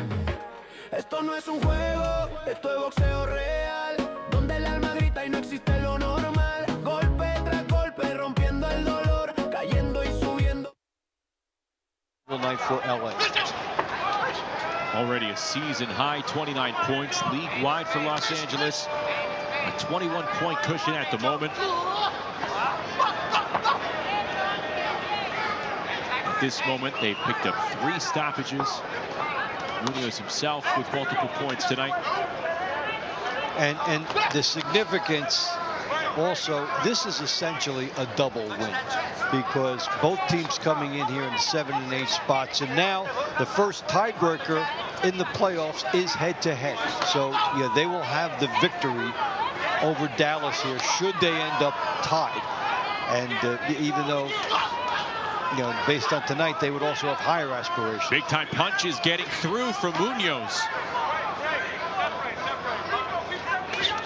Esto no es un juego, esto es boxeo real. Donde el alma grita y no existe lo normal. Golpe tras golpe rompiendo el dolor. Cayendo y subiendo. Night for LA. Already a season high 29 points league-wide for Los Angeles. A 21-point cushion at the moment. At this moment, they've picked up 3 stoppages. Munoz himself with multiple points tonight. And the significance also, this is essentially a double win because both teams coming in here in 7 and 8 spots, and now the first tiebreaker in the playoffs is head-to-head. So yeah, they will have the victory over Dallas here should they end up tied. And even though, you know, based on tonight, they would also have higher aspirations. Big-time punches getting through from Munoz.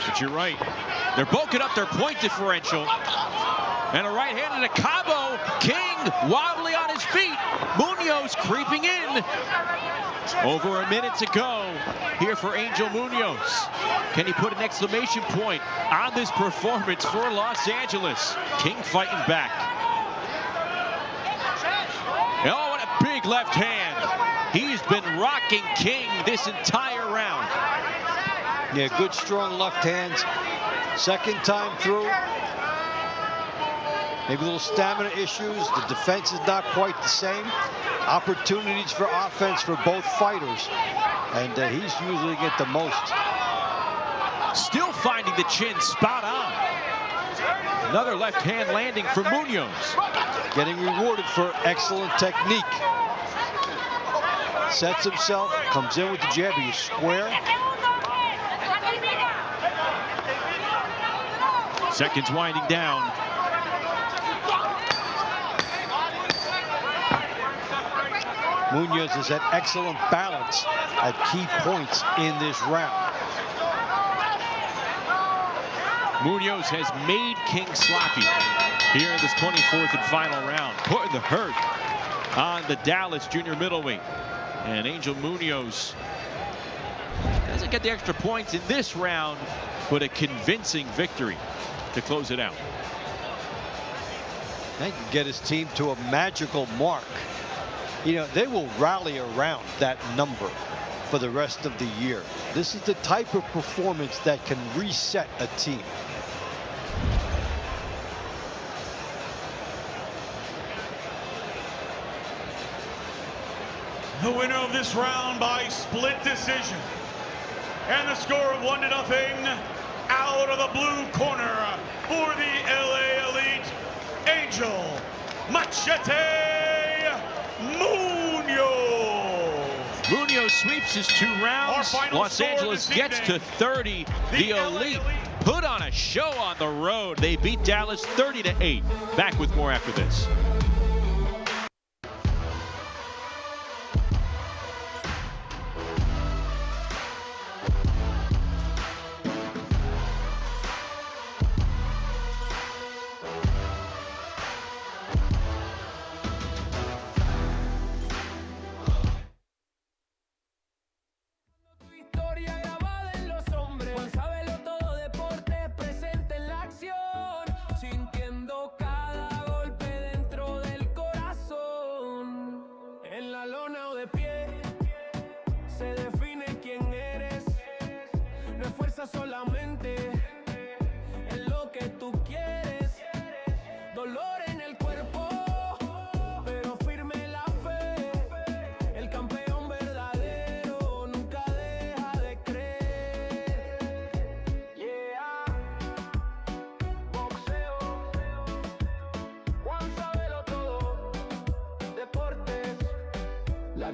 But you're right. They're bulking up their point differential. And a right hand to Cabo. King wobbly on his feet. Munoz creeping in. Over a minute to go here for Angel Munoz. Can he put an exclamation point on this performance for Los Angeles? King fighting back. Oh, what a big left hand. He's been rocking King this entire round. Yeah, good strong left hands. Second time through. Maybe a little stamina issues. The defense is not quite the same. Opportunities for offense for both fighters. And he's usually get the most. Still finding the chin spot on. Another left hand landing for Munoz. Getting rewarded for excellent technique. Sets himself, comes in with the jab. He's square. Seconds winding down. Munoz has had excellent balance at key points in this round. Munoz has made King sloppy here in this 24th and final round. Putting the hurt on the Dallas junior middleweight. And Angel Munoz doesn't get the extra points in this round, but a convincing victory to close it out. That can get his team to a magical mark. You know, they will rally around that number for the rest of the year. This is the type of performance that can reset a team. The winner of this round by split decision, and the score of 1-0, out of the blue corner for the LA Angel Machete Munoz. Munoz sweeps his 2 rounds. Los Angeles gets to 30. The Elite put on a show on the road. They beat Dallas 30-8. Back with more after this. Presente en la acción, sintiendo cada golpe dentro del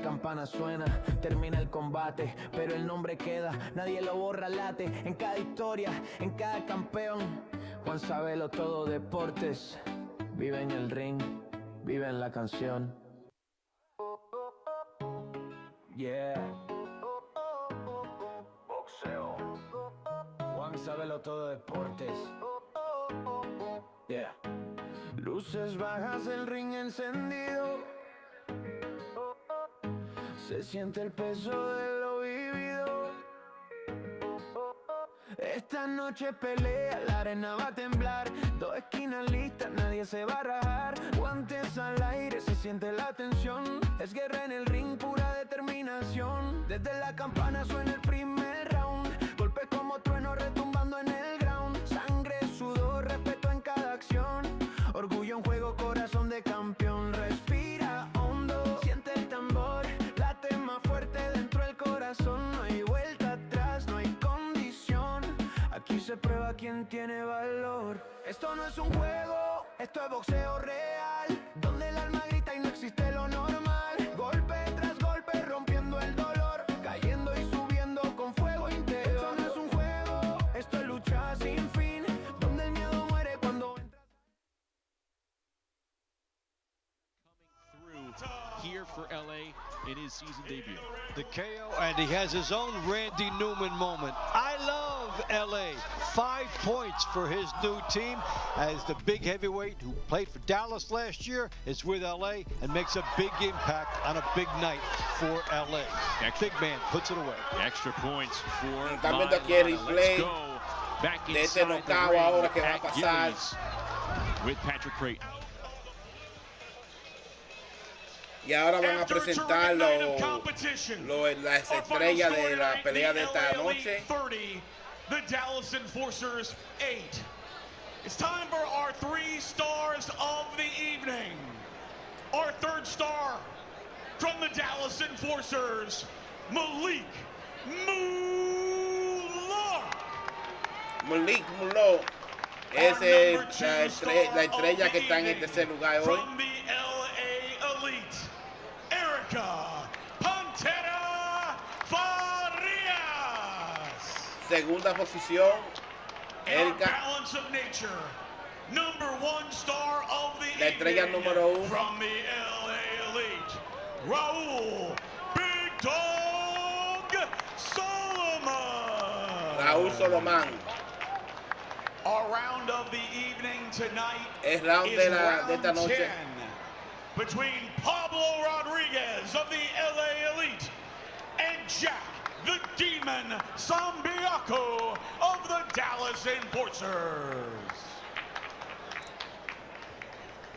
campana suena, termina el combate, pero el nombre queda, nadie lo borra, late en cada historia, en cada campeón. Juan Sabelo Todo Deportes, vive en el ring, vive en la canción. Yeah. Boxeo. Juan Sabelo Todo Deportes. Yeah. Luces bajas, el ring encendido. Se siente el peso de lo vivido. Esta noche pelea, la arena va a temblar. Dos esquinas listas, nadie se va a rajar. Guantes al aire, se siente la tensión. Es guerra en el ring, pura determinación. Desde la campana suena el primer round. Golpes como trueno retumbando en el ground. Sangre, sudor, respeto en cada acción. Orgullo en juego, corazón de campeón. Respira hondo, siente el tambor. Late más fuerte dentro del corazón. No hay vuelta atrás, no hay condición. Aquí se prueba quién tiene valor. Esto no es un juego, esto es boxeo real. Donde el alma grita y no existe lo normal. Golpe tras golpe rompiendo el dolor. Cayendo y subiendo con fuego interior. Esto no es un juego, esto es lucha sin fin. Donde el miedo muere cuando entra. Here for LA in his season debut. The KO, and he has his own Randy Newman moment. I love LA. 5 points for his new team as the big heavyweight who played for Dallas last year is with LA and makes a big impact on a big night for LA. Big man puts it away. Extra points for También aquí el replay back de este inside the knockout ring ahora que va a at pasar. Gillies with Patrick Creighton. Y ahora van a presentar las estrellas de la pelea de esta noche. 30, the Dallas Enforcers 8. It's time for our 3 stars of the evening. Our third star from the Dallas Enforcers, Malik Mullock es la estrella que está en el tercer lugar hoy. From the LA Elite, Pantera Farias. Segunda posición, Erika. La estrella número 1. From the LA Elite, Raúl Big Dog Solomon. Raúl Solomon. Our round of the evening tonight es round de esta noche. 10 between Pablo Rodriguez of the LA Elite and Jack the Demon Sambiaco of the Dallas Enforcers.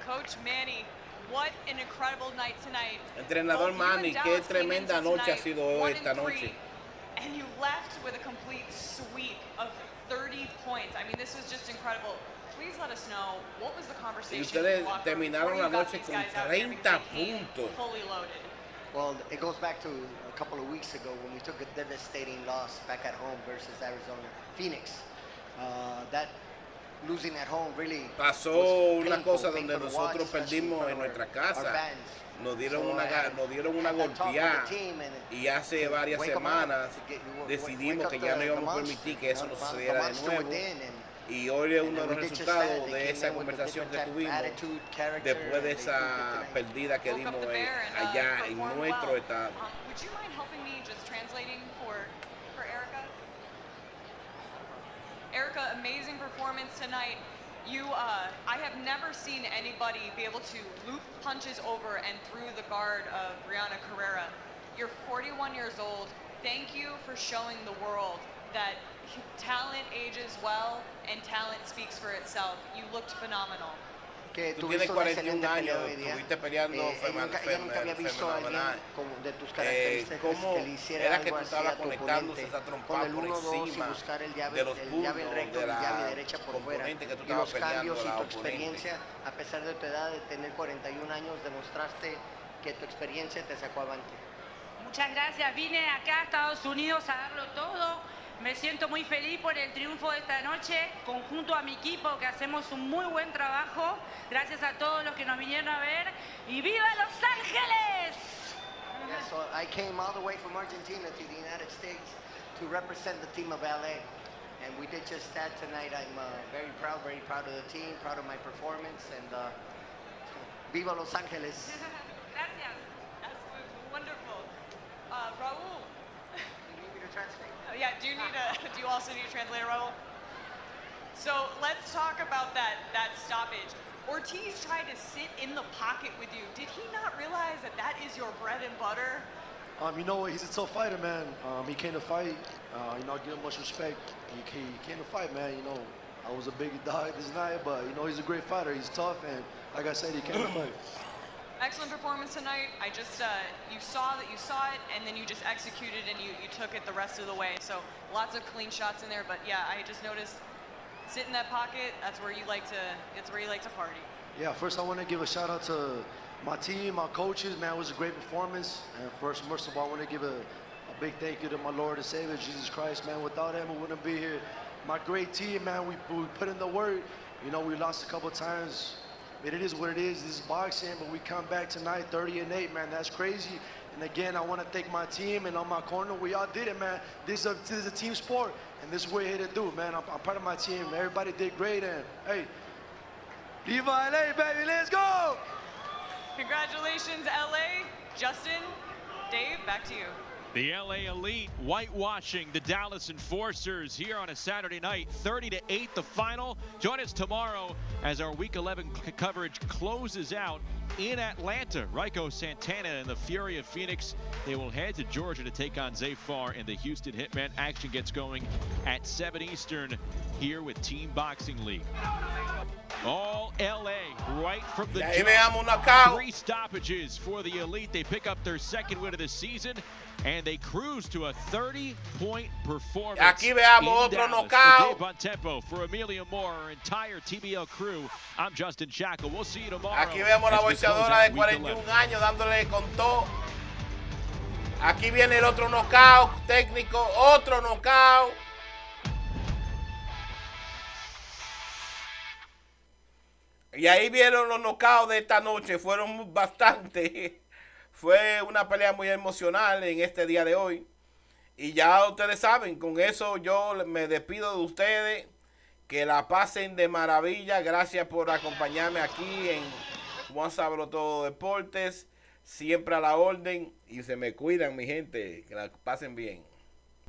Coach Manny, what an incredible night tonight. Entrenador Manny, qué tremenda noche ha sido hoy esta noche. And you left with a complete sweep of 30 points. I mean, this was just incredible. Please let us know, what was the conversation? Y ustedes terminaron la noche con 30 puntos. Fully loaded. Well, it goes back to a couple of weeks ago when we took a devastating loss back at home versus Phoenix. That losing at home really pasó was una painful, cosa donde painful to watch, nosotros especially in perdimos front en of nuestra our casa. fans. Nos dieron So una I had that talk with golpeada the team and y hace varias wake 'em up, semanas to get- wake decidimos up que ya no the íbamos a monster, permitir que eso you nos know, the sucediera de monster nuevo. within, and Y hoy es uno de we los did just resultados that. They de came esa in with a conversación que different tuvimos attitude, character, después de and they esa proved it tonight. perdida que dimos allá en nuestro estado. Would you mind helping me just translating for Erica? Erica, amazing performance tonight. I have never seen anybody be able to loop punches over and through the guard of Brianna Carrera. You're 41 years old. Thank you for showing the world that talent ages well and talent speaks for itself. You looked phenomenal. Que Tú tienes tuviste una 41 excelente pelea años, hoy día. estuviste peleando Ella nunca había visto a alguien de tus características ¿cómo que le hiciera era que algo tú así estabas a tu conectándose oponente esa con trompada el por 1-2 y encima buscar el de llave los recto puntos y de llave la derecha por fuera? componente que tú Y los estabas peleando cambios y a la tu oponente? experiencia, a pesar de tu edad de tener 41 años, demostraste que tu experiencia te sacó avante. Muchas gracias. Vine acá a Estados Unidos a darlo todo. Me siento muy feliz por el triunfo de esta noche, conjunto a mi equipo, que hacemos un muy buen trabajo. Gracias a todos los que nos vinieron a ver. ¡Y viva Los Ángeles! Yeah, so I came all the way from Argentina to the United States to represent the team of LA. And we did just that tonight. I'm very proud of the team, proud of my performance, and viva Los Ángeles. Gracias. That's wonderful. Raul. You need me to translate? Yeah, do you also need a translator, Raul? So let's talk about that stoppage. Ortiz tried to sit in the pocket with you. Did he not realize that is your bread and butter? You know, he's a tough fighter, man. He came to fight. You know, I give him much respect. He came to fight, man. You know, I was a big dog this night, but you know, he's a great fighter. He's tough, and like I said, he came to fight. Excellent performance tonight. I just, you saw it, and then you just executed, and you took it the rest of the way. So lots of clean shots in there, but yeah, I just noticed, sit in that pocket. That's where you like to party. Yeah, first I want to give a shout out to my team, my coaches. Man, it was a great performance. And first of all, I want to give a big thank you to my Lord and Savior, Jesus Christ, man. Without him, we wouldn't be here. My great team, man, we put in the work. You know, we lost a couple times. But it is what it is. This is boxing, but we come back tonight 30-8, man. That's crazy. And again, I want to thank my team and on my corner. We all did it, man. This is a team sport, and this is what we're here to do, man. I'm proud of my team. Everybody did great, and hey, Viva LA, baby, let's go! Congratulations, LA. Justin, Dave, back to you. The LA Elite whitewashing the Dallas Enforcers here on a Saturday night, 30-8 the final. Join us tomorrow as our Week 11 coverage closes out in Atlanta. Rico Santana and the Fury of Phoenix, they will head to Georgia to take on Zafar and the Houston Hitman. Action gets going at 7 Eastern here with Team Boxing League. All LA right from the jump. 3 stoppages for the Elite. They pick up their second win of the season, and they cruise to a 30-point performance. Aquí veamos otro knockout. For Dave Bontempo, for Amelia Moore, our entire TBL crew, I'm Justin Shackle. We'll see you tomorrow. Aquí vemos la boxeadora de 41 años dándole con todo. Aquí viene el otro knockout técnico, otro knockout. Y ahí vieron los knockouts de esta noche, fueron bastante. Fue una pelea muy emocional en este día de hoy. Y ya ustedes saben, con eso yo me despido de ustedes. Que la pasen de maravilla. Gracias por acompañarme aquí en JuanSabeloTodoDeportes. Siempre a la orden. Y se me cuidan, mi gente. Que la pasen bien.